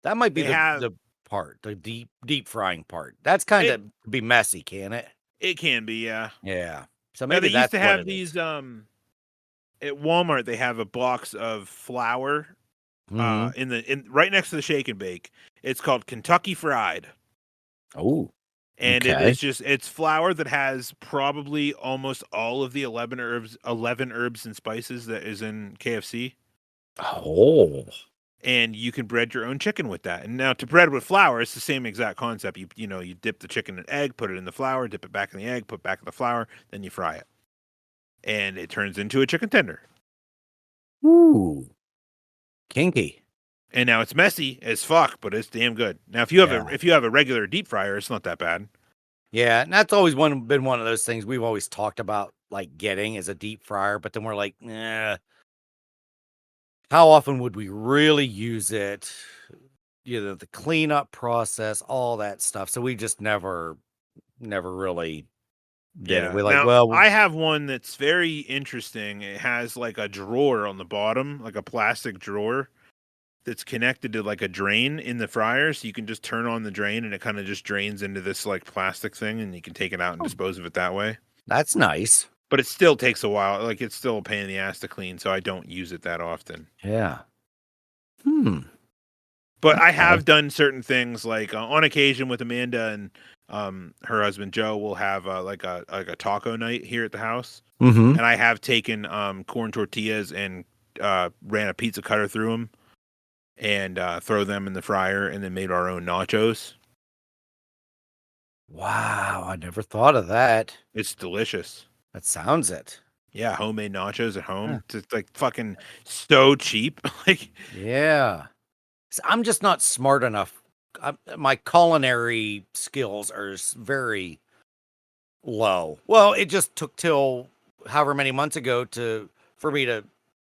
that might be the part, the deep frying part. That's kind of be messy, can it?
It can be, yeah.
Yeah. So
Now,
maybe
they
that's
used to
what
have
it
these
is.
at Walmart. They have a box of flour in right next to the shake and bake. It's called Kentucky Fried.
Oh.
And it is it's flour that has probably almost all of the 11 herbs and spices that is in KFC.
Oh.
And you can bread your own chicken with that. And now to bread with flour, it's the same exact concept. You dip the chicken in egg, put it in the flour, dip it back in the egg, put back in the flour, then you fry it. And it turns into a chicken tender.
Ooh. Kinky.
And now it's messy as fuck, but it's damn good. Now if you have a regular deep fryer, it's not that bad.
Yeah, and that's always been one of those things we've always talked about, like getting as a deep fryer, but then we're like, how often would we really use it? The cleanup process, all that stuff. So we just never really did it. We're like,
now, I have one that's very interesting. It has like a drawer on the bottom, like a plastic drawer that's connected to like a drain in the fryer. So you can just turn on the drain and it kind of just drains into this like plastic thing, and you can take it out and dispose of it that way.
That's nice.
But it still takes a while. Like, it's still a pain in the ass to clean, so I don't use it that often.
Yeah.
But I have done certain things, like on occasion with Amanda and her husband Joe, we'll have like a taco night here at the house. And I have taken corn tortillas and ran a pizza cutter through them and throw them in the fryer, and then made our own nachos.
Wow, I never thought of that.
It's delicious.
That sounds it.
Yeah, homemade nachos at home. It's like fucking so cheap. Like,
yeah. I'm just not smart enough. My culinary skills are very low. Well, it just took till however many months ago for me to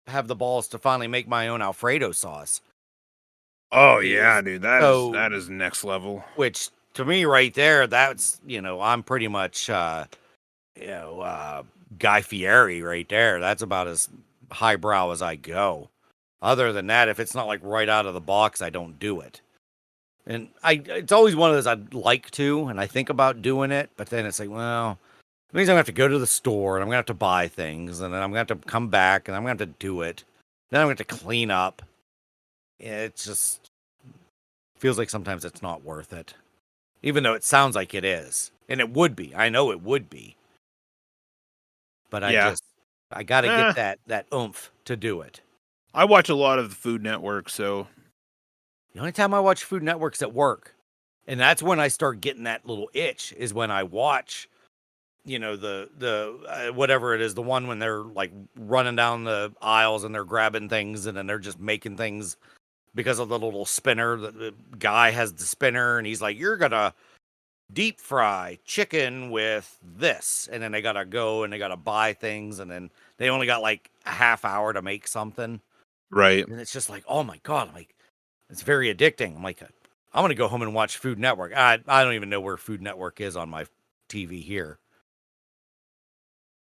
have the balls to finally make my own Alfredo sauce.
Oh yeah, dude,
So,
that is next level.
which to me right there, that's, I'm pretty much, Guy Fieri right there. That's about as highbrow as I go. Other than that, if it's not like right out of the box, I don't do it. And it's always one of those I'd like to, and I think about doing it, but then it's like, well, it means I'm gonna have to go to the store and I'm gonna have to buy things, and then I'm gonna have to come back and I'm gonna have to do it. Then I'm gonna have to clean up. It just feels like sometimes it's not worth it, even though it sounds like it is, and it would be. I know it would be, but
Yeah.
I gotta
Eh,
get that oomph to do it.
I watch a lot of the Food Network, so
The only time I watch Food Network's at work, and that's when I start getting that little itch. Is when I watch, the whatever it is, the one when they're like running down the aisles and they're grabbing things and then they're just making things because of the little spinner. The guy has the spinner and he's like, "You're gonna deep fry chicken with this," and then they gotta go and they gotta buy things, and then they only got like a half hour to make something,
right.
and it's just like, oh my god, I'm like, it's very addicting. I'm like, I'm gonna go home and watch Food Network. I don't even know where Food Network is on my TV here.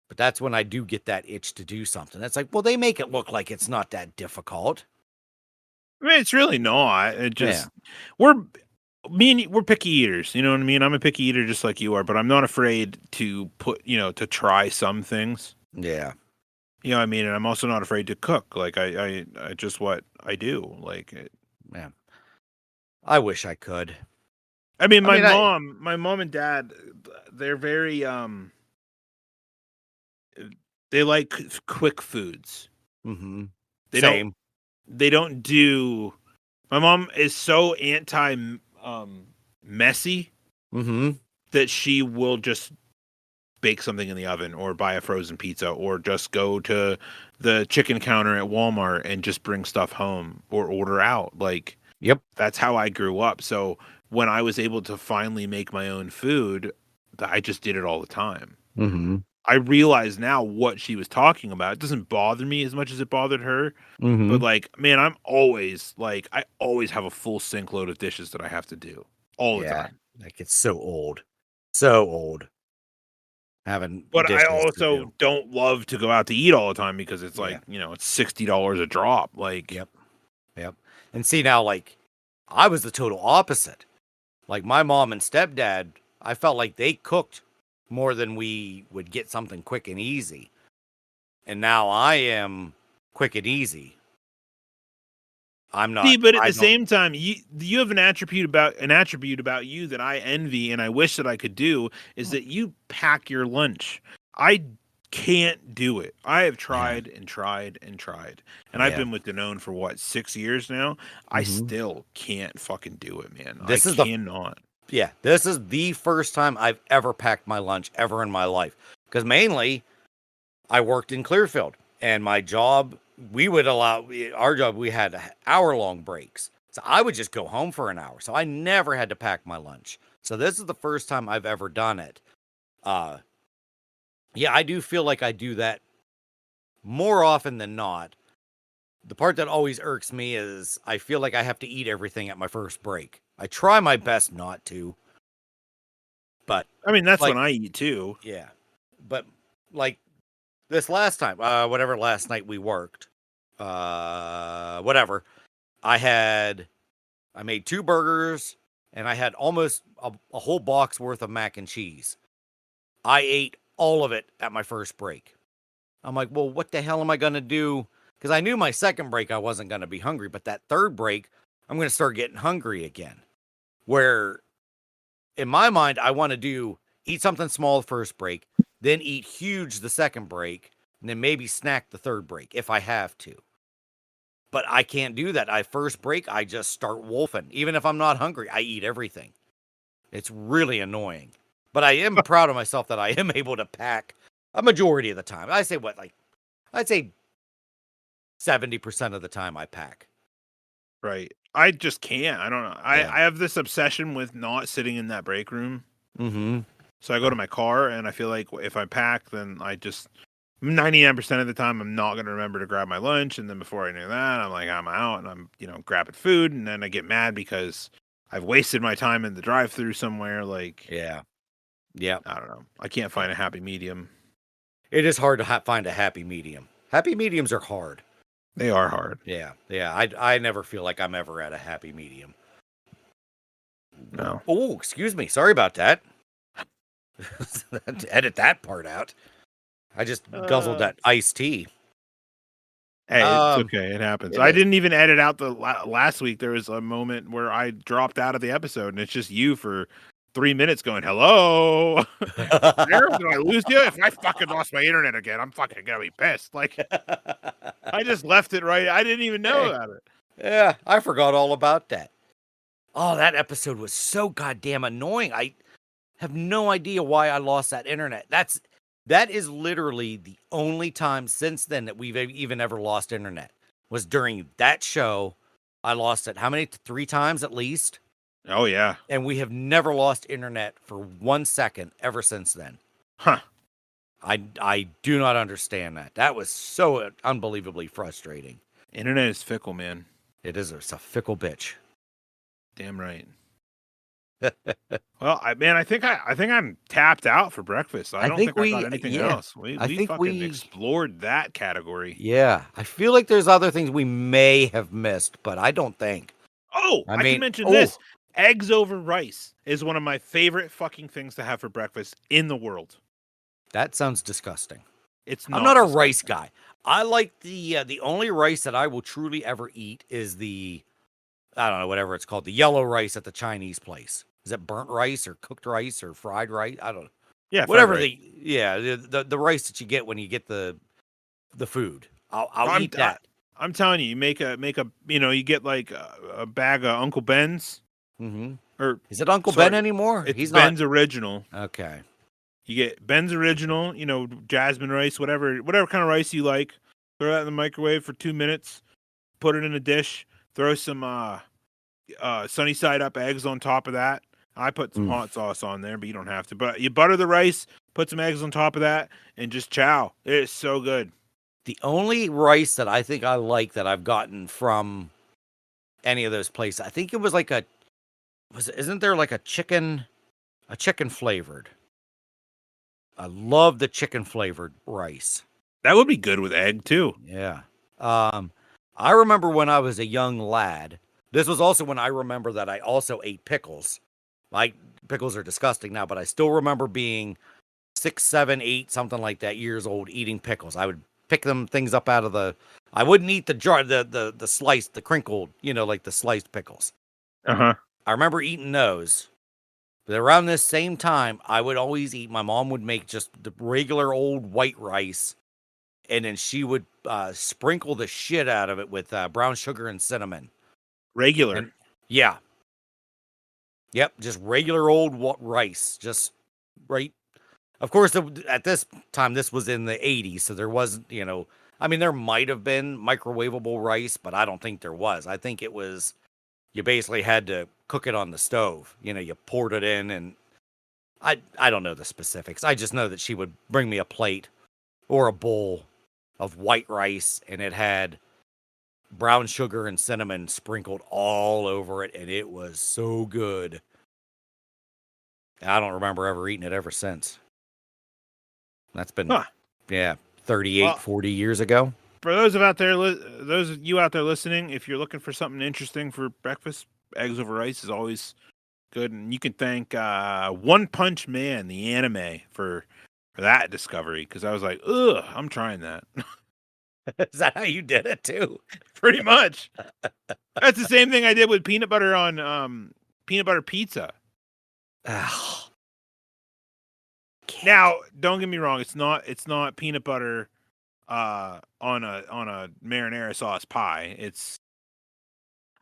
But that's when I do get that itch to do something. That's like, well, they make it look like it's not that difficult.
I mean, it's really not. It
Yeah.
just we're picky eaters. You know what I mean? I'm a picky eater just like you are, but I'm not afraid to to try some things.
Yeah.
You know what I mean? And I'm also not afraid to cook. Like I just what I do.
Yeah. I wish I could.
I mean,
I mean,
my mom and dad, they're very they like quick foods.
mm-hmm.
They
Same.
they don't do. My mom is so anti messy
Mm-hmm.
that she will just bake something in the oven or buy a frozen pizza or just go to the chicken counter at Walmart and just bring stuff home or order out. Like,
Yep.
that's how I grew up. So when I was able to finally make my own food, I just did it all the time.
Mm-hmm.
I realize now what she was talking about. It doesn't bother me as much as it bothered her.
Mm-hmm.
But like, man, I always have a full sink load of dishes that I have to do all the time.
Like it's so old. So old. Having
But I
dishes to
also
do.
don't love to go out to eat all the time because it's like,
Yeah.
it's $60 a drop. Like,
Yep. Yep. And see now, like, I was the total opposite. Like my mom and stepdad, I felt like they cooked more than we would get something quick and easy. And now I am quick and easy. I'm not.
see, but at
I
the
don't.
same time, you have an attribute about you that I envy and I wish that I could do is that you pack your lunch. I can't do it. I have tried and tried and tried. And I've
Yeah.
been with Danone for what, 6 years now? I
Mhm.
still can't fucking do it, man.
This
I
is the
cannot.
Yeah, this is the first time I've ever packed my lunch ever in my life. Because mainly I worked in Clearfield and my job, our job, we had hour-long breaks. So I would just go home for an hour. So I never had to pack my lunch. So this is the first time I've ever done it. Yeah, I do feel like I do that more often than not. The part that always irks me is I feel like I have to eat everything at my first break. I try my best not to, but
I mean, that's
like,
when I eat too.
yeah. But like this last time, whatever last night we worked, whatever, I made 2 burgers and I had almost a whole box worth of mac and cheese. I ate all of it at my first break. I'm like, well, what the hell am I going to do? Because I knew my second break I wasn't going to be hungry, but that third break, I'm going to start getting hungry again. Where in my mind, I want to eat something small the first break, then eat huge the second break, and then maybe snack the third break if I have to. But I can't do that. First break, I just start wolfing. Even if I'm not hungry, I eat everything. It's really annoying. But I am proud of myself that I am able to pack a majority of the time. I'd say 70% of the time I pack.
Right. I just can't. I don't know.
Yeah.
I have this obsession with not sitting in that break room.
Mm-hmm.
So I go to my car and I feel like if I pack, then 99% of the time, I'm not going to remember to grab my lunch. And then before I knew that, I'm like, I'm out and I'm, grabbing food. And then I get mad because I've wasted my time in the drive-thru somewhere. Like,
Yeah. Yeah.
I don't know. I can't find a happy medium.
It is hard to find a happy medium. Happy mediums are hard.
They are hard.
Yeah. Yeah. I never feel like I'm ever at a happy medium.
No.
Oh, excuse me. Sorry about that. Edit that part out. I just guzzled that iced tea.
Hey, it's okay. It happens. I didn't even edit out the last week. There was a moment where I dropped out of the episode, and it's just you for 3 minutes going, "Hello, Sarah, did I lose you? If I fucking lost my internet again, I'm fucking gonna be pissed." Like, I just left it right. I didn't even know about it.
Yeah, I forgot all about that. Oh, that episode was so goddamn annoying. I have no idea why I lost that internet. That is literally the only time since then that we've even ever lost internet. Was during that show. I lost it how many? 3 times at least.
Oh yeah.
And we have never lost internet for 1 second ever since then.
Huh.
I do not understand that. That was so unbelievably frustrating.
Internet is fickle, man.
It is. It's a fickle bitch.
Damn right. Well, I think I'm tapped out for breakfast. I don't think I got anything else. We fucking explored that category.
Yeah, I feel like there's other things we may have missed, but I don't think.
Oh, I can mention this. Eggs over rice is one of my favorite fucking things to have for breakfast in the world.
That sounds disgusting.
It's not.
I'm not a rice guy. I like the only rice that I will truly ever eat is I don't know, whatever it's called, the yellow rice at the Chinese place. Is it burnt rice or cooked rice or fried rice? I don't know.
Yeah,
whatever the rice that you get when you get the food. I'll eat that.
I'm telling you, you make a you get like a bag of Uncle Ben's.
Mm-hmm.
Or
is it Uncle Ben anymore?
He's Ben's original.
Okay.
You get Ben's original, jasmine rice, whatever kind of rice you like. Throw that in the microwave for 2 minutes. Put it in a dish. Throw some sunny side up eggs on top of that. I put some hot sauce on there, but you don't have to. But you butter the rice, put some eggs on top of that, and just chow. It is so good.
The only rice that I think I like that I've gotten from any of those places, I think it was like isn't there like a chicken flavored? I love the chicken flavored rice.
That would be good with egg too.
Yeah. I remember when I was a young lad. This was also when I remember that I also ate pickles. Like, pickles are disgusting now, but I still remember being 6, 7, 8, something like that, years old, eating pickles. I would pick things up out of I wouldn't eat the jar, the sliced, the crinkled, like the sliced pickles.
Uh-huh.
I remember eating those. But around this same time, I would always eat, my mom would make just the regular old white rice, and then she would sprinkle the shit out of it with brown sugar and cinnamon.
Regular.
Yeah. Yep, just regular old rice, just right. Of course, at this time, this was in the 80s, so there wasn't, there might have been microwavable rice, but I don't think there was. I think it was, you basically had to cook it on the stove. You poured it in, and I don't know the specifics. I just know that she would bring me a plate or a bowl of white rice, and it had brown sugar and cinnamon sprinkled all over it, and it was so good. I don't remember ever eating it ever since. That's been 38, 40 years ago.
For those of you out there listening, if you're looking for something interesting for breakfast, eggs over rice is always good, and you can thank One Punch Man, the anime, for that discovery, because I was like, ugh, I'm trying that.
Is that how you did it too?
Pretty much. That's the same thing I did with peanut butter on peanut butter pizza. Now, don't get me wrong, it's not peanut butter on a marinara sauce pie.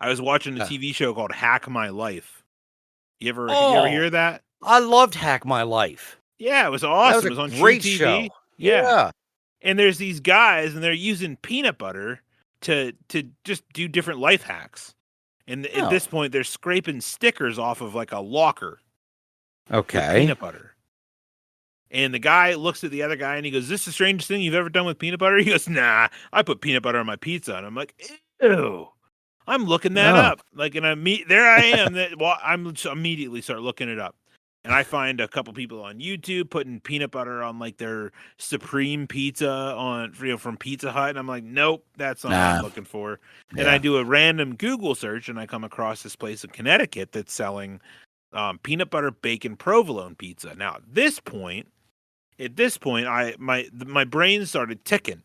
I was watching a TV show called Hack My Life. You ever hear that?
I loved Hack My Life.
Yeah, it was awesome.
It
was on
great
TV.
Show.
Yeah. And there's these guys, and they're using peanut butter to just do different life hacks. And at this point, they're scraping stickers off of like a locker.
Okay.
With peanut butter. And the guy looks at the other guy and he goes, "Is this the strangest thing you've ever done with peanut butter?" He goes, "Nah, I put peanut butter on my pizza." And I'm like, "Ew." I'm looking that
Oh.
up. Like, and there I am. I'm immediately start looking it up. And I find a couple people on YouTube putting peanut butter on like their supreme pizza on from Pizza Hut, and I'm like, nope, that's not what I'm looking for. And I do a random Google search, and I come across this place in Connecticut that's selling peanut butter bacon provolone pizza. Now, at this point, my brain started ticking,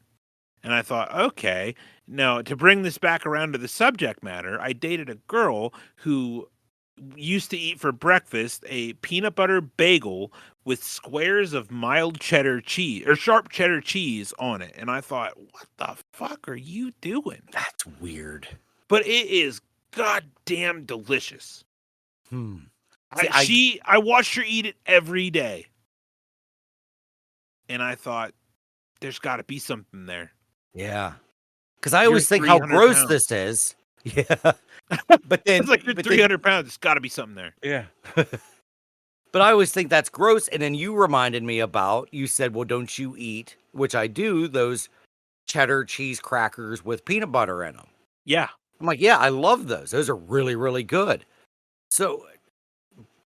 and I thought, okay, now to bring this back around to the subject matter, I dated a girl who used to eat for breakfast a peanut butter bagel with squares of mild cheddar cheese or sharp cheddar cheese on it. And I thought, what the fuck are you doing?
That's weird.
But it is goddamn delicious.
See,
I watched her eat it every day. And I thought, there's got to be something there.
Yeah. Because I always think how gross this is. Yeah. But then
it's like you're 300 pounds. There's got to be something there.
Yeah. But I always think that's gross. And then you reminded me you said, well, don't you eat, which I do, those cheddar cheese crackers with peanut butter in them.
Yeah.
I'm like, yeah, I love those. Those are really, really good. So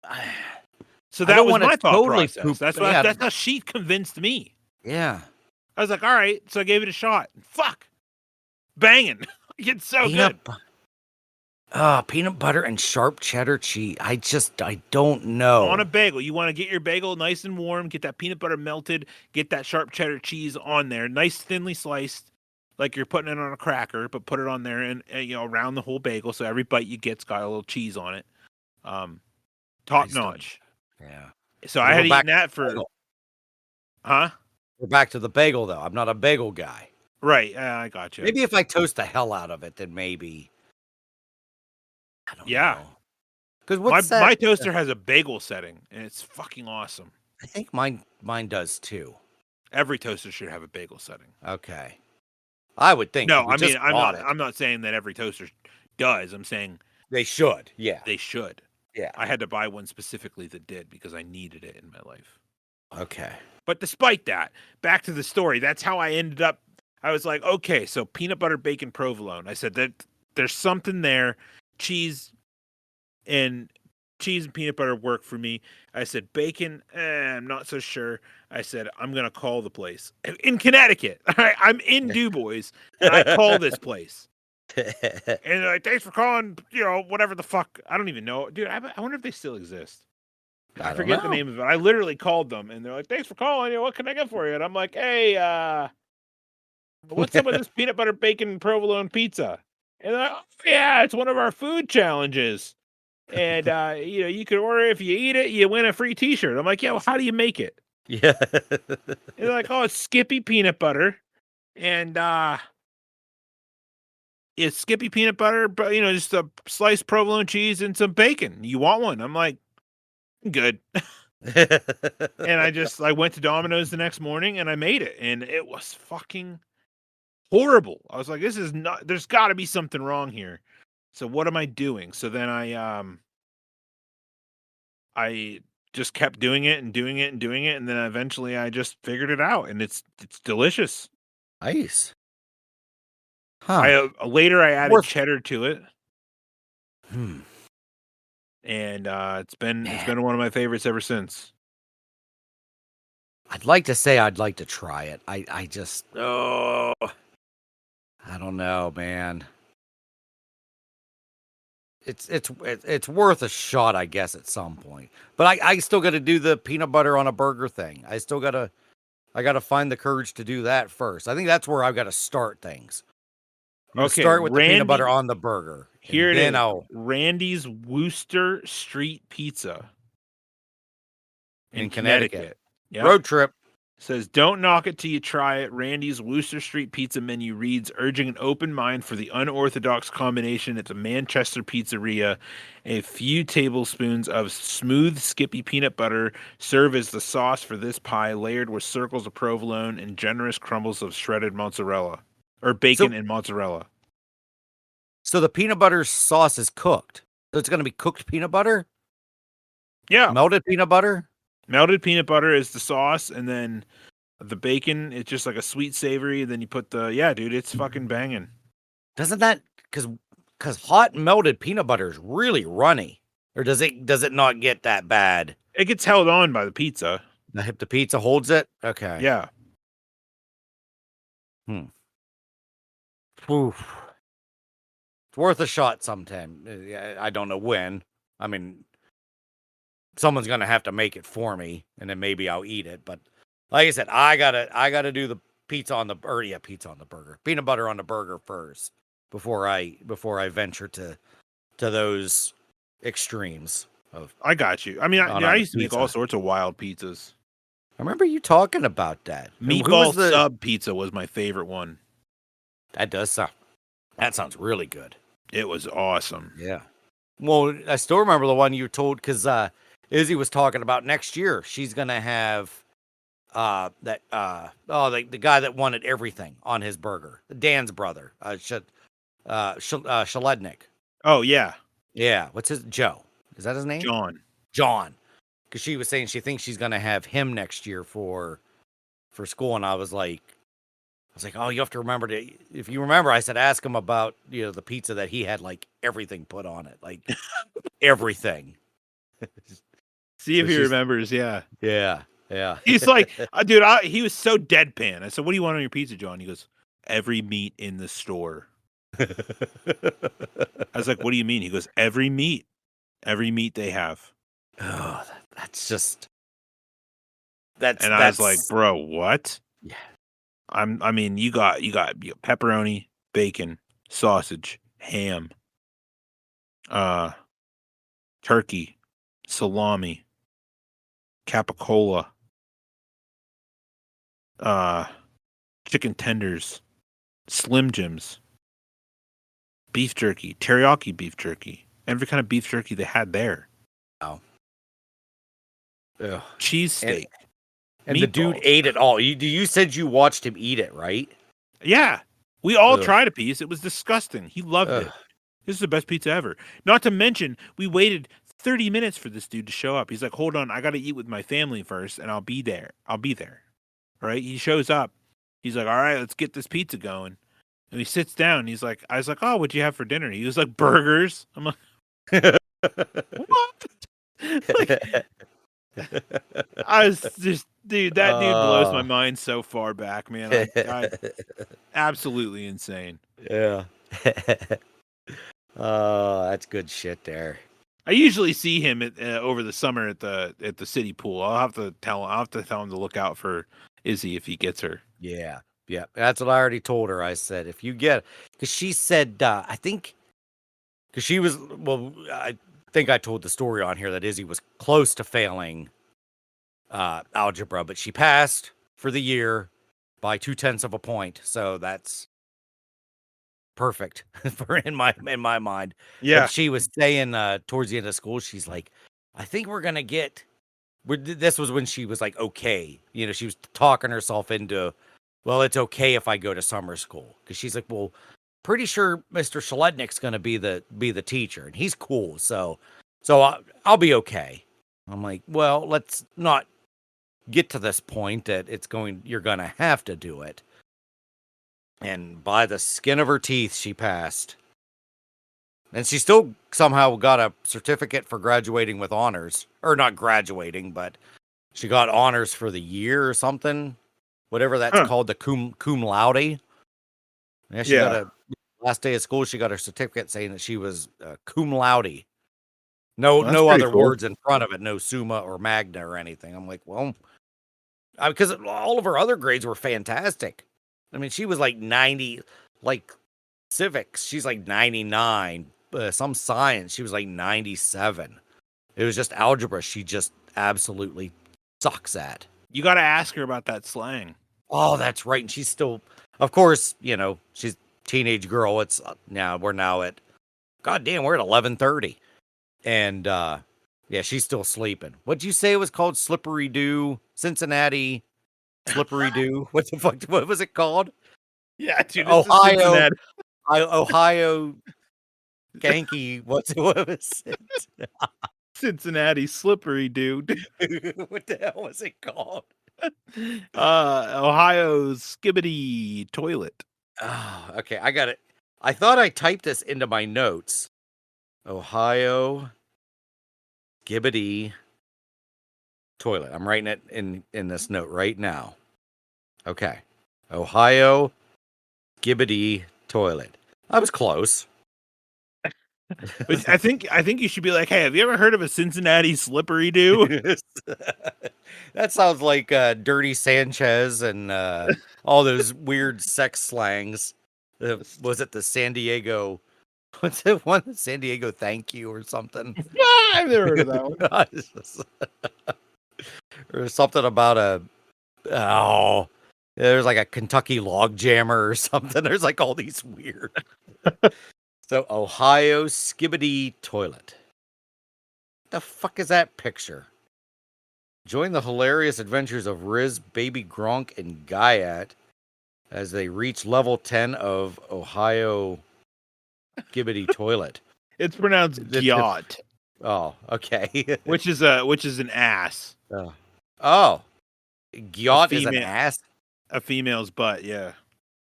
that was my thought process. That's how she convinced me.
Yeah.
I was like, all right. So I gave it a shot. Fuck. Banging. It's so good.
Peanut butter and sharp cheddar cheese. I don't know.
On a bagel. You want to get your bagel nice and warm, get that peanut butter melted, get that sharp cheddar cheese on there, nice thinly sliced, like you're putting it on a cracker, but put it on there and around the whole bagel so every bite you get's got a little cheese on it. Top notch.
Yeah.
So I had eaten that for
bagel.
Huh?
We're back to the bagel though. I'm not a bagel guy.
Right. I got you.
Maybe if I toast the hell out of it, then maybe. I don't know. Because
my toaster has a bagel setting, and it's fucking awesome.
I think mine does too.
Every toaster should have a bagel setting.
Okay. I would think.
No, I mean I'm not saying that every toaster does. I'm saying
they should. Yeah.
They should.
Yeah.
I had to buy one specifically that did because I needed it in my life.
Okay.
But despite that, back to the story. That's how I ended up. I was like, okay, so peanut butter bacon provolone. I said that there's something there. Cheese and peanut butter work for me. I said bacon, I'm not so sure. I said I'm gonna call the place in Connecticut. I'm in DuBois, and I call this place. And they're like, thanks for calling. Whatever the fuck. I don't even know, dude. I wonder if they still exist. I forget the name of it. I literally called them, and they're like, thanks for calling. What can I get for you? And I'm like, hey, what's up with this peanut butter bacon provolone pizza? And they're like, oh, yeah, it's one of our food challenges. And, you can order if you eat it, you win a free t-shirt. I'm like, yeah, well, how do you make it?
Yeah.
And they're like, oh, it's Skippy peanut butter. And, it's Skippy peanut butter, but, just a sliced provolone cheese and some bacon. You want one? I'm like, good. And I went to Domino's the next morning and I made it. And it was fucking horrible. I was like, this is not, there's got to be something wrong here. So what am I doing? So then I just kept doing it and doing it and doing it, and then eventually I just figured it out, and it's delicious.
Nice. Huh.
Later I added cheddar to it.
And
it's been one of my favorites ever since.
I'd like to say I'd like to try it. I just I don't know, man. It's worth a shot, I guess, at some point. But I still got to do the peanut butter on a burger thing. I got to find the courage to do that first. I think that's where I've got to start things.
Okay,
start with the peanut butter on the burger.
Here it is. Randy's Wooster Street Pizza in Connecticut.
Yep. Road trip.
Says, don't knock it till you try it. Randy's Wooster Street Pizza menu reads, urging an open mind for the unorthodox combination at the Manchester Pizzeria. A few tablespoons of smooth Skippy peanut butter serve as the sauce for this pie, layered with circles of provolone and generous crumbles of shredded mozzarella. Or bacon and mozzarella.
So the peanut butter sauce is cooked. So it's going to be cooked peanut butter?
Yeah.
Melted peanut butter?
Melted peanut butter is the sauce, and then the bacon, it's just like a sweet savory. And then you put dude, it's fucking banging.
Doesn't that because hot melted peanut butter is really runny, or does it not get that bad?
It gets held on by the pizza.
The pizza holds it. Okay.
Yeah.
Oof. It's worth a shot sometime. I don't know when. I mean, someone's gonna have to make it for me, and then maybe I'll eat it. But like I said, I gotta do the pizza on the burger, peanut butter on the burger first before I venture to those extremes of.
I got you. I mean, I used to make all sorts of wild pizzas.
I remember you talking about that.
Meatball sub pizza was my favorite one.
That sounds really good.
It was awesome.
Yeah. Well, I still remember the one you told because Izzy was talking about next year. She's gonna have the guy that wanted everything on his burger, Dan's brother, Shalednik.
Oh yeah.
Yeah. What's his Joe? Is that his name? John. Because she was saying she thinks she's gonna have him next year for school, and I was like, oh, you have to remember if you remember, I said, ask him about, the pizza that he had, like, everything put on it, like, everything.
See if he remembers, yeah.
Yeah.
He's like, dude, he was so deadpan. I said, what do you want on your pizza, John? He goes, every meat in the store. I was like, what do you mean? He goes, every meat they have.
Oh, that's just...
I was like, bro, what?
Yeah.
I mean, you got pepperoni, bacon, sausage, ham, turkey, salami, capicola, chicken tenders, Slim Jims, beef jerky, teriyaki beef jerky, every kind of beef jerky they had there.
Wow.
Cheesesteak.
And the dude ate it all. You said you watched him eat it, right?
Yeah. We all tried a piece. It was disgusting. He loved it. This is the best pizza ever. Not to mention, we waited 30 minutes for this dude to show up. He's like, hold on, I got to eat with my family first, and I'll be there. All right? He shows up. He's like, all right, let's get this pizza going. And he sits down. I was like, oh, what'd you have for dinner? He was like, burgers. I'm like, what? I was just, dude, that dude blows my mind so far back, man. Absolutely insane.
Yeah. That's good shit there.
I usually see him over the summer at the city pool. I'll have to tell him to look out for Izzy if he gets her.
Yeah. That's what I already told her. I said, if you get, because she said, I think, because she was, well, I think I told the story on here that Izzy was close to failing algebra, but she passed for the year by 0.2 of a point. So that's perfect in my mind.
Yeah.
But she was saying towards the end of school, she's like, I think we're gonna get. This was when she was like, okay, she was talking herself into, well, it's okay if I go to summer school, because she's like, well, pretty sure Mr. Shalednik's gonna be the teacher, and he's cool, so I'll be okay. I'm like, well, let's not get to this point that you're gonna have to do it. And by the skin of her teeth, she passed. And she still somehow got a certificate for graduating with honors. Or not graduating, but she got honors for the year or something. Whatever that's called, the cum laude. Yeah, she got last day of school, she got her certificate saying that she was cum laude. No other words in front of it. No summa or magna or anything. I'm like, well, because all of her other grades were fantastic. I mean, she was like 90, like civics, she's like 99. Some science, she was like 97. It was just algebra she just absolutely sucks at.
You got to ask her about that slang.
Oh, that's right. And she's still, of course, she's a teenage girl. It's we're now at, goddamn, we're at 11:30. And yeah, she's still sleeping. What'd you say it was called? Slippery Dew, Cincinnati. Slippery Dew. What the fuck? What was it called?
Yeah, dude.
Ohio Yankee. What was it?
Cincinnati slippery dude.
What the hell was it called?
Ohio's skibbity toilet.
Oh, okay. I got it. I thought I typed this into my notes. Ohio Gibbity toilet. I'm writing it in this note right now. Okay. Ohio Gibbity toilet. I was close.
But I think you should be like, hey, have you ever heard of a Cincinnati slippery dude?
That sounds like Dirty Sanchez and all those weird sex slangs. Was it the San Diego? What's it one? San Diego thank you or something?
I've never heard of that one.
Or something about there's like a Kentucky log jammer or something. There's like all these weird. So Ohio skibbity toilet. The fuck is that picture? Join the hilarious adventures of Riz, Baby Gronk, and Guyat as they reach level 10 of Ohio Gibbity toilet.
It's pronounced Gyat,
Oh, okay.
which is an ass.
Oh, Gyat is an ass?
A female's butt, yeah.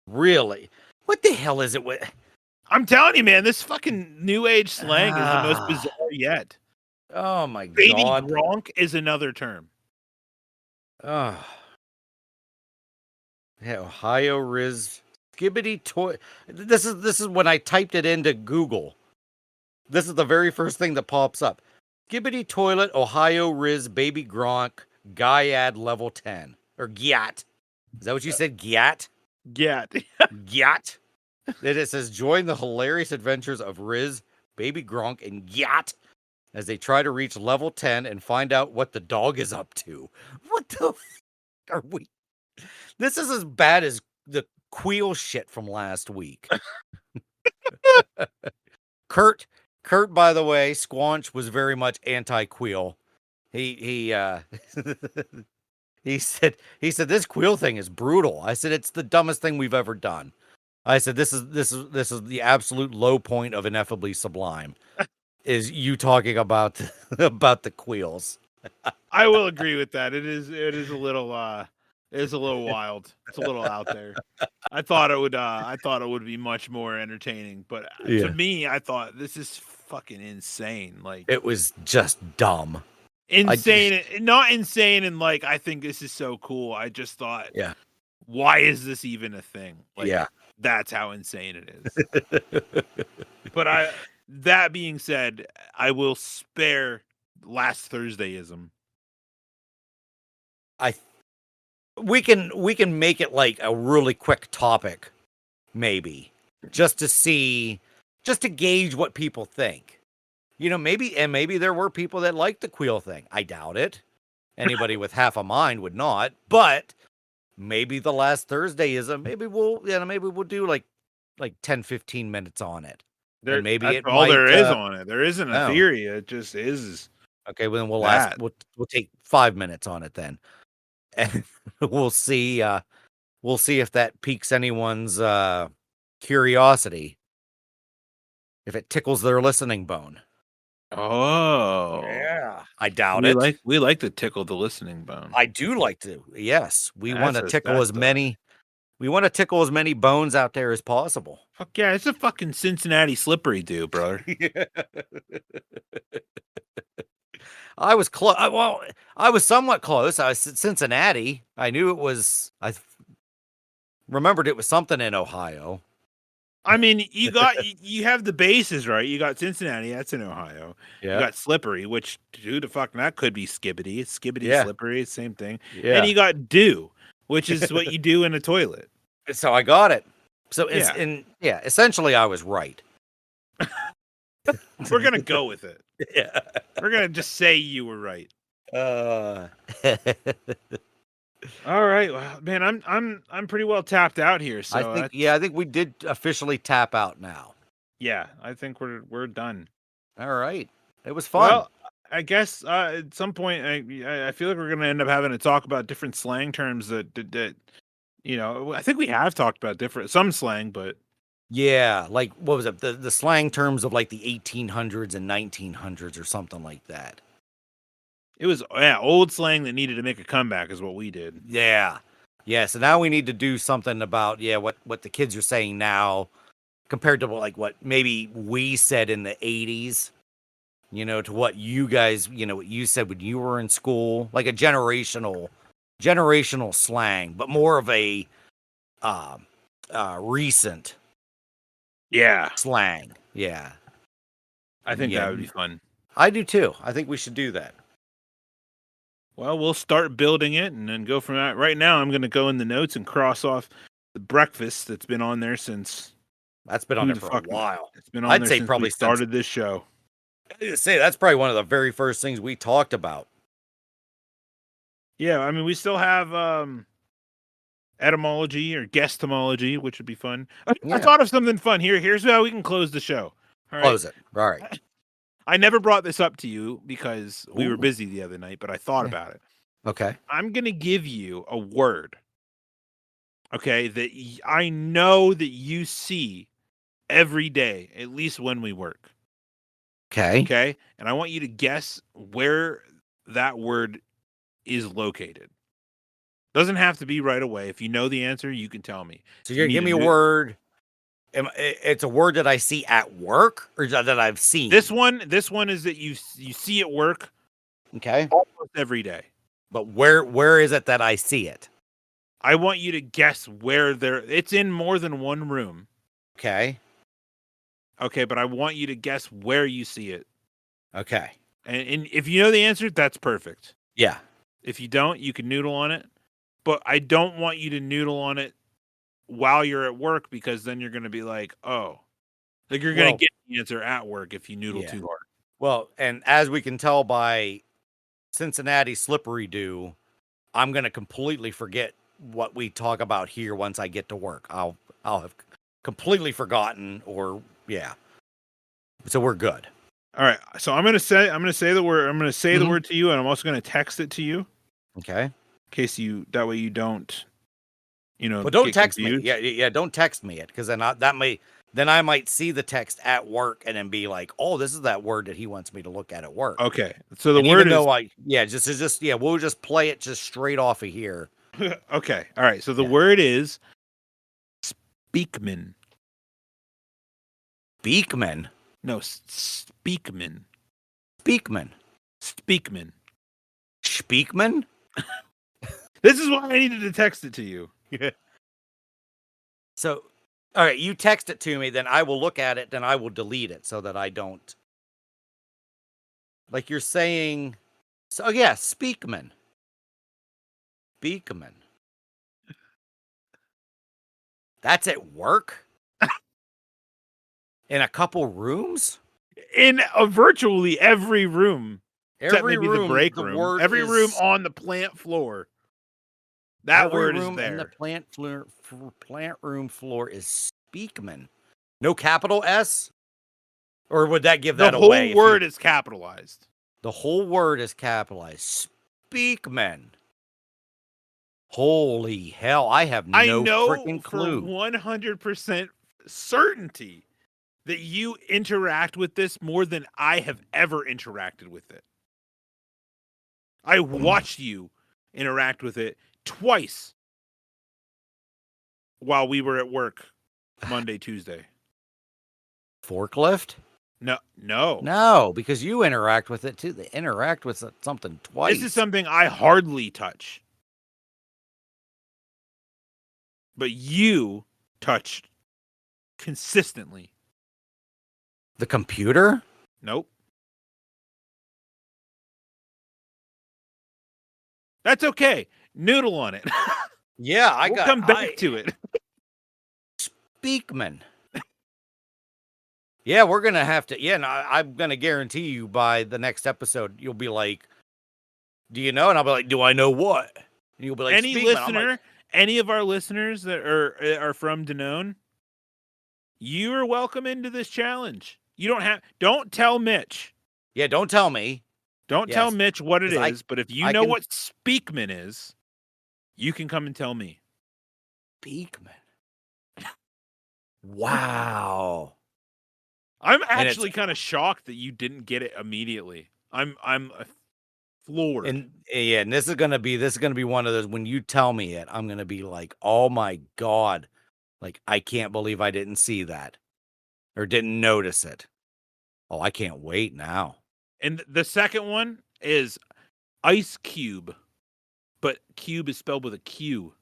Really? What the hell is it with?
I'm telling you, man, this fucking new age slang is the most bizarre yet.
Oh my
Baby
god.
Gronk is another term.
Oh. Yeah, Ohio Riz Skibbity toy. This is when I typed it into Google. This is the very first thing that pops up. Skibbity toilet, Ohio Riz, Baby Gronk, Gyat level 10. Or Gyat. Is that what you said? Gyat?
Gyat.
Gyat. Then it says, join the hilarious adventures of Riz, Baby Gronk, and Gyat as they try to reach level 10 and find out what the dog is up to. What the f are we? This is as bad as the Queel shit from last week. Kurt, by the way, Squanch was very much anti-Queel. He said this Queel thing is brutal. I said it's the dumbest thing we've ever done. I said this is the absolute low point of Ineffably Sublime. Is you talking about about the Queels?
I will agree with that. It is a little wild. It's a little out there. I thought it would be much more entertaining, but to me, I thought this is fucking insane. Like
It was just dumb.
Insane, not insane, and like I think this is so cool. I just thought, why is this even a thing? Like, that's how insane it is. But that being said, I will spare last Thursdayism.
We can make it like a really quick topic, maybe, just to gauge what people think. You know, maybe there were people that liked the Queel thing. I doubt it. Anybody with half a mind would not. But maybe the last Thursdayism, maybe we'll do like 10, 15 minutes on it. And maybe
that's
it
all
might,
there is on it. There isn't a
no.
theory. It just is.
Okay, well then we'll take 5 minutes on it then. And we'll see if that piques anyone's curiosity. If it tickles their listening bone.
Oh.
Yeah. I doubt it.
We like to tickle the listening bone.
I do like to. Yes. We want to tickle as many bones out there as possible.
Fuck yeah, it's a fucking Cincinnati slippery dude, brother.
I was close. Well, I was somewhat close. I was at Cincinnati. I knew it was. I remembered it was something in Ohio.
I mean, you have the bases right. You got Cincinnati. That's in Ohio.
Yeah.
You got slippery, which who the fuck that could be skibbity. It's skibbity slippery, same thing.
Yeah.
And you got do, which is what you do in a toilet.
So I got it. So essentially I was right.
We're gonna go with it.
Yeah.
We're gonna just say you were right. All right, well, man, I'm pretty well tapped out here. So
I think we did officially tap out now.
Yeah, I think we're done.
All right, it was fun.
Well, I guess at some point I feel like we're gonna end up having to talk about different slang terms that I think we have talked about some slang, but
Yeah, like what was it? The slang terms of like the 1800s and 1900s or something like that.
It was old slang that needed to make a comeback is what we did.
Yeah. Yeah, so now we need to do something about what the kids are saying now compared to what maybe we said in the 80s, to what you guys, what you said when you were in school, like a generational slang, but more of a recent
Yeah,
slang. Yeah.
I think
Yeah.
that would be fun.
I do too. I think we should do that.
Well, we'll start building it and then go from that. Right now, I'm going to go in the notes and cross off the breakfast that's been on there since.
That's been on there for a while.
It's been on
I'd
there
say
since
probably
we started this show.
Say that's probably one of the very first things we talked about.
Yeah, I mean, we still have etymology or guestomology, which would be fun. I thought of something fun. Here's how we can close the show. All right.
Close it. All right.
I never brought this up to you because we were busy the other night, but I thought about it.
Okay.
I'm going to give you a word, okay, that I know that you see every day, at least when we work.
Okay.
Okay? And I want you to guess where that word is located. Doesn't have to be right away. If you know the answer, you can tell me.
So you're going to give me a word. It's a word that I see at work or that I've seen?
This one is that you see at work
Okay.
almost every day.
But where is it that I see it?
I want you to guess where it's in more than one room.
Okay.
Okay, but I want you to guess where you see it.
Okay.
And if you know the answer, that's perfect.
Yeah.
If you don't, you can noodle on it. But I don't want you to noodle on it while you're at work because then you're going to be like, oh. Like you're going to get the answer at work if you noodle too hard.
Well, and as we can tell by Cincinnati Slippery Dew, I'm going to completely forget what we talk about here once I get to work. I'll have completely forgotten so we're good.
All right. So I'm going to say the word. I'm going to say the word to you, and I'm also going to text it to you.
Okay.
In case that way you don't,
Well, don't text
confused.
me. Yeah. Don't text me it because then I might see the text at work and then be like, oh, this is that word that he wants me to look at work.
Okay. So the word
is we'll just play it just straight off of here.
Okay. All right. So the word is speakman.
Beekman.
No, speakman.
Speakman.
Speakman.
Speakman?
This is why I needed to text it to you.
So, all right, you text it to me, then I will look at it, then I will delete it so that I don't. Like you're saying, so yeah, Speakman. Beekman. That's at work? In a couple rooms?
In virtually every room. Except
Every
maybe
room,
the break
the
room.
word
Every
is-
room on the plant floor. That
Every
word
room
is there.
in the plant room floor is Speakman. No capital S? Or would that give that away?
The whole word is capitalized.
The whole word is capitalized. Speakman. Holy hell, I have no freaking clue.
I know for 100% certainty that you interact with this more than I have ever interacted with it. I watched you interact with it twice while we were at work Monday, Tuesday.
Forklift?
No,
because you interact with it too. They interact with something twice.
This is something I hardly touch. But you touch consistently.
The computer?
Nope. That's okay. Noodle on it.
Yeah,
we'll come back to it.
Speakman. Yeah, we're gonna have to. Yeah, I'm gonna guarantee you by the next episode, you'll be like, "Do you know?" And I'll be like, "Do I know what?" And you'll be like,
Any
Speakman.
listener, any of our listeners that are from Danone, you are welcome into this challenge. You don't tell Mitch.
Yeah, don't tell me.
Don't tell Mitch what it is, but if you know what Speakman is, you can come and tell me.
Speakman. Wow.
I'm
And it's
actually kind of shocked that you didn't get it immediately. I'm floored.
and yeah, and this is gonna be one of those when you tell me it, I'm gonna be like, oh my God. Like, I can't believe I didn't see that or didn't notice it. Oh, I can't wait now.
And the second one is ice cube, but cube is spelled with a Q.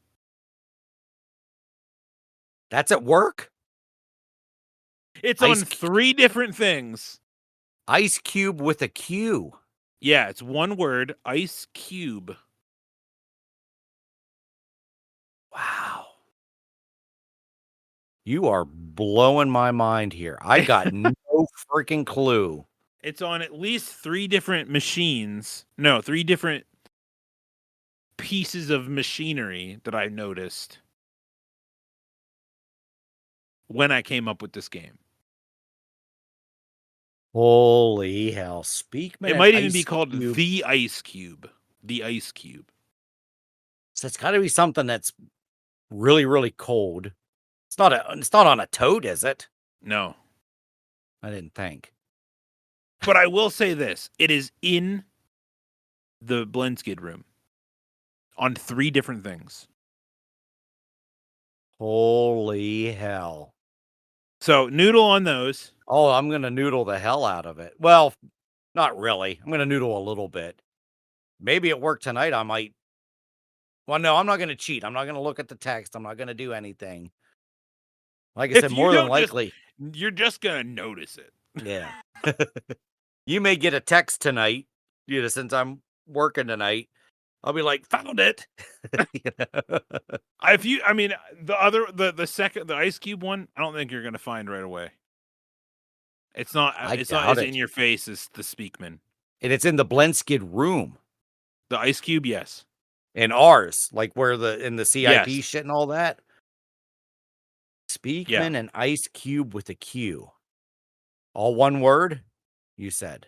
That's at work?
It's
Ice
on
cu
3 different things.
Ice cube with a Q.
Yeah, it's one word, ice cube.
Wow. You are blowing my mind here. I got no freaking clue.
It's on at least 3 different machines. No, 3 different pieces of machinery that I noticed when I came up with this game.
Holy hell. Speakman
It
and
might even be
Ice
called
Cube.
the ice cube. The ice cube.
So it's gotta be something that's really, really cold. It's not on a toad, is it?
No.
I didn't think.
But I will say this. It is in the blend skid room on 3 different things.
Holy hell.
So noodle on those.
Oh, I'm gonna noodle the hell out of it. Well, not really. I'm gonna noodle a little bit. Maybe at work tonight I might. Well, no, I'm not gonna cheat. I'm not gonna look at the text. I'm not gonna do anything. Like I said,
If you
more than
don't just,
likely.
you're just gonna notice it.
Yeah. You may get a text tonight, since I'm working tonight. I'll be like, found it. You know?
I mean, the second, the ice cube one, I don't think you're gonna find right away. It's not.
I
It's not
doubt
as
it.
in your face as the Speakman.
And it's in the blend skid room.
The ice cube, yes.
In ours, like where in the CIP
Yes.
shit and all that.
Yeah.
Speakman and Ice Cube with a Q. All one word, you said.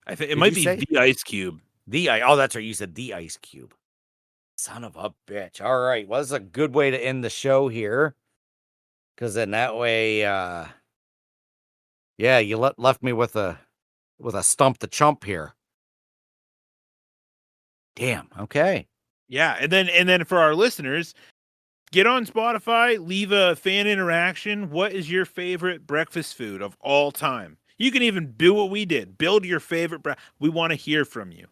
I think it
Did
might
you
be
say?
the ice cube.
Oh, that's right. You said the Ice Cube. Son of a bitch. All right. Well, this is a good way to end the show here. Because then that way, yeah, you left me with a stump the chump here. Damn. Okay.
Yeah, and then for our listeners, get on Spotify, leave a fan interaction. What is your favorite breakfast food of all time? You can even do what we did. Build your favorite breakfast. We want to hear from you.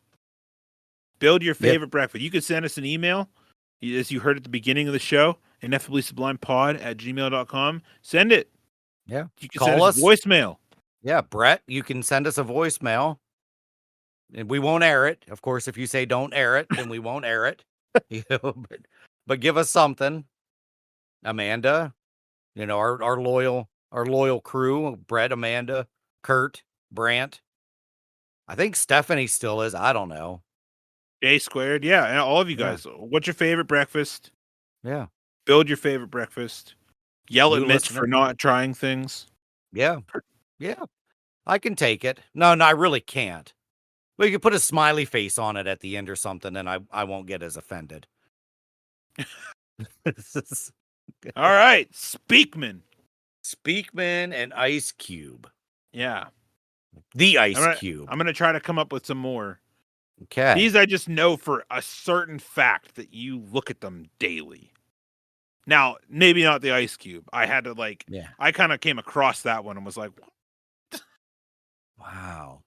Build your favorite breakfast. You could send us an email, as you heard at the beginning of the show, ineffably-sublimepod@gmail.com. Send it.
Yeah.
You can
Call
send us
us.
a voicemail.
Yeah, Brett, you can send us a voicemail. And we won't air it. Of course, if you say don't air it, then we won't air it. But give us something. Amanda, our loyal crew, Brett, Amanda, Kurt, Brant. I think Stephanie still is. I don't know.
J squared. Yeah, and all of you
Yeah.
guys. What's your favorite breakfast?
Yeah.
Build your favorite breakfast. Yell at
New
Mitch for
listener.
not trying things.
Yeah. Yeah. I can take it. No, I really can't. But you can put a smiley face on it at the end or something, and I won't get as offended.
All right, Speakman.
Speakman and Ice Cube.
Yeah,
The Ice Cube.
I'm gonna try to come up with some more.
Okay.
These I just know for a certain fact that you look at them daily. Now, maybe not the Ice Cube. I had to
Yeah.
I kind of came across that one and was like,
Wow.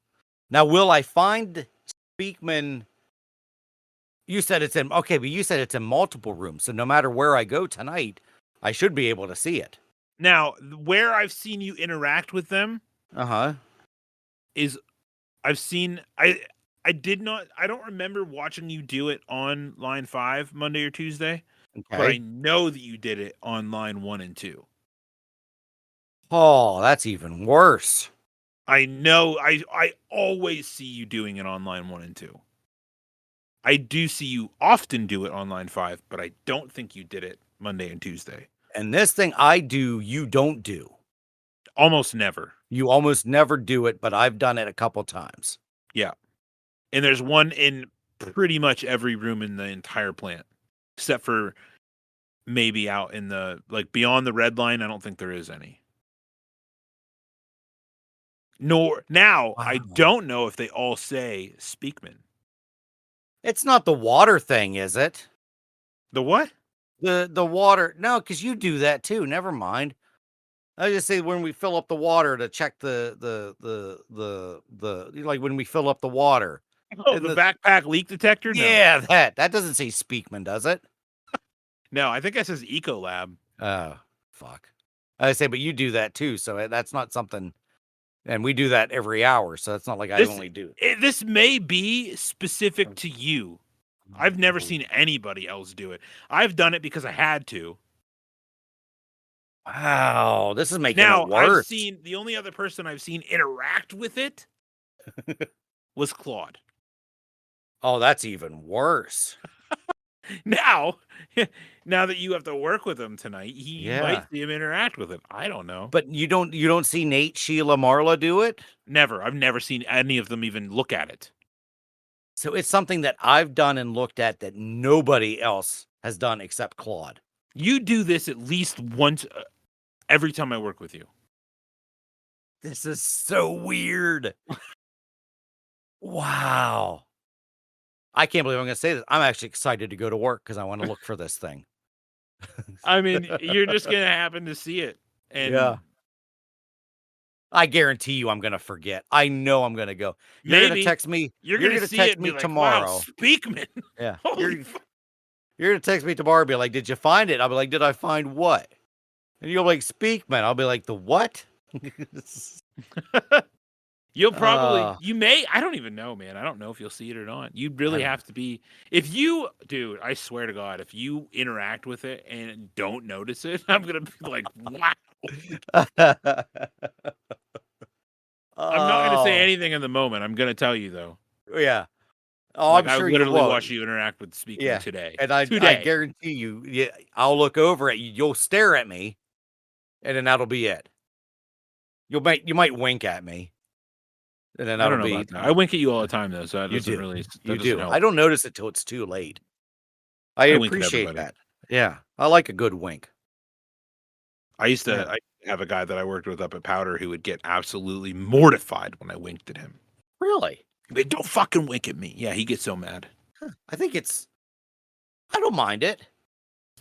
Now, will I find Speakman? You said it's in, okay, but you said it's in multiple rooms. So no matter where I go tonight, I should be able to see it.
now where I've seen you interact with them
Uh-huh.
is I don't remember watching you do it on line 5 Monday or Tuesday, but I
Okay.
know that you did it on line 1 and 2.
Oh, that's even worse.
I know I always see you doing it on line 1 and 2. I do see you often do it on line 5, but I don't think you did it Monday and Tuesday.
And this thing I do, you don't do.
Almost never.
You almost never do it, but I've done it a couple times.
Yeah. And there's one in pretty much every room in the entire plant, except for maybe out in the beyond the red line. I don't think there is any. Nor now, I
Wow.
don't know if they all say Speakman.
It's not the water thing, is it?
The what?
The water. No, because you do that too. Never mind. I just say when we fill up the water to check the like when we fill up the water.
Oh,
And
the backpack leak detector? No.
Yeah, that doesn't say Speakman, does it?
No, I think that says Ecolab.
Oh, fuck. I say, but you do that too, so that's not something. And we do that every hour, so it's not like I only do.
This may be specific to you. I've never seen anybody else do it. I've done it because I had to.
Wow, this is making
Now,
it worse.
I've seen the only other person I've seen interact with it was Claude.
Oh, that's even worse.
Now that you have to work with him tonight, you
Yeah.
might see him interact with it. I don't know.
But you don't see Nate, Sheila, Marla do it?
Never. I've never seen any of them even look at it.
So it's something that I've done and looked at that nobody else has done except Claude.
You do this at least once every time I work with you.
This is so weird. Wow. I can't believe I'm going to say this. I'm actually excited to go to work because I want to look for this thing.
I mean, you're just going to happen to see it. And
Yeah. I guarantee you I'm going to forget. I know I'm going to go. You're going to
maybe
text me.
you're going to see
text
it and
me
be like,
tomorrow.
wow, Speakman.
Yeah.
Holy
You're going to text me tomorrow and be like, did you find it? I'll be like, did I find what? And you'll be like, Speakman. I'll be like, the what?
You'll probably, you may, I don't even know, man. I don't know if you'll see it or not. You really have to be, if you, dude, I swear to God, if you interact with it and don't notice it, I'm going to be like, wow. I'm not going to say anything in the moment. I'm going to tell you, though.
Yeah. Oh,
Like,
I'm sure
I
you
literally
won't.
watched you interact with Speakman today.
And I guarantee you, I'll look over at you. You'll stare at me, and then that'll be it. You might wink at me, and then
I
that'll
don't know
be.
about that. I wink at you all the time, though, so that
You
doesn't
do.
really.
You
Doesn't
do.
help.
I don't notice it till it's too late. I
wink at
appreciate
everybody.
that. Yeah, I like a good wink.
I used to I have a guy that I worked with up at Powder who would get absolutely mortified when I winked at him.
Really?
He'd be, don't fucking wink at me. Yeah, he gets so mad.
I think I don't mind it.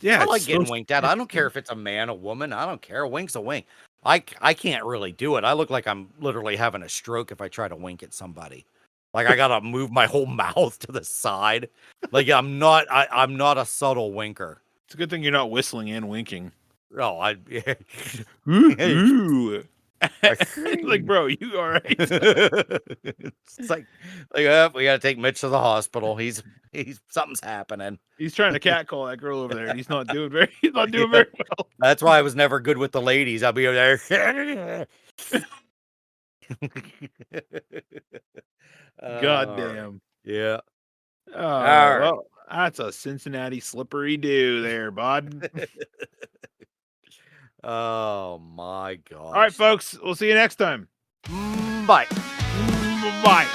Yeah,
I like getting winked at. I don't care if it's a man, a woman. I don't care. A wink's a wink. I can't really do it. I look like I'm literally having a stroke if I try to wink at somebody. Like I gotta move my whole mouth to the side. Like I'm not a subtle winker.
It's a good thing you're not whistling and winking.
Oh,
Ooh. Like, bro, you all right?
It's like we gotta take Mitch to the hospital. He's something's happening.
He's trying to catcall that girl over there, and he's not doing very well.
That's why I was never good with the ladies. I'll be over there.
God damn.
Yeah.
Oh,
All right.
well, that's a Cincinnati slippery do there, bud.
Oh my gosh.
All right, folks. We'll see you next time.
Bye.
Bye.